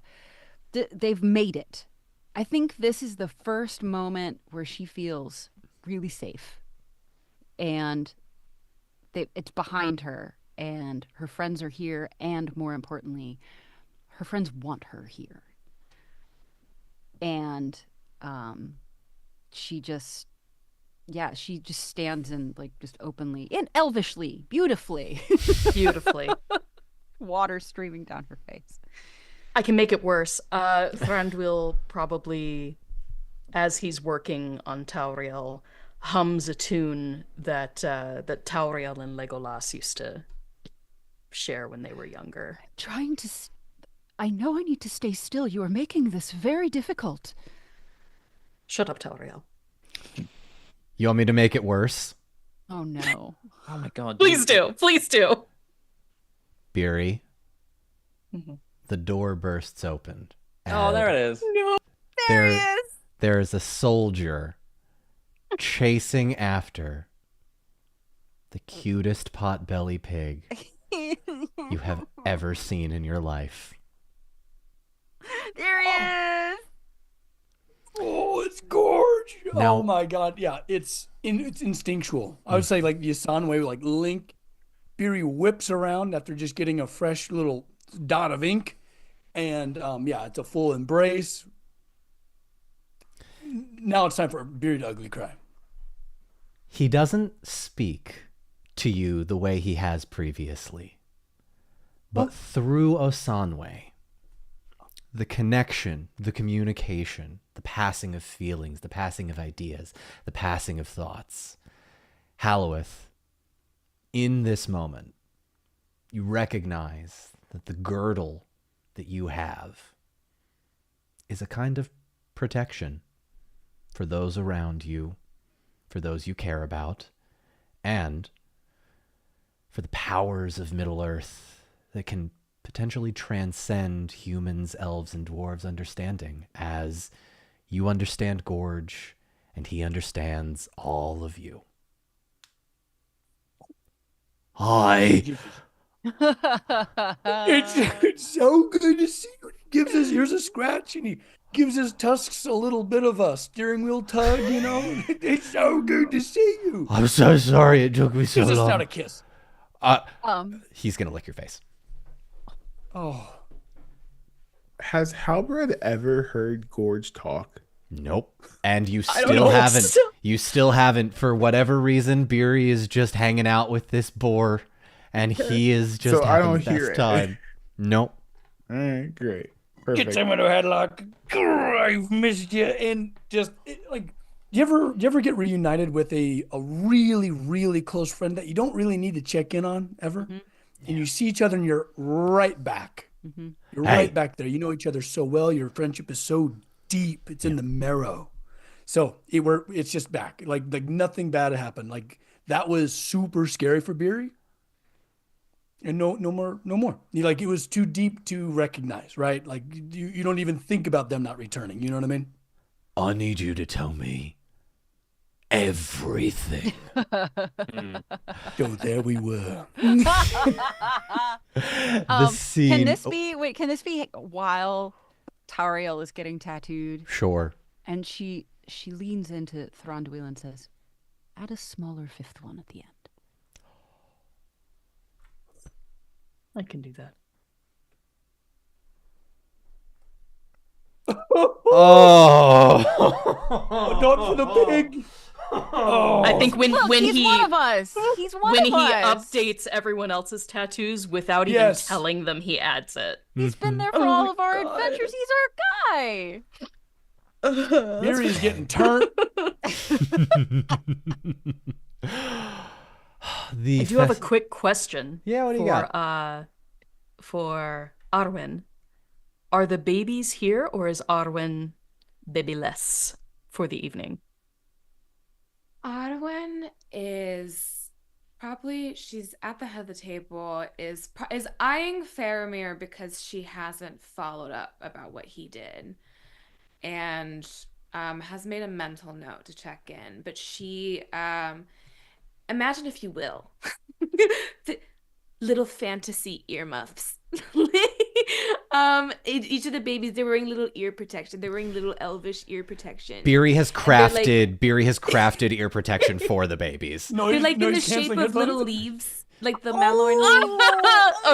they've made it. I think this is the first moment where she feels really safe, and it's behind her, and her friends are here, and more importantly, her friends want her here. And she just stands and like just openly and elvishly, beautifully, Beautifully. water streaming down her face. I can make it worse. Thranduil probably, as he's working on Tauriel, hums a tune that Tauriel and Legolas used to share when they were younger. Trying to I know I need to stay still. You are making this very difficult. Shut up, Tauriel. You want me to make it worse? Oh no. Oh my god! Please do. Please do. Beery. Mhm. The door bursts open. Oh, there it is. There is a soldier chasing after the cutest potbelly pig you have ever seen in your life. There he is. Oh, it's gorge. Now- Oh my god, yeah, it's instinctual. I would say like the Asan way, like Link, Beery whips around after just getting a fresh little dot of ink, and yeah, it's a full embrace. Now it's time for Beery to ugly cry. He doesn't speak to you the way he has previously, but through Osanwe, the connection, the communication, the passing of feelings, the passing of ideas, the passing of thoughts. Halloweth, in this moment, you recognize that the girdle that you have is a kind of protection for those around you, for those you care about, and for the powers of Middle-earth that can potentially transcend humans, elves, and dwarves' understanding, as you understand Gorge and he understands all of you. Hi. It's so good to see you. He gives us here's a scratch, and he gives his tusks a little bit of a steering wheel tug. It's so good to see you. I'm so sorry it took me so Gives us long. not a kiss. He's gonna lick your face. Oh, Has Halberd ever heard Gorge talk? Nope. And you don't still know. haven't. You still haven't. For whatever reason, Beery is just hanging out with this boar, and he is just So I having don't the best hear it. time. Nope. All right, great. get Perfect. someone to headlock. Grr, I've missed you. And just like, do you ever get reunited with a really, really close friend that you don't really need to check in on ever? And you see each other and you're right back. You're Hey. right back there. You know each other so well. Your friendship is so deep. It's in the marrow. So it's just back. Like nothing bad happened. Like that was super scary for Beery. And no more. It was too deep to recognize, right? Like you don't even think about them not returning. You know what I mean? I need you to tell me everything. So there we were. The scene. Can this be while Tariel is getting tattooed? Sure. And she leans into Thranduil and says, add a smaller fifth one at the end. I can do that. Oh. Not for the pig. Oh. I think when He's he one of us. He's one when of he us. updates everyone else's tattoos without even Yes. telling them, he adds it. He's been there for Oh all my of our God. adventures. He's our guy. Beery's getting turned. The I do have a fest- quick question. Yeah, what do you got? For Arwen. Are the babies here, or is Arwen babyless for the evening? Arwen is probably she's at the head of the table is eyeing Faramir because she hasn't followed up about what he did, and has made a mental note to check in. But she imagine, if you will, the little fantasy earmuffs. Each of the babies, they're wearing little ear protection. They're wearing little elvish ear protection. Beery has they're like- crafted ear protection for the babies. They're like in the noise shape canceling of little headphones? leaves, like the Malorn leaf.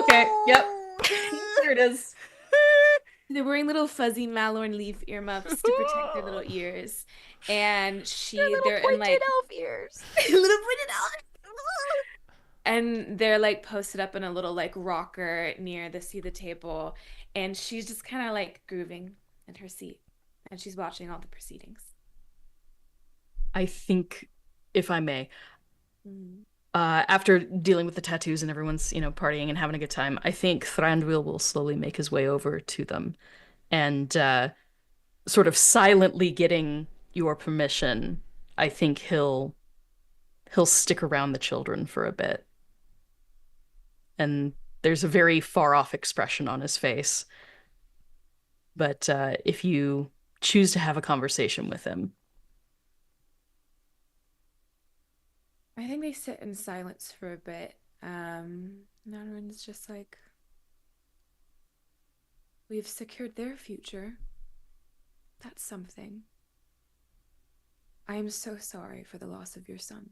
Okay, yep. Here it is. They're wearing little fuzzy Malorn leaf earmuffs to protect their little ears. And they're in like elf ears. little pointed elf. And they're like posted up in a little like rocker near the seat of the table, and she's just kind of like grooving in her seat, and she's watching all the proceedings. I think, if I may, after dealing with the tattoos and everyone's, partying and having a good time, I think Thranduil will slowly make his way over to them and sort of silently getting your permission. I think he'll stick around the children for a bit. And there's a very far off expression on his face. But if you choose to have a conversation with him, I think they sit in silence for a bit. Nanwin's just like, we've secured their future. That's something. I am so sorry for the loss of your son.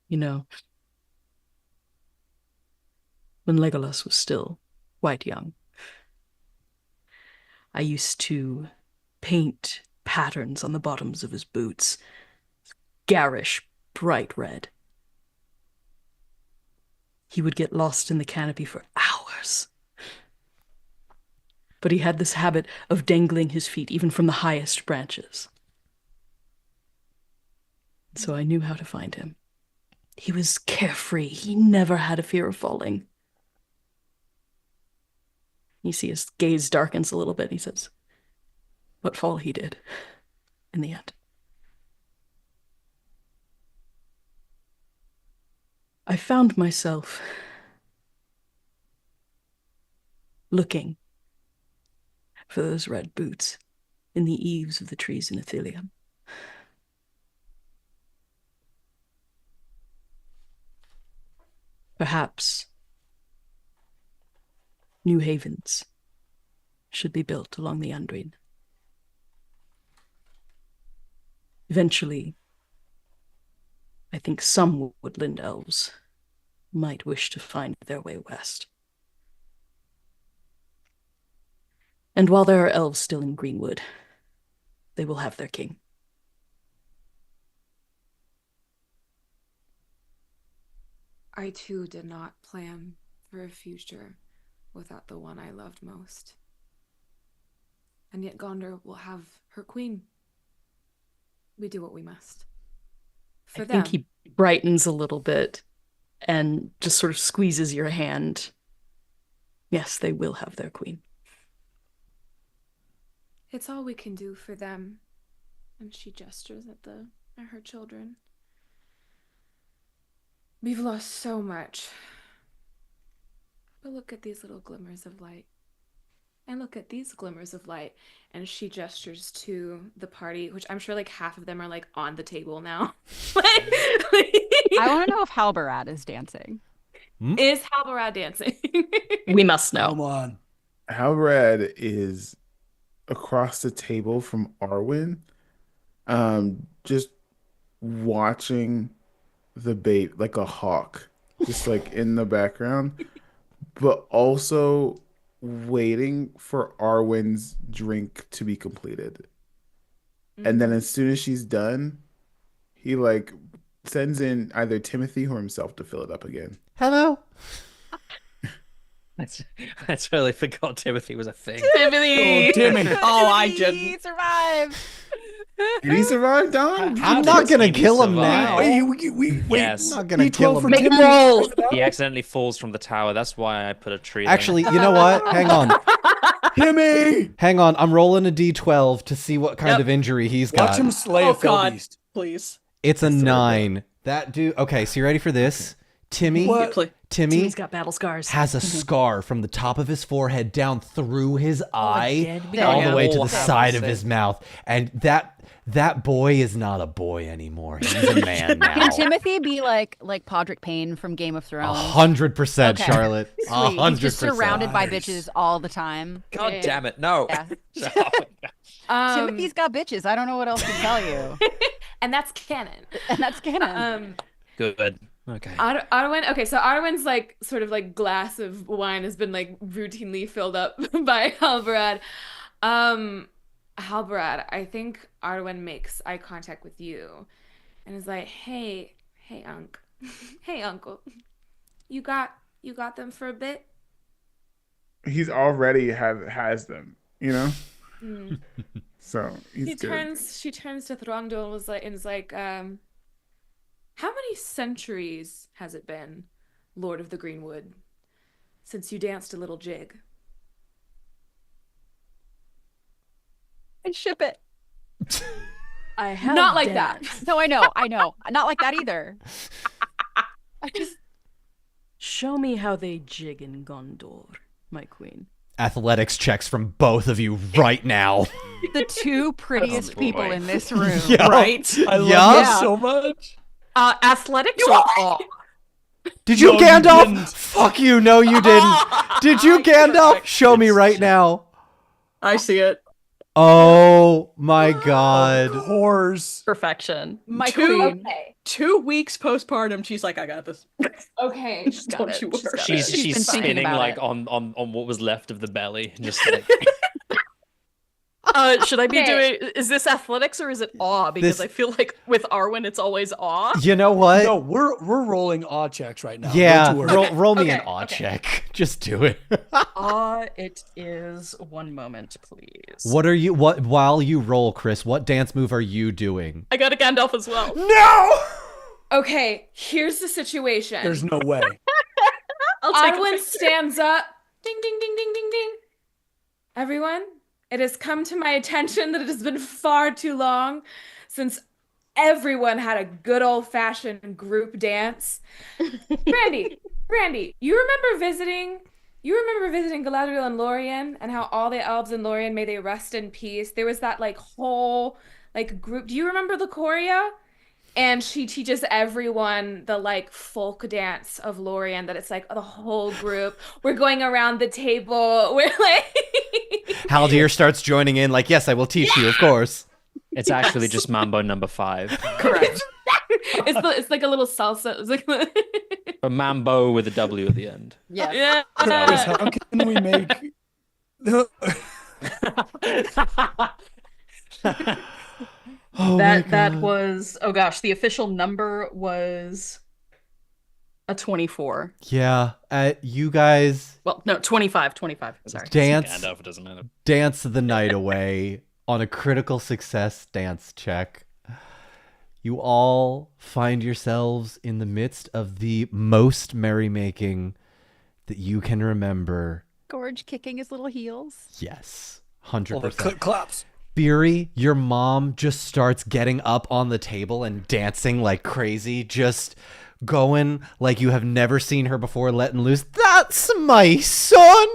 When Legolas was still quite young, I used to paint patterns on the bottoms of his boots, garish, bright red. He would get lost in the canopy for hours. But he had this habit of dangling his feet even from the highest branches. So I knew how to find him. He was carefree. He never had a fear of falling. You see his gaze darkens a little bit. He says, what fall he did in the end. I found myself looking for those red boots in the eaves of the trees in Ithilien. Perhaps new havens should be built along the Undrine. Eventually, I think some woodland elves might wish to find their way west. And while there are elves still in Greenwood, they will have their king. I too did not plan for a future without the one I loved most. And yet Gondor will have her queen. We do what we must. For I them. think he brightens a little bit and just sort of squeezes your hand. Yes, they will have their queen. It's all we can do for them. And she gestures at her children. We've lost so much. But look at these little glimmers of light. And look at these glimmers of light. And she gestures to the party, which I'm sure like half of them are like on the table now. I want to know if Halbarad is dancing. Is Halbarad dancing? We must know. Come on. Halbrad is across the table from Arwen, just watching the bait like a hawk, just like in the background, but also waiting for Arwen's drink to be completed. And then as soon as she's done, he like sends in either Timothy or himself to fill it up again. Hello. I totally forgot Timothy was a thing. Timothy! Oh, Timmy. Oh, I He didn't. survived. Did he survive, Don? I'm not gonna kill him now. Wait, I'm Yes. not gonna D12 kill for him. Make him Timmy. roll! He accidentally falls from the tower. That's why I put a tree there. Actually, you know what? Hang on. Timmy! Hang on. I'm rolling a d12 to see what kind Yep. of injury he's Watch got. him slay Oh, a fell God. beast. Please. It's a That's so 9. That dude. Okay, so you ready for this? Timmy. What? Timmy Timmy's got battle scars. has a scar from the top of his forehead down through his eye, dead all the way to all the have side the of same. his mouth, and that boy is not a boy anymore. He's a man now. Can Timothy be like Podrick Payne from Game of Thrones? 100%, Okay. Charlotte. Sweet. 100%. He's just surrounded by Nice. bitches all the time. God Yeah. damn it, no. Yeah. Um, Timothy's got bitches. I don't know what else to tell you. and that's canon. And that's canon. Good. Okay. Arwen, okay, so Arwen's like sort of like glass of wine has been like routinely filled up by Halbarad. Halbarad, I think Arwen makes eye contact with you and is like, hey, Unc. Hey, Uncle. You got them for a bit? He's already has them, you know? Mm. So he's good. She turns to Throndor and is like, how many centuries has it been, Lord of the Greenwood, since you danced a little jig? I ship it. I have Not like that. danced. No, I know. Not like that either. I just Show me how they jig in Gondor, my queen. Athletics checks from both of you right now. the two prettiest Oh, people boy. in this room. Yeah. Right? I love Yeah. that so much. Athletics or awe? Did you, No, you Gandalf? didn't. Fuck you. No, you didn't. Did you, Gandalf? Show me right now. I see it. Oh my god. Of course. Perfection. My Two- queen. Okay. 2 weeks postpartum, she's like, I got this. Okay. Don't you worry. She's She's been thinking spinning about like it. on what was left of the belly. Just like Should I be Okay. doing? Is this athletics or is it awe? Because This- I feel like with Arwen, it's always awe. You know what? No, we're rolling awe checks right now. Yeah, Don't you worry. roll me an Okay, awe okay. check. Just do it. Awe, it is. One moment, please. What while you roll, Chris, what dance move are you doing? I got a Gandalf as well. No! Okay, here's the situation. There's no way. I'll take a Arwen picture. stands up. Ding, ding, ding, ding, ding, ding. Everyone, it has come to my attention that it has been far too long since everyone had a good old-fashioned group dance. Brandy, you remember visiting Galadriel and Lorien and how all the elves in Lorien may they rest in peace? There was that like whole like group. Do you remember the choreo? and she teaches everyone the like folk dance of Lorien, that it's like the whole group. We're going around the table. We're like Haldir starts joining in, like, yes, I will teach you, of course. It's actually just Mambo number 5. Correct. it's like a little salsa. It's like A Mambo with a W at the end. Yeah. Chris, how can we make Oh my That God. was, oh gosh, the official number was a 24. Yeah, you guys Well, no, 25. Sorry. dance Gandalf, it doesn't matter. dance the night away on a critical success dance check. You all find yourselves in the midst of the most merrymaking that you can remember. Gorge kicking his little heels. Yes, all the 100%. claps? Beery, your mom just starts getting up on the table and dancing like crazy, just going like you have never seen her before, letting loose. That's my son!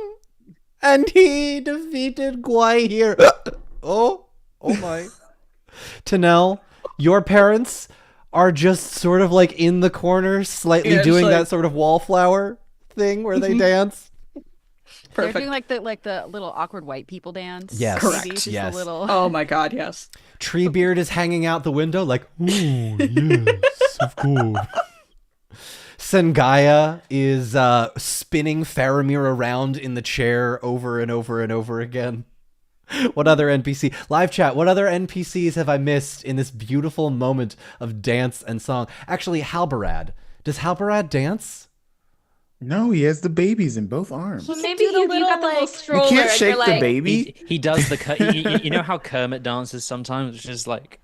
And he defeated Gwaihir. Oh my. Tinel, your parents are just sort of like in the corner, slightly Yeah, just doing like- that sort of wallflower thing where they dance. They're doing like the little awkward white people dance. Yes. maybe, Correct. just Yes. a little. Oh my god, yes. Treebeard is hanging out the window like, oh, yes, of course. Sengaya is spinning Faramir around in the chair over and over and over again. What other NPC? Live chat, what other NPCs have I missed in this beautiful moment of dance and song? Actually, Halbarad. Does Halbarad dance? No, he has the babies in both arms. Well, You maybe you got the little stroller. can't and shake you're the like, baby. He does the you know how Kermit dances sometimes, which is like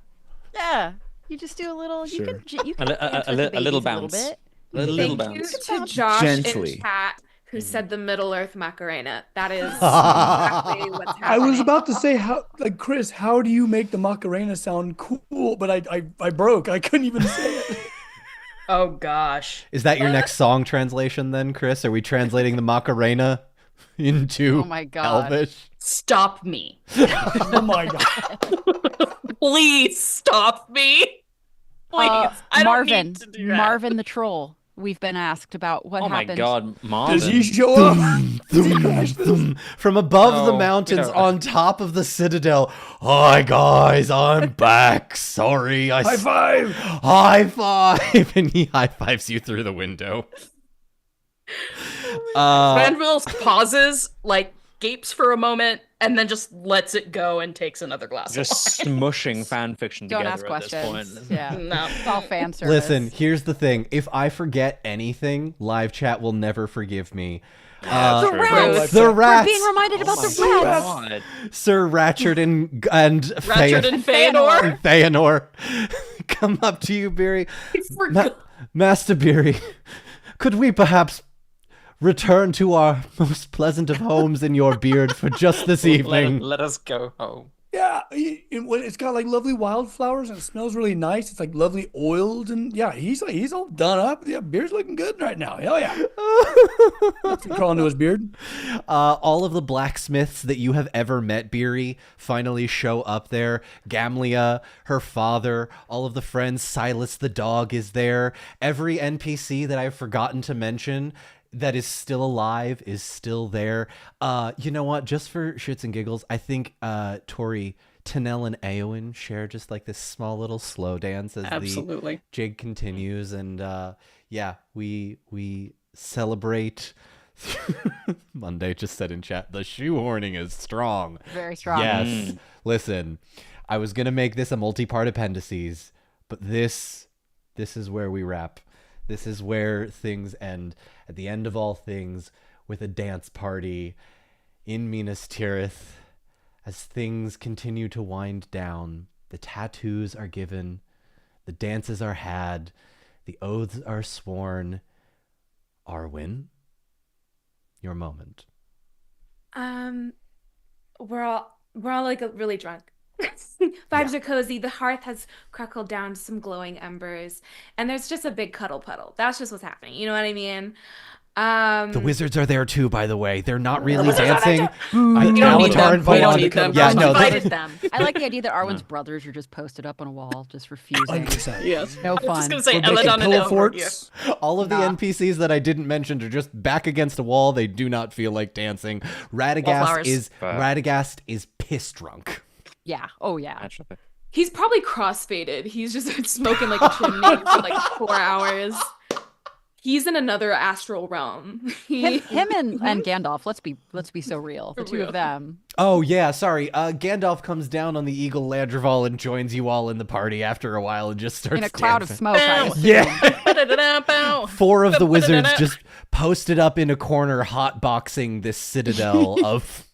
Yeah. You just do a little. You Sure. can. You a, can li- dance a, with li- the a babies little a bounce, bit. a little Thank bounce. you to Josh Gently. in chat who said the Middle Earth Macarena. That is exactly what's happening. I was about to say Chris, how do you make the Macarena sound cool? But I broke. I couldn't even say it. Oh gosh. Is that your next song translation then, Chris? Are we translating the Macarena into Oh my God. Elvish? Stop me. Oh my god. Please stop me. Please. I don't Marvin. need to do that. Marvin the troll. We've been asked about what Oh my happened. God, Does Marvin! he show up? From above the No, mountains we don't- on top of the citadel. Hi guys, I'm back. Sorry, I High five. high five, and he high fives you through the window. Granville pauses, like gapes for a moment, and then just lets it go and takes another glass Just of wine. smushing fan fiction Don't together ask at this questions. point. Yeah. No. It's all fan service. Listen, here's the thing: if I forget anything, live chat will never forgive me. The True. rats. The We're rats. being reminded about the Oh my rats. God. Sir Ratchard and Ratchard and Feanor. Feanor come up to you, Beery. I forgot. Master Beery, could we perhaps return to our most pleasant of homes in your beard for just this evening? Let us go home. Yeah, it's got like lovely wildflowers and it smells really nice. It's like lovely oiled and yeah, he's all done up. Yeah, beard's looking good right now. Hell yeah. Crawl into his beard. All of the blacksmiths that you have ever met, Beery, finally show up there. Gamlia, her father, all of the friends, Silas the dog is there. Every NPC that I've forgotten to mention that is still alive is still there. You know what? Just for shits and giggles, I think Tori, Tinel, and Eowyn share just like this small little slow dance as the Absolutely. jig continues, and yeah, we celebrate. Monday just said in chat, the shoehorning is strong. Very strong. Yes. Listen, I was gonna make this a multi-part appendices, but this is where we wrap. This is where things end. At the end of all things, with a dance party in Minas Tirith, as things continue to wind down, the tattoos are given, the dances are had, the oaths are sworn. Arwen, your moment. We're all like really drunk. Vibes are cozy. The hearth has crackled down to some glowing embers, and there's just a big cuddle puddle. That's just what's happening. You know what I mean? The wizards are there too, by the way. They're not really wizards are there dancing. We don't need them. Alatar We don't invited need them. Yeah, We no, invited them. I like the idea that Arwen's brothers are just posted up on a wall, just refusing. 100%. Yes. No I was just fun. gonna say We're making Eladon and pillow Elmore here. forts. all of the NPCs that I didn't mention are just back against a wall. They do not feel like dancing. Wallflowers. Radagast is piss drunk. Yeah. Oh yeah. Actually. He's probably crossfaded. He's just been smoking like a chimney for like 4 hours. He's in another astral realm. Him and Gandalf. Let's be so real. The two of them. Oh yeah, sorry. Gandalf comes down on the Eagle Ladrival and joins you all in the party after a while and just starts In a cloud of dancing. smoke. I assume. Yeah. 4 of the wizards just posted up in a corner hotboxing this citadel of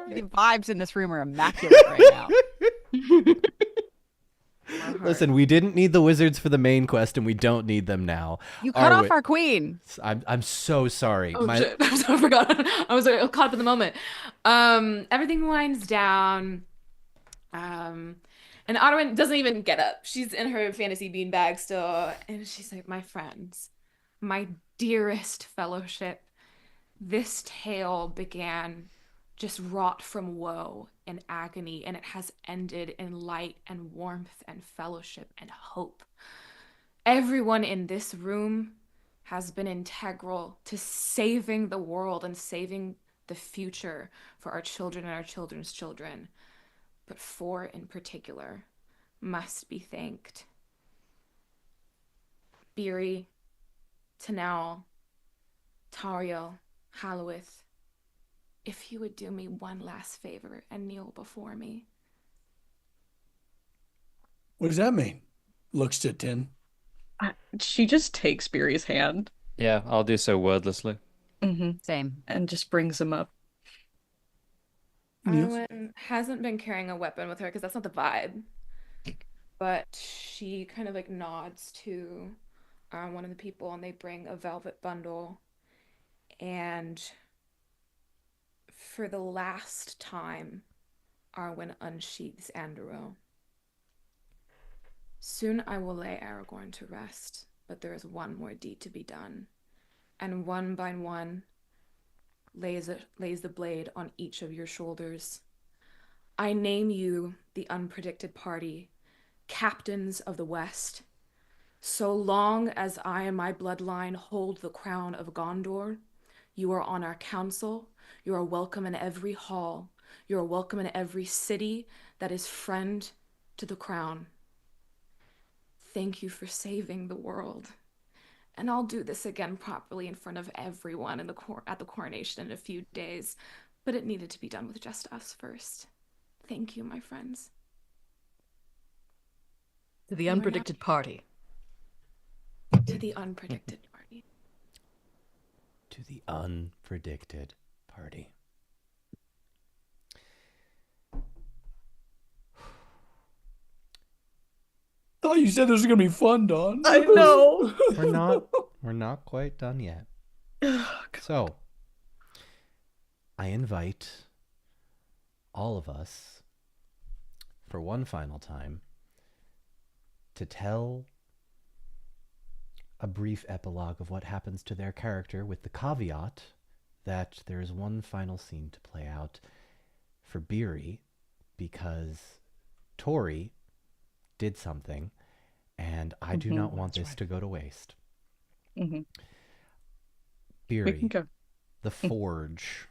The vibes in this room are immaculate right now. Listen, we didn't need the wizards for the main quest, and we don't need them now. You cut off we- our queen. I'm so sorry. Oh shit! I forgot. I was caught up in the moment. Everything winds down. And Arwen doesn't even get up. She's in her fantasy beanbag still, and she's like, "My friends, my dearest fellowship, this tale began just wrought from woe and agony, and it has ended in light and warmth and fellowship and hope. Everyone in this room has been integral to saving the world and saving the future for our children and our children's children. But 4 in particular must be thanked. Beery, Tinel, Tariel, Halloweth, if you would do me one last favor and kneel before me." What does that mean? Looks to Tin. She just takes Beery's hand Yeah, I'll do so wordlessly. Same. and just brings him up. Yes. Arwen hasn't been carrying a weapon with her because that's not the vibe. But she kind of like nods to one of the people, and they bring a velvet bundle. And for the last time, Arwen unsheathes Anduro. "Soon I will lay Aragorn to rest, but there is one more deed to be done." And one by one lays the blade on each of your shoulders. "I name you the Unpredicted Party, captains of the West. So long as I and my bloodline hold the crown of Gondor, you are on our council. You are welcome in every hall. You are welcome in every city that is friend to the crown. Thank you for saving the world. And I'll do this again properly in front of everyone in at the coronation in a few days. But it needed to be done with just us first. Thank you, my friends." To the Unpredicted Party. To the Unpredicted Party. To the Unpredicted Party. Thought you said this was gonna be fun, Dawn. I know. We're not quite done yet. So, I invite all of us for one final time to tell a brief epilogue of what happens to their character, with the caveat that there is one final scene to play out for Beery, because Tori did something, and I do not want this to go to waste. We Beery, can go. the forge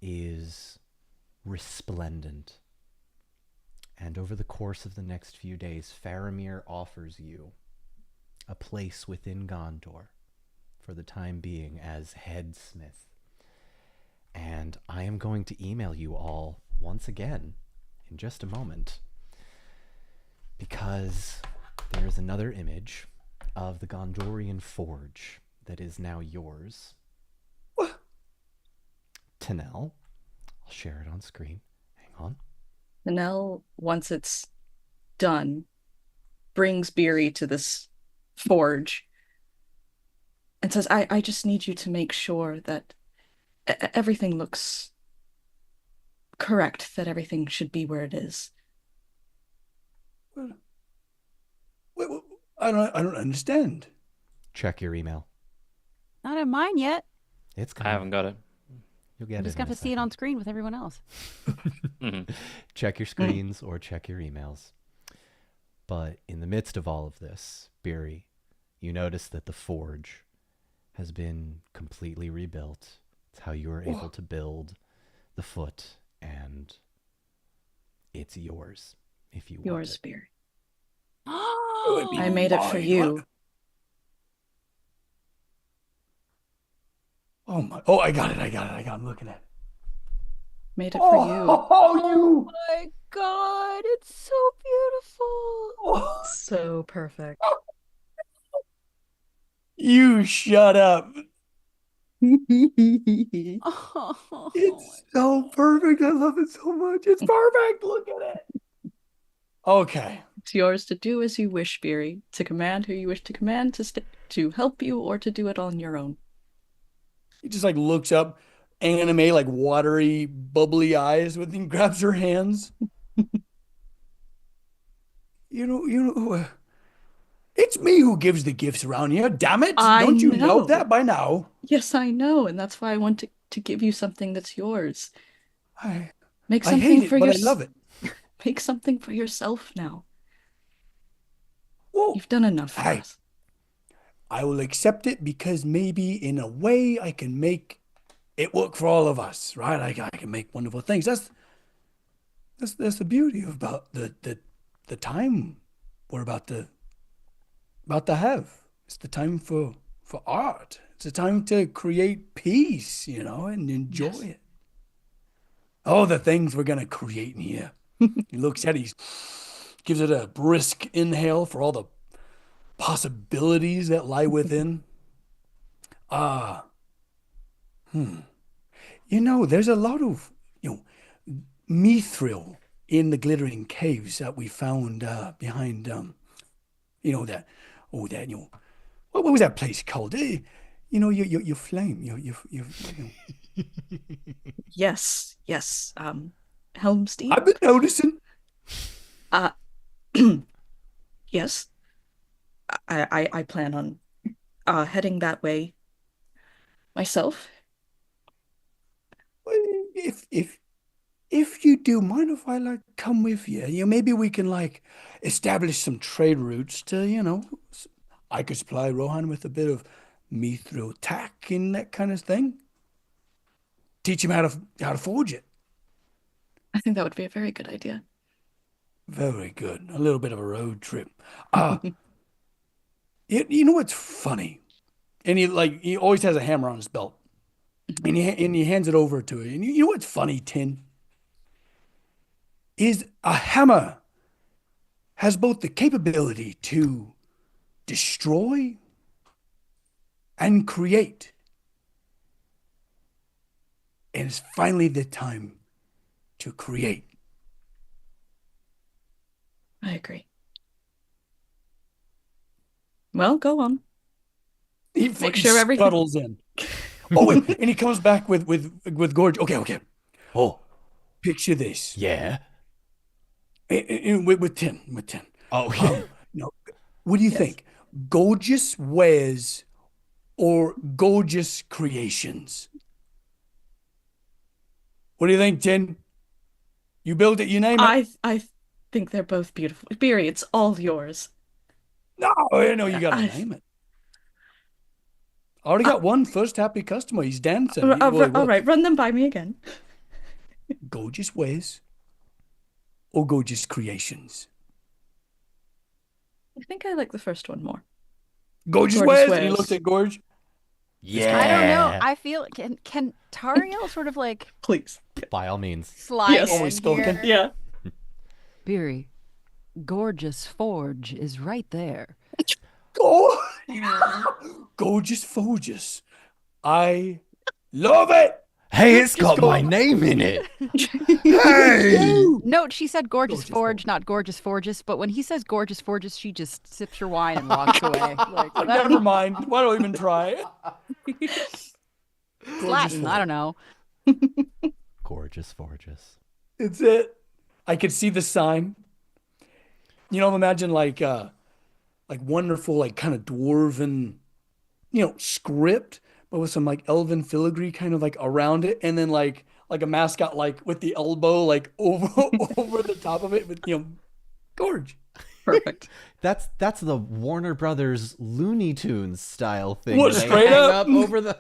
is resplendent, and over the course of the next few days, Faramir offers you a place within Gondor for the time being as head smith. And I am going to email you all once again in just a moment, because there is another image of the Gondorian forge that is now yours. What? Tinel, I'll share it on screen. Hang on. Tinel, once it's done, brings Beery to this forge and says, I just need you to make sure that everything looks correct, that everything should be where it is. Wait, I don't understand. check your email. Not in mine yet. It's I coming. haven't got it. You'll get I'm it. just gonna have to see it on screen with everyone else. Check your screens or check your emails. But in the midst of all of this, Beery, you notice that the forge has been completely rebuilt. It's how you were able to build the foot, and it's yours if you want Yours, it. Beery. would be I made it for mine. you. Oh my! Oh, I got it! I'm looking at it. Made it for you. Oh, you! My God, it's so beautiful. So perfect. You shut up. Oh, It's so perfect. I love it so much. It's perfect. Look at it. Okay. It's yours to do as you wish, Beery. To command who you wish to command, to help you, or to do it on your own. He just like looks up, anime, like watery, bubbly eyes with and grabs her hands. It's me who gives the gifts around here. Damn it. I Don't you know know. that by now? Yes, I know, and that's why I want to give you something that's yours. I Make I something hate it, for but I yours- love it. Make something for yourself now. Well, You've done enough for Hey. us. I will accept it because maybe in a way I can make it work for all of us, right? I can make wonderful things. That's the beauty about the time we're about to have. It's the time for art. It's a time to create peace, and enjoy Yes. it. Oh, the things we're gonna create in here. He looks at it, he gives it a brisk inhale for all the possibilities that lie within. There's a lot of, mithril in the glittering caves that we found behind, what was that place called? Your flame, Yes. Helmstein? I've been noticing. Yes. I plan on heading that way myself. Well, if you do mind if I come with you, maybe we can establish some trade routes to, I could supply Rohan with a bit of mithril tack and that kind of thing. Teach him how to forge it. I think that would be a very good idea. Very good. A little bit of a road trip. You know what's funny? And he always has a hammer on his belt. And he hands it over to it. And you know what's funny, Tin? Is a hammer has both the capability to destroy and create. And it's finally the time to create. I agree. Well, go on. He Make fucking sure everything- scuttles in. Oh, wait, and he comes back with Gorge. Okay. Oh, Picture this. yeah. With Tin. Oh, yeah. What do you think? Gorgeous wares or gorgeous creations? What do you think, Tin? You build it, you name it. I think they're both beautiful. Beery, it's all yours. No, I know you gotta I- name it. I already got one first happy customer. He's dancing. All right, run them by me again. Gorgeous wares or gorgeous creations? I think I like the first one more. Gorgeous Gorgeous wares. And he wares. looked at Gorge. Yeah. I don't know. I feel can Tariel sort of Please. By all means. slide Yes. in Always spoken. here? Yeah. Beery, Gorgeous Forge is right there. Gorgeous Forges. I love it. Hey, it's got my name in it. Hey. Note, she said Gorgeous Gorgeous Forge, not Gorgeous Forges, but when he says Gorgeous Forges, she just sips her wine and walks away. Never mind. Why don't I even try? Latin, I don't know. Gorgeous Forges. It's it. I could see the sign. Imagine like wonderful, kind of dwarven script, but with some like elven filigree kind of like around it, and then like a mascot like with the elbow like over over the top of it with gorge. Perfect. That's the Warner Brothers Looney Tunes style thing. What, Where they straight hang up? over the.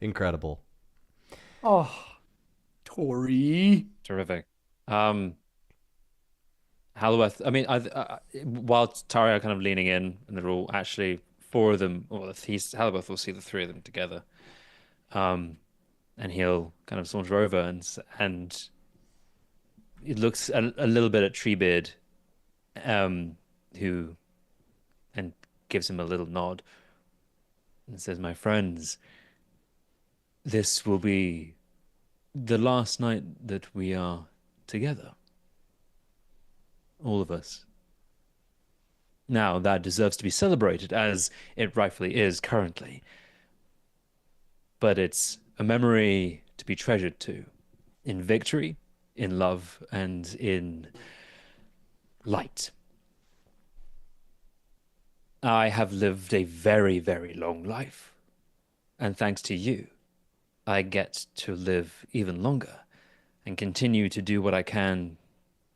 Incredible. Oh, Tori. Terrific. Halueth, I mean, while Tari are kind of leaning in, and they're all actually four of them, or Halueth will see the three of them together. And he'll kind of saunter over and it looks a little bit at Treebeard, who and gives him a little nod and says, "My friends, this will be the last night that we are together. All of us. Now, that deserves to be celebrated, as it rightfully is currently. But it's a memory to be treasured too, in victory, in love, and in light. I have lived a very, very long life, and thanks to you, I get to live even longer and continue to do what I can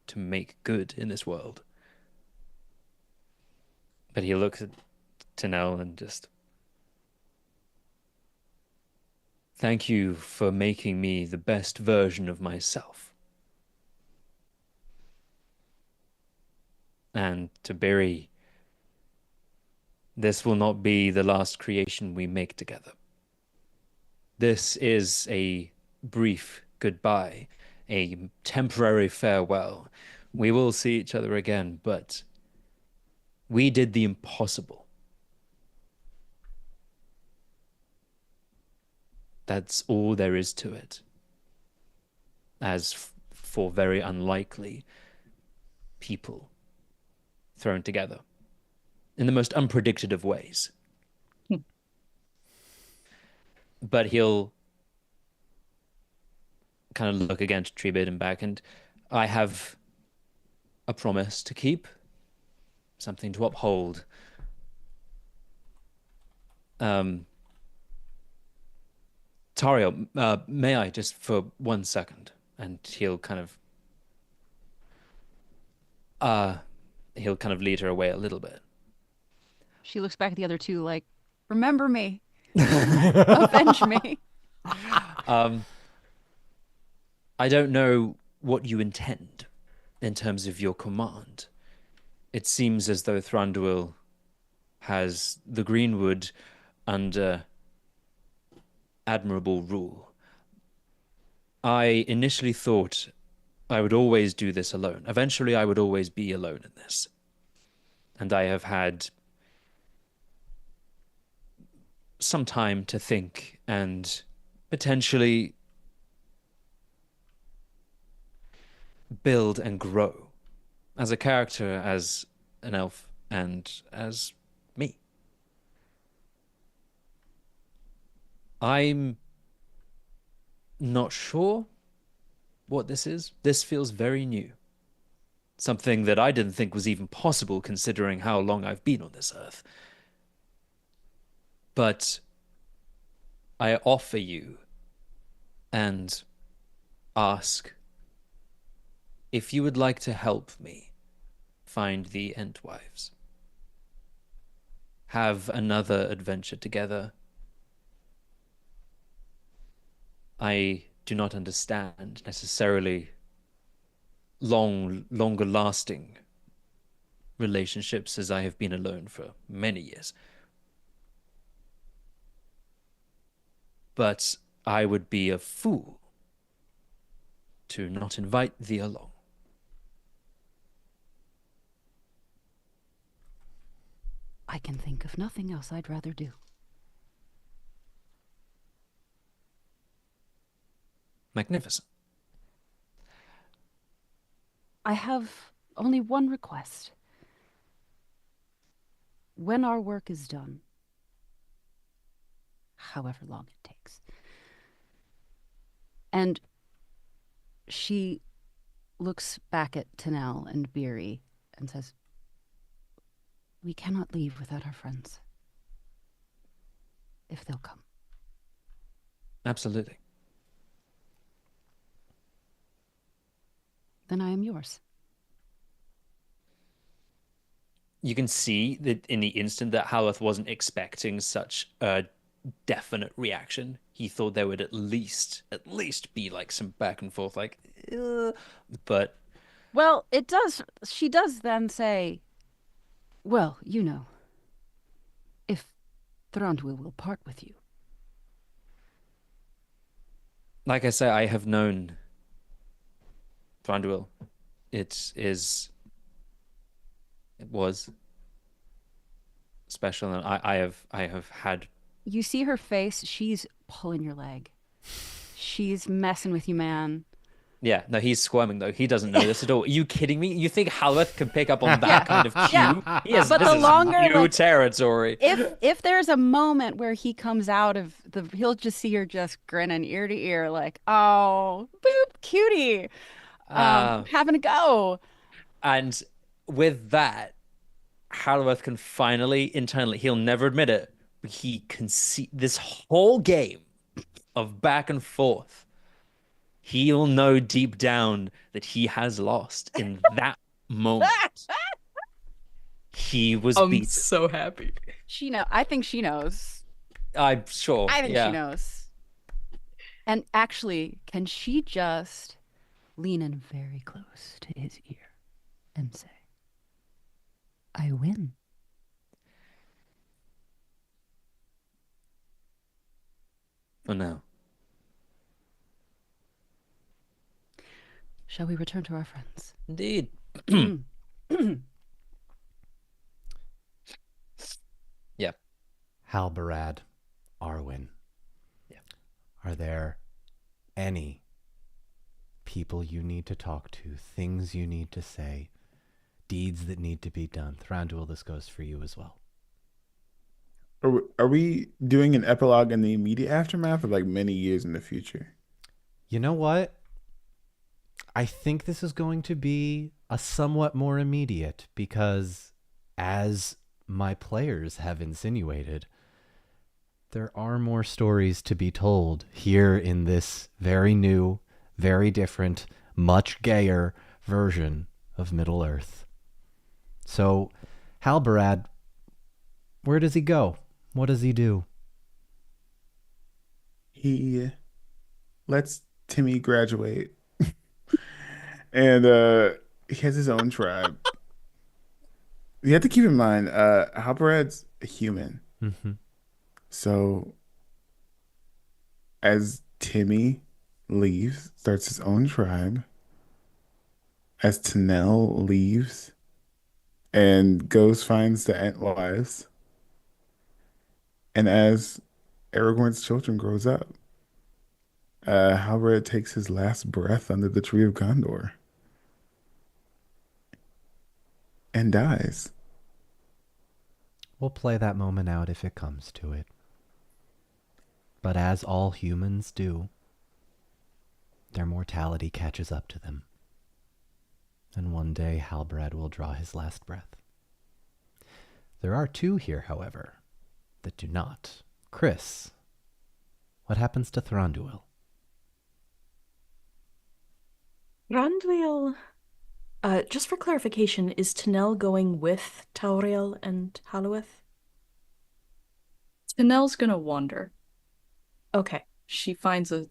to make good in this world." But he looks at Tinel and just, "Thank you for making me the best version of myself." And to Barry, "This will not be the last creation we make together. This is a brief goodbye, a temporary farewell. We will see each other again, but we did the impossible. That's all there is to it. As for very unlikely people thrown together in the most unpredicted of ways." But he'll kind of look again to Treebeard and back, and "I have a promise to keep, something to uphold. Tario, may I just for 1 second?" And he'll kind of lead her away a little bit. She looks back at the other two like, remember me. Avenge me. I don't know what you intend in terms of your command. It seems as though Thranduil has the Greenwood under admirable rule. I initially thought I would always do this alone. Eventually, I would always be alone in this. And I have had some time to think and potentially build and grow as a character, as an elf, and as me. I'm not sure what this is. This feels very new. Something that I didn't think was even possible considering how long I've been on this earth. But I offer you and ask if you would like to help me find the Entwives. Have another adventure together. I do not understand necessarily longer lasting relationships, as I have been alone for many years. But I would be a fool to not invite thee along. I can think of nothing else I'd rather do. Magnificent. I have only one request. When our work is done, however long it takes, and she looks back at Tinel and Beery and says, we cannot leave without our friends. if they'll come. Absolutely. Then I am yours. You can see that in the instant that Howleth wasn't expecting such a definite reaction. He thought there would at least be like some back and forth, like, but Well, it does. She does then say, well, you know, if Thranduil will part with you. like I say, I have known Thranduil. It was special, and I have had. You see her face. She's pulling your leg. She's messing with you, man. Yeah, no, he's squirming though. He doesn't know this at all. Are you kidding me? You think Howleth can pick up on that kind of cue? Yeah. He has, But this the is longer, new like, territory. If there's a moment where he comes out of he'll just see her just grinning ear to ear, like, oh, boop, cutie, having a go. And with that, Howleth can finally internally, he'll never admit it, but he can see this whole game of back and forth. He'll know deep down that he has lost in that moment. He was I'm beat. so happy. I think she knows. I'm sure. I think yeah. she knows. And actually, can she just lean in very close to his ear and say, I win. For now. Shall we return to our friends? Indeed. Yeah. Halbarad, Arwen. Yeah. Are there any people you need to talk to, things you need to say, deeds that need to be done? Thranduil, this goes for you as well. Are we doing an epilogue in the immediate aftermath, or like many years in the future? You know what? I think this is going to be a somewhat more immediate, because as my players have insinuated, there are more stories to be told here in this very new, very different, much gayer version of Middle-earth. So, Halbarad, where does he go? What does he do? He lets Timmy graduate. And he has his own tribe. You have to keep in mind, Halbarad's a human. Mm-hmm. So as Timmy leaves, starts his own tribe, as Tinel leaves and goes finds the Antlives, and as Aragorn's children grows up, Halbarad takes his last breath under the tree of Gondor and dies. We'll play that moment out if it comes to it. But as all humans do, their mortality catches up to them. And one day Halbarad will draw his last breath. There are two here, however, that do not. Chris, what happens to Thranduil? Thranduil, just for clarification, is Tinel going with Tauriel and Halloweth? Tinel's gonna wander. Okay. She finds you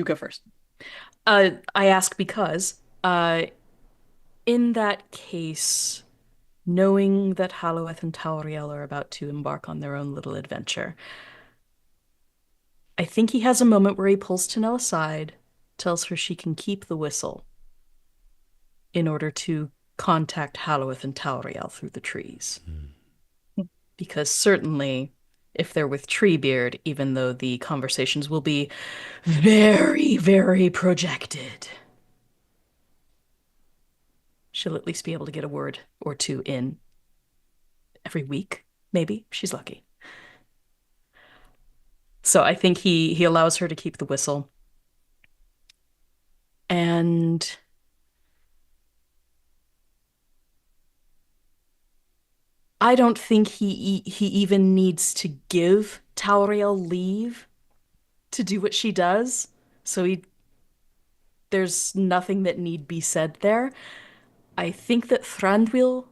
go first. I ask because, in that case, knowing that Halloweth and Tauriel are about to embark on their own little adventure, I think he has a moment where he pulls Tinel aside, tells her she can keep the whistle in order to contact Halloweth and Tauriel through the trees. Because certainly, if they're with Treebeard, even though the conversations will be very, very projected, she'll at least be able to get a word or two in every week, maybe. She's lucky. So I think he allows her to keep the whistle. And I don't think he even needs to give Tauriel leave to do what she does. So there's nothing that need be said there. I think that Thranduil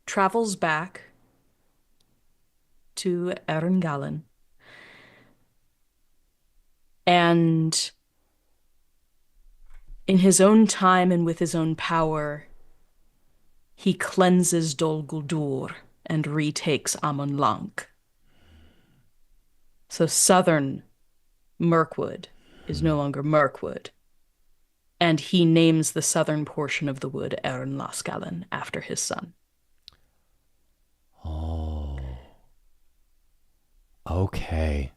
travels back to Erengalen and in his own time and with his own power, he cleanses Dol Guldur and retakes Amon Lank. So southern Mirkwood is no longer Mirkwood, and he names the southern portion of the wood Eren Lascallen after his son. Oh. Okay.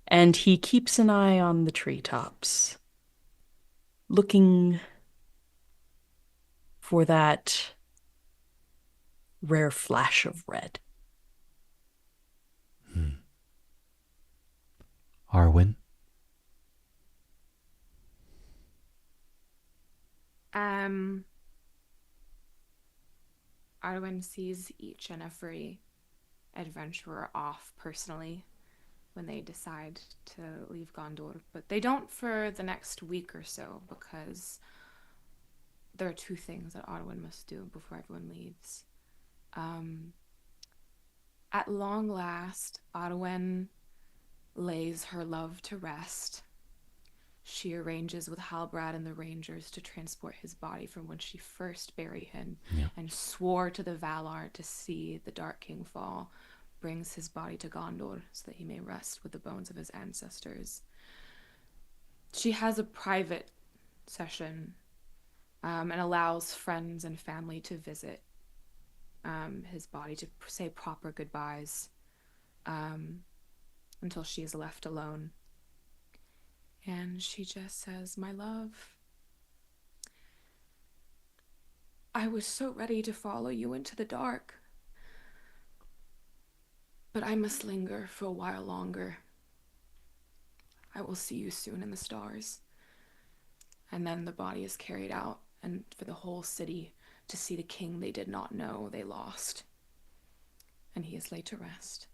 And he keeps an eye on the treetops, looking for that rare flash of red. Arwen? Arwen sees each and every adventurer off personally when they decide to leave Gondor, but they don't for the next week or so because there are two things that Arwen must do before everyone leaves. At long last, Arwen lays her love to rest. She arranges with Halbrand and the Rangers to transport his body from when she first buried him, and swore to the Valar to see the Dark King fall, brings his body to Gondor so that he may rest with the bones of his ancestors. She has a private session and allows friends and family to visit his body to say proper goodbyes until she is left alone. And she just says, "My love, I was so ready to follow you into the dark, but I must linger for a while longer. I will see you soon in the stars." And then the body is carried out, and for the whole city to see the king they did not know they lost. And he is laid to rest.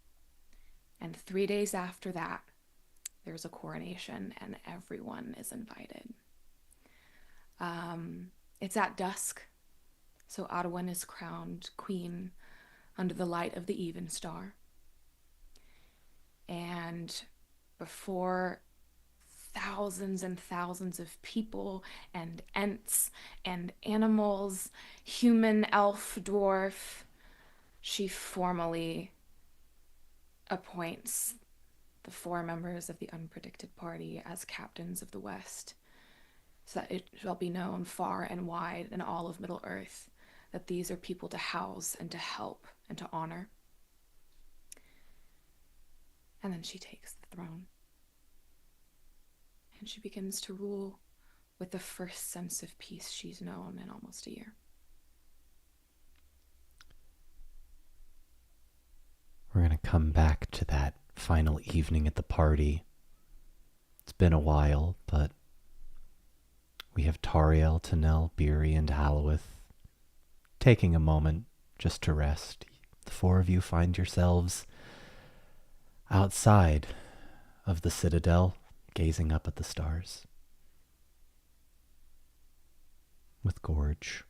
And 3 days after that, there's a coronation, and everyone is invited. It's at dusk, so Arwen is crowned queen under the light of the even star. And before thousands and thousands of people and ents and animals, human, elf, dwarf, she formally appoints the 4 members of the Unpredicted party as captains of the West, so that it shall be known far and wide in all of Middle-earth that these are people to house and to help and to honor. And then she takes the throne. And she begins to rule with the first sense of peace she's known in almost a year. We're going to come back to that final evening at the party. It's been a while, but we have Tauriel, Tinel, Beery, and Halloweth taking a moment just to rest. The 4 of you find yourselves outside of the citadel, gazing up at the stars. With Gorge,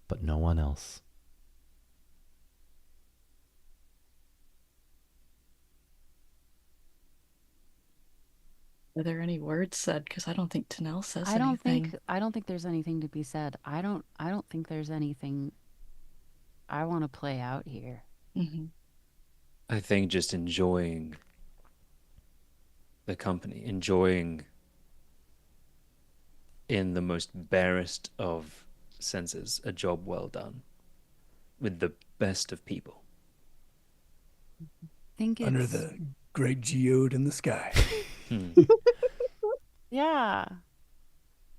but no one else. Are there any words said? Because I don't think Tinel says I don't anything. think there's anything to be said. I don't think there's anything I want to play out here. Mm-hmm. I think just enjoying the company, enjoying in the most barest of senses a job well done with the best of people. Think it's Under the great geode in the sky. yeah.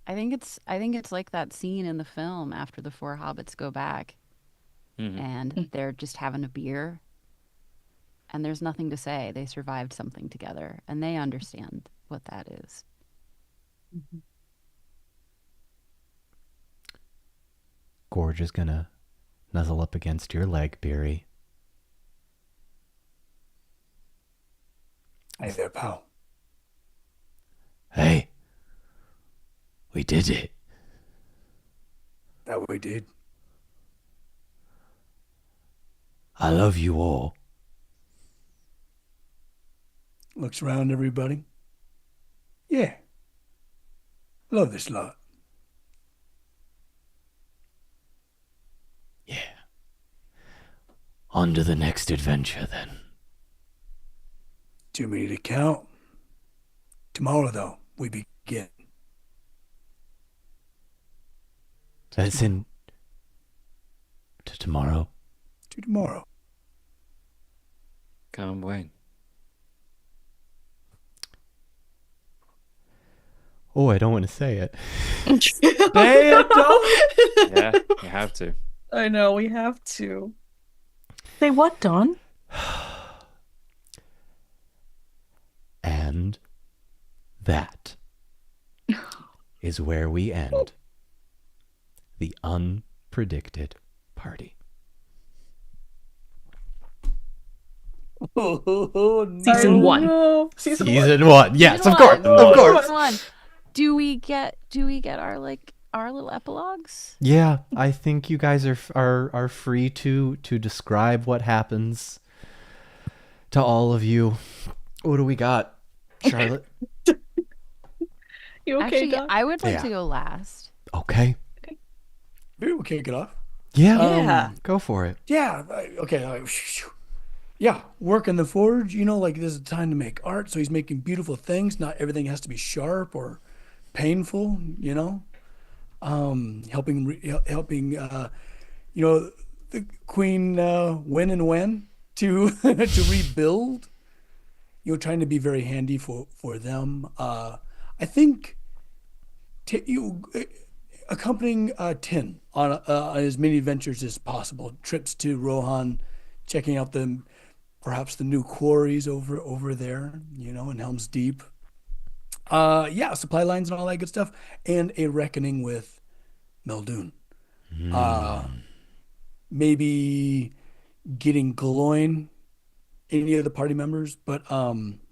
I think it's like that scene in the film after the 4 hobbits go back and they're just having a beer and there's nothing to say. They survived something together and they understand what that is. Gorge is gonna nuzzle up against your leg, Beery. Hey there, pal. Hey, we did it. That we did. I love you all. Looks around everybody. Yeah. Love this lot. Yeah. On to the next adventure then. Too many to count. Tomorrow, though, we begin. That's in to tomorrow. To tomorrow. Can't wait. Oh, I don't want to say it. Say it, don't. Yeah, you have to. I know, we have to. Say what, Don? And that is where we end the unpredicted party. Season 1. No. Season one. Yes, Season of course. one. Of course. Season one. Do we get our little epilogues? Yeah, I think you guys are free to describe what happens to all of you. What do we got, Charlotte? You okay, Actually, Don? I would like Yeah. to go last. Okay. Maybe we'll kick it off. Yeah. Yeah. Go for it. Yeah. Okay. Yeah. Work in the forge. Like this is time to make art. So he's making beautiful things. Not everything has to be sharp or painful. Helping the queen when and when to to rebuild. Trying to be very handy for them. I think accompanying Tin on as many adventures as possible. Trips to Rohan, checking out perhaps the new quarries over there, in Helm's Deep. Yeah, supply lines and all that good stuff, and a reckoning with Meldoon. Maybe getting Gloin, any of the party members, but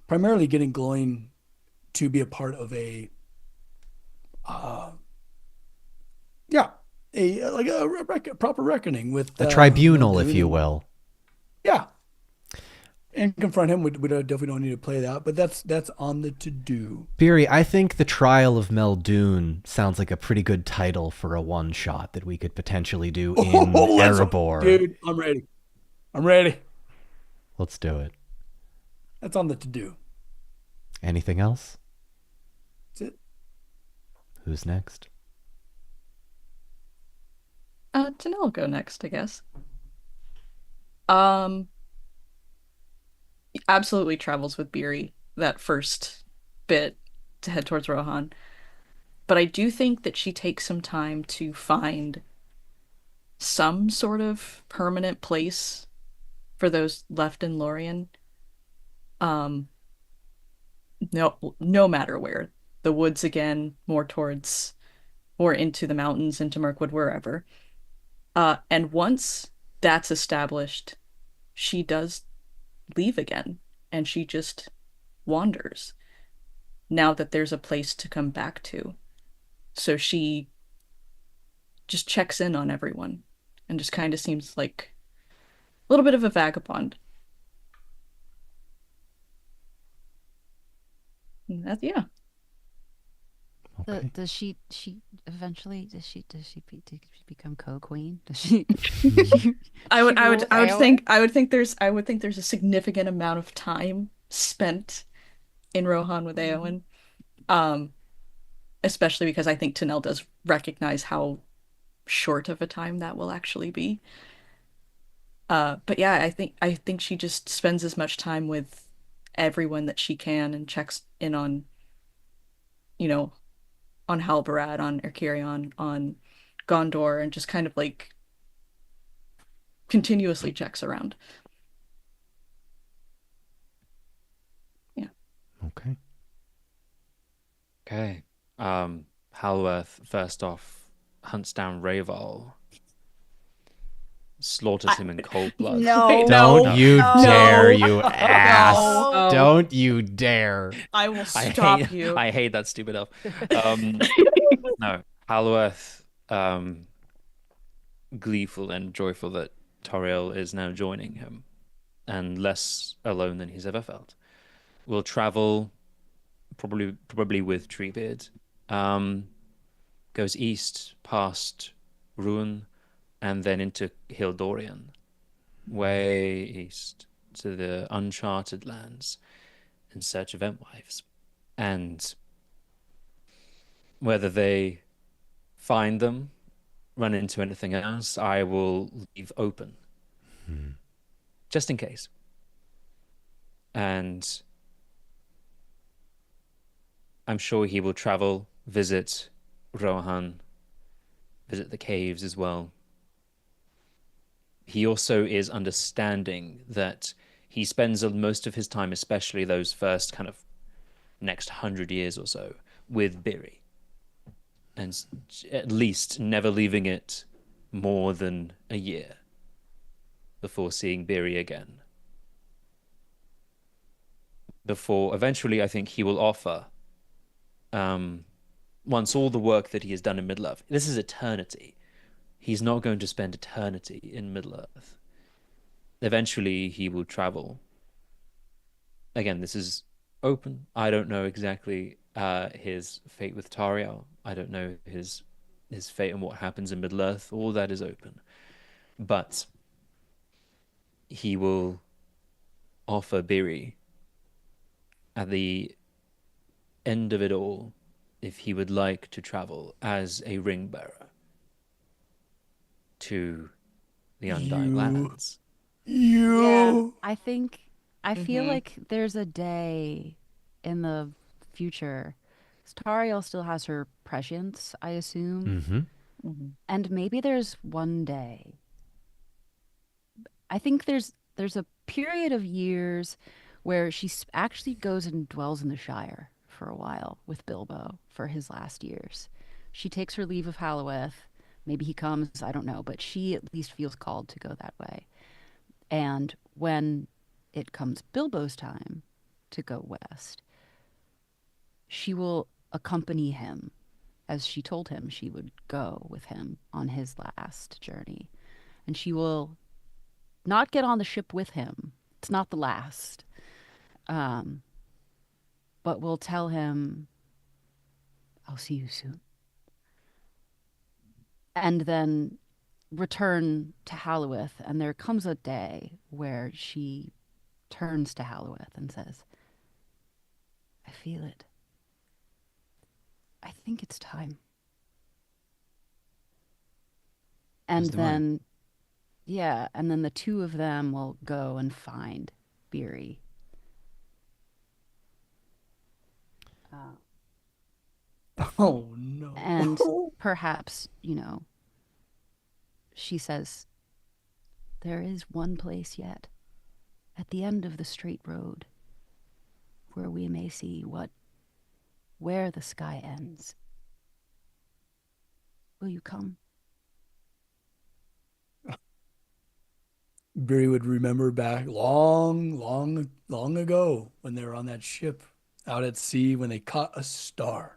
primarily getting Gloin to be a part of a proper reckoning with The tribunal, Meldoon if you and- will. Yeah. And confront him. We definitely don't need to play that, but that's on the to-do. Beery, I think the Trial of Meldoon sounds like a pretty good title for a one-shot that we could potentially do in Erebor. Dude, I'm ready. Let's do it. That's on the to-do. Anything else? That's it. Who's next? Tinel will go next, I guess. Absolutely travels with Beery that first bit to head towards Rohan. But I do think that she takes some time to find some sort of permanent place for those left in Lorien. No matter where. The woods again, more into the mountains, into Mirkwood, wherever. And once that's established, she does leave again, and she just wanders now that there's a place to come back to. So she just checks in on everyone and just kind of seems like a little bit of a vagabond. And yeah. Okay. Does she eventually become co-queen? Does she? I would rules think there's a significant amount of time spent in Rohan with Éowyn. Especially because I think Tinel does recognize how short of a time that will actually be. But yeah, I think she just spends as much time with everyone that she can and checks in on, on Halbarad, on Erkerion, on Gondor, and just kind of like continuously checks around. Yeah. Okay. Okay. Halworth first off hunts down Raval. slaughters him in cold blood. No. Wait, Don't no, you no, dare, you ass. no. Don't you dare. I will I stop hate, you. I hate that stupid elf. No, Halloweth, gleeful and joyful that Toriel is now joining him, and less alone than he's ever felt, will travel, probably with Treebeard, goes east past Ruin, and then into Hildorian, way east to the uncharted lands in search of Entwives. And whether they find them, run into anything else, I will leave open. Just in case. And I'm sure he will travel, visit Rohan, visit the caves as well. He also is understanding that he spends most of his time, especially those first kind of next 100 years or so, with Biri. And at least never leaving it more than a year before seeing Biri again. Before, eventually, I think he will offer, once all the work that he has done in Middle-earth, this is eternity. He's not going to spend eternity in Middle-earth. Eventually, he will travel. Again, this is open. I don't know exactly his fate with Tariel. I don't know his fate and what happens in Middle-earth. All that is open. But he will offer Biri at the end of it all, if he would like to travel as a ring bearer to the Undying Lands. Yeah, I feel Mhm. like there's a day in the future. Tariel still has her prescience, I assume. Mm-hmm. And maybe there's one day. I think there's a period of years where she actually goes and dwells in the Shire for a while with Bilbo for his last years. She takes her leave of Halloweth. Maybe he comes, I don't know, but she at least feels called to go that way. And when it comes Bilbo's time to go west, she will accompany him, as she told him she would go with him on his last journey. And she will not get on the ship with him. It's not the last. But will tell him, I'll see you soon. And then return to Halloweth. And there comes a day where she turns to Halloweth and says, I feel it. I think it's time. And As do I. then, yeah, and then the two of them will go and find Biri. Oh no. And perhaps, she says, there is one place yet, at the end of the straight road, where we may see where the sky ends. Will you come? Barry would remember back long, long, long ago when they were on that ship out at sea when they caught a star.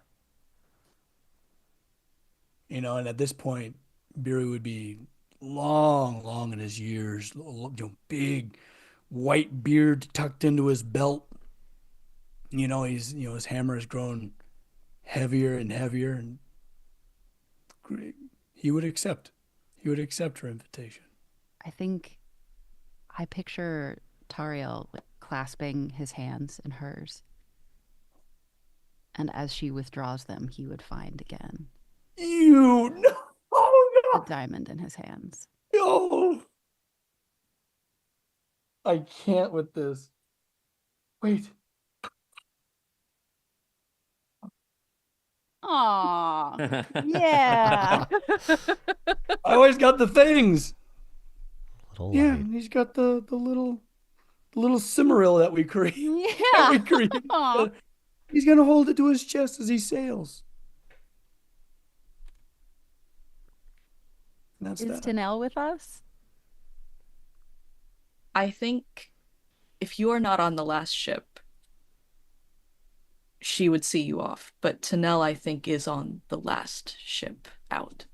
And at this point, Barry would be long, long in his years, big white beard tucked into his belt. His hammer has grown heavier and heavier, and he would accept her invitation. I picture Tariel clasping his hands in hers. And as she withdraws them, he would find again Oh a diamond in his hands. no! I can't with this. Wait. Aww. Yeah. I always got the things. Little Yeah, light. he's got the little Cimmeril that we create. Yeah. We create. Aw. He's gonna hold it to his chest as he sails. And that's Is that. Tinel with us? I think if you are not on the last ship, she would see you off. But Tinel, I think, is on the last ship out.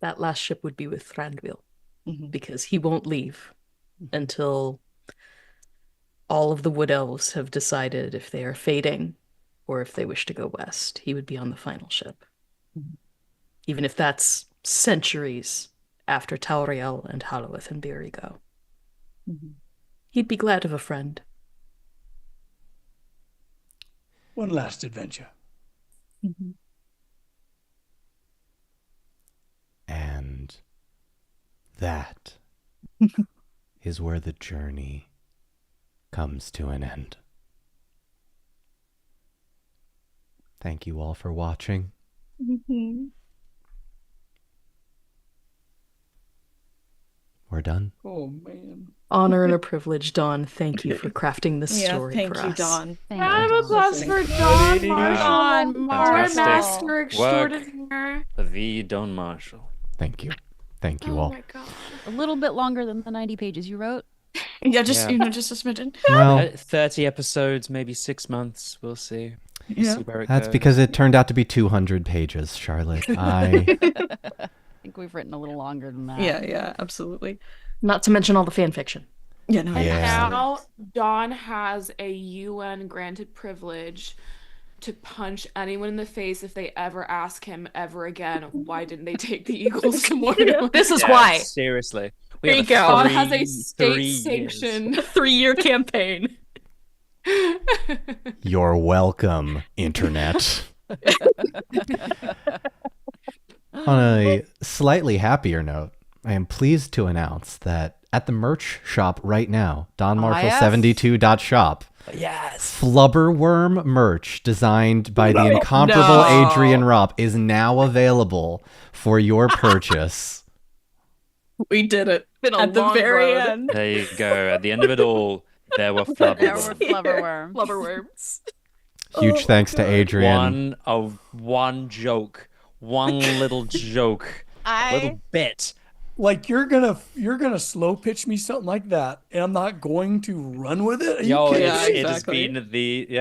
That last ship would be with Thranduil Mhm. because he won't leave until all of the Wood Elves have decided if they are fading or if they wish to go west. He would be on the final ship. Mhm. Even if that's centuries after Tauriel and Halloweth and Beery go. Mhm. He'd be glad of a friend. One last adventure. Mhm. And that is where the journey comes to an end. Thank you all for watching. Mhm. We're done. Oh man. Honor and a privilege, Dawn. Thank you for crafting this Yeah, story thank for you, us. Dawn. Thank Round you, of applause Thank for you. Dawn Marshall, Dawn our Marshall. master Work. extraordinaire. The Don Marshall. Thank you. Thank you Oh all. my god. A little bit longer than the 90 pages you wrote. Yeah, just Yeah. just a smidgen. Well, 30 episodes, maybe 6 months. We'll see. We'll Yeah. see where it that's goes. because it turned out to be 200 pages, Charlotte. I think we've written a little longer than that. Yeah, absolutely. Not to mention all the fan fiction. Yeah, no, And Yeah. now Dawn has a UN granted privilege to punch anyone in the face if they ever ask him ever again why didn't they take the Eagles to Mordor. This is Yeah, why. Seriously. We There have you go. Dawn three, has a 3 state years. sanction. A 3-year campaign. You're welcome, Internet. On a slightly happier note, I am pleased to announce that at the merch shop right now, donmarshall72.shop, Yes. Flubberworm merch designed by the incomparable No. Adrian Rupp is now available for your purchase. we did it Been a at the long very road. end. There you go. At the end of it all, there were There were flubberworms. flubberworms. Blubberworms. Huge thanks to Adrian. One joke. One little joke. Little bit. Like you're gonna slow pitch me something like that, and I'm not going to run with it. Are you Yo, kidding Yeah, me? it has exactly. been the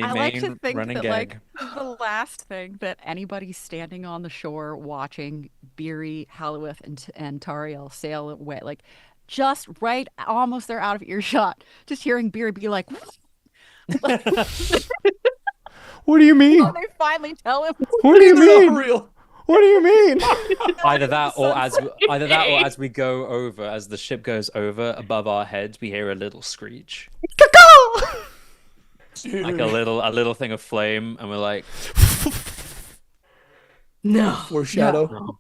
I like to main think running that gag. the last thing that anybody standing on the shore watching Beery, Halloweth, and Tariel sail away, like just right, almost they're out of earshot, just hearing Beery be like, What do you mean? oh, they finally tell him. What do you They're mean? not real. What do you mean? Either that or as we go over, as the ship goes over above our heads, we hear a little screech, Dude. like a little thing of flame, and we're like, No. Foreshadow.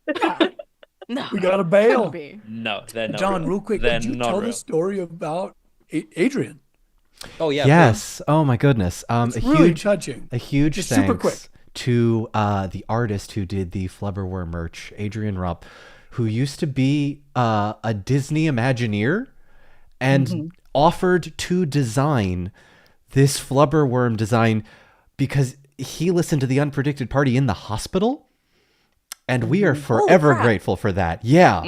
No. We gotta bail. Be. no, they're not. John, real quick, they're could you not tell real. the story about Adrian? Oh yeah. Yes. Oh my goodness. It's A really huge, touching. a huge Just thanks super quick. to the artist who did the Flubberworm merch, Adrian Rupp, who used to be a Disney Imagineer and offered to design this Flubberworm design because he listened to the Unpredicted Party in the hospital, and we are forever grateful for that. Yeah.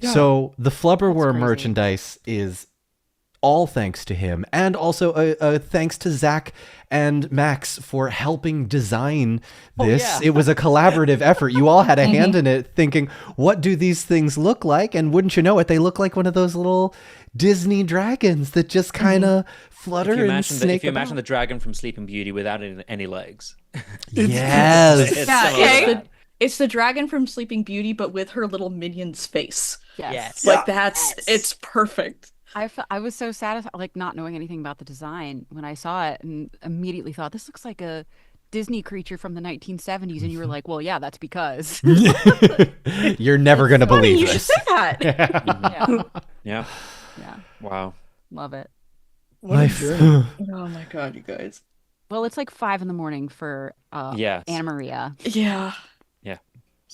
So the Flubberworm crazy. merchandise is all thanks to him, and also a thanks to Zach and Max for helping design this. yeah. It was a collaborative effort. You all had a hand in it, thinking, what do these things look like? And wouldn't you know it, they look like one of those little Disney dragons that just kind of flutter If you and imagine snake if you imagine the about. dragon from Sleeping Beauty without any legs, Yes. it's Yeah, similar to it's that. it's the dragon from Sleeping Beauty, but with her little minion's face. Yes. Like it's perfect. I was so satisfied, like not knowing anything about the design when I saw it, and immediately thought this looks like a Disney creature from the 1970s, and you were like, "Well, yeah, that's because." You're never going to believe You should this. say that. yeah, Yeah. yeah, Wow. love it. What a My journey. Oh my god, you guys. Well, it's like 5 a.m. for Yes. Anna Maria. Yeah.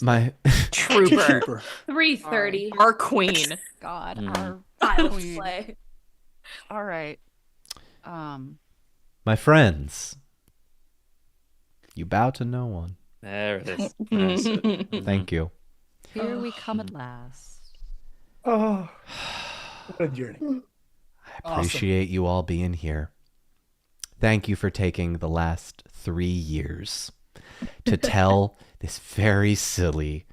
my Trooper. Trooper. 3:30. Our queen. God, Mm. our I'll queen. play. All right. my friends, you bow to no one. There it is. That's it. Thank you. Here we come at last. Oh. What a journey. I appreciate you all being here. Thank you for taking the last 3 years to tell this very silly,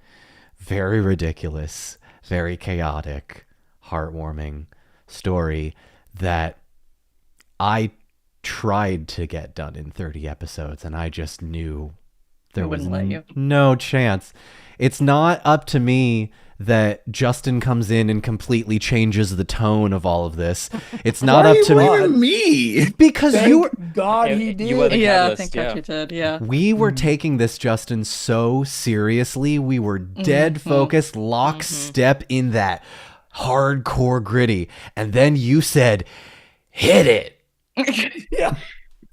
very ridiculous, very chaotic, heartwarming story that I tried to get done in 30 episodes, and I just knew there was wouldn't let you. no chance. It's not up to me that Justin comes in and completely changes the tone of all of this. It's not Why up are to you me blaming me? because you were Thank God he did. You were the Yeah, catalyst, thank yeah. God you did. Yeah. we were taking this, Justin, so seriously. We were dead focused, lockstep in that hardcore gritty. And then you said, hit it.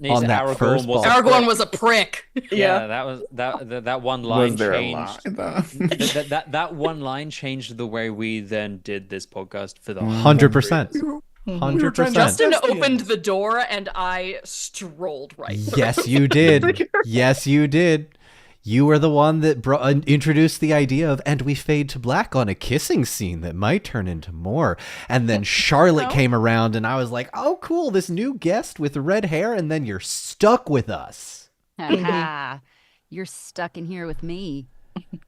He On said that Aragorn first was a ball. Aragorn prick. was a prick. Yeah, that was that one line Was there a changed. lie, though? that one line changed the way we then did this podcast for the 100%. We were trying 100%. to- Justin Justin. opened the door and I strolled right through. Yes, you did. Yes, you did. You were the one that introduced the idea of, and we fade to black on a kissing scene that might turn into more. And then Charlotte came around, and I was like, oh, cool, this new guest with red hair, and then you're stuck with us. Ha. You're stuck in here with me.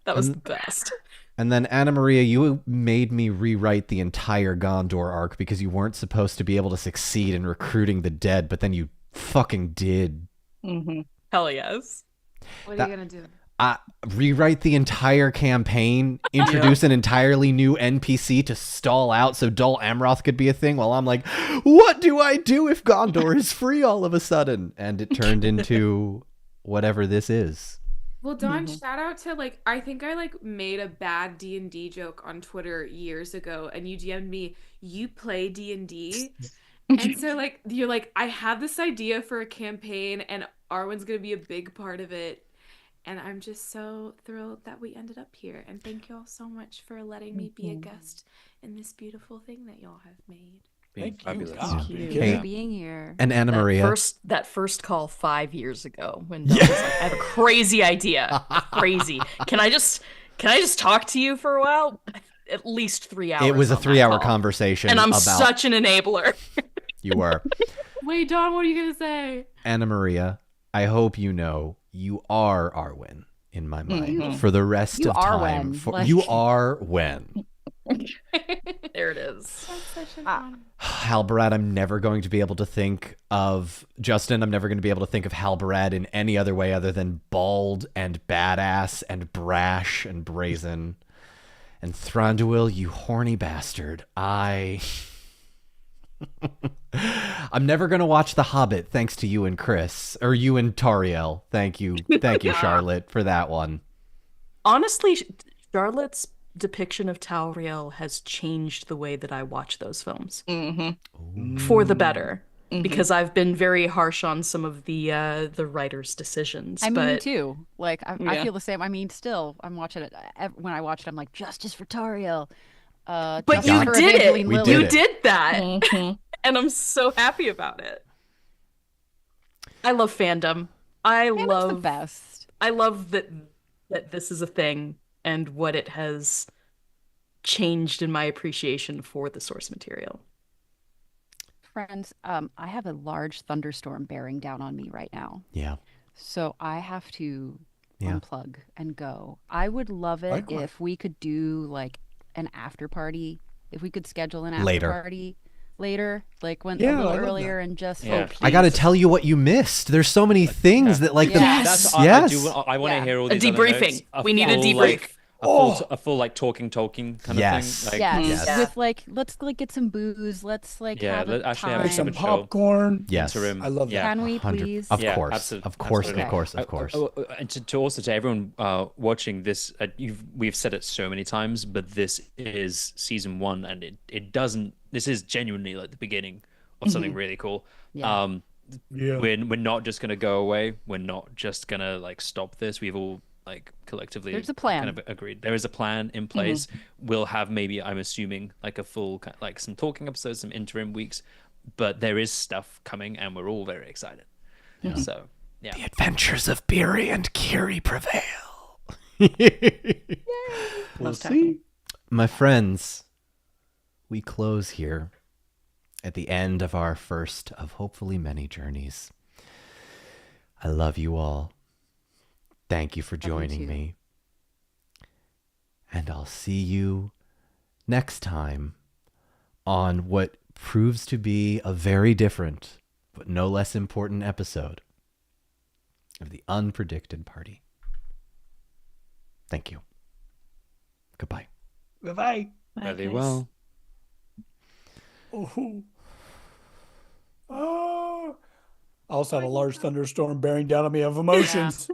That was the best. And then, Anna Maria, you made me rewrite the entire Gondor arc because you weren't supposed to be able to succeed in recruiting the dead, but then you fucking did. Hell yes. What That- are you gonna do? Rewrite the entire campaign, introduce an entirely new NPC to stall out so Dol Amroth could be a thing, while I'm like, what do I do if Gondor is free all of a sudden? And it turned into whatever this is. Well, Don, shout out to I think I made a bad D&D joke on Twitter years ago, and you DM'd me, you play D&D? And so you're like, I have this idea for a campaign, and Arwen's gonna be a big part of it. And I'm just so thrilled that we ended up here. And thank you all so much for letting me be a guest in this beautiful thing that y'all have made. Thank you. Fabulous. God. Thank you. Thank you Hey. for being here. And Anna Maria. That first call 5 years ago when Don was like, I have a crazy idea. Crazy. Can I just talk to you for a while? At least 3 hours. It was a on that 3-hour call. conversation And I'm about such an enabler. you were. Wait, Don, what are you gonna say? Anna Maria, I hope you know you are Arwen in my mind for the rest You of are time. Wen. You are when. There it is. That's such an honor. Halbarad, I'm never going to be able to think of Justin. I'm never going to be able to think of Halbarad in any other way other than bald and badass and brash and brazen. And Thranduil, you horny bastard. I'm never going to watch The Hobbit thanks to you and Chris, or you and Tariel. Thank you, Charlotte, for that one. Honestly, Charlotte's depiction of Tauriel has changed the way that I watch those films for the better. Because I've been very harsh on some of the writers' decisions. I mean, but me too. I Yeah. feel the same. I mean, still, I'm watching it. When I watch it, I'm like, justice for Tariel. But justice you for did Evangeline it. We Lilly. did You it. did that. And I'm so happy about it. I love fandom. Fandom's the best. I love that this is a thing and what it has changed in my appreciation for the source material. Friends, I have a large thunderstorm bearing down on me right now. Yeah. So I have to Yeah. unplug and go. I would love it Likewise. if we could do an after party. If we could schedule an after Later. party later, when Yeah, a little I love earlier and just Yeah. I got to tell you what you missed. There's so many things that Yes. Yes. I want to Yeah. hear all A these other debriefing. notes. We need a full, debrief. A full talking kind Yes. of thing. yes, Yes. with let's get some booze. Let's Yeah, have let- a actually have time. a Some Show. popcorn. Yes. interim. I love that. Can we 100 please? Of Yeah, course. absolutely. Of course. Absolutely. Of course. Of course. And to also to everyone watching this, we've said it so many times, but this is season 1, and it doesn't. This is genuinely the beginning of something really cool. Yeah. Yeah. We're not just gonna go away. We're not just gonna stop this. We've all collectively There's a plan. kind of agreed. There is a plan in place. We'll have maybe, I'm assuming, a full some talking episodes, some interim weeks, but there is stuff coming, and we're all very excited. So yeah. The adventures of Beery and Kiri prevail. We'll see. My friends, we close here at the end of our first of hopefully many journeys. I love you all. Thank you for joining me. And I'll see you next time on what proves to be a very different, but no less important episode of the Unpredicted Party. Thank you. Goodbye. Bye-bye. Very well. Oh. Oh. I also have a large thunderstorm bearing down on me of emotions.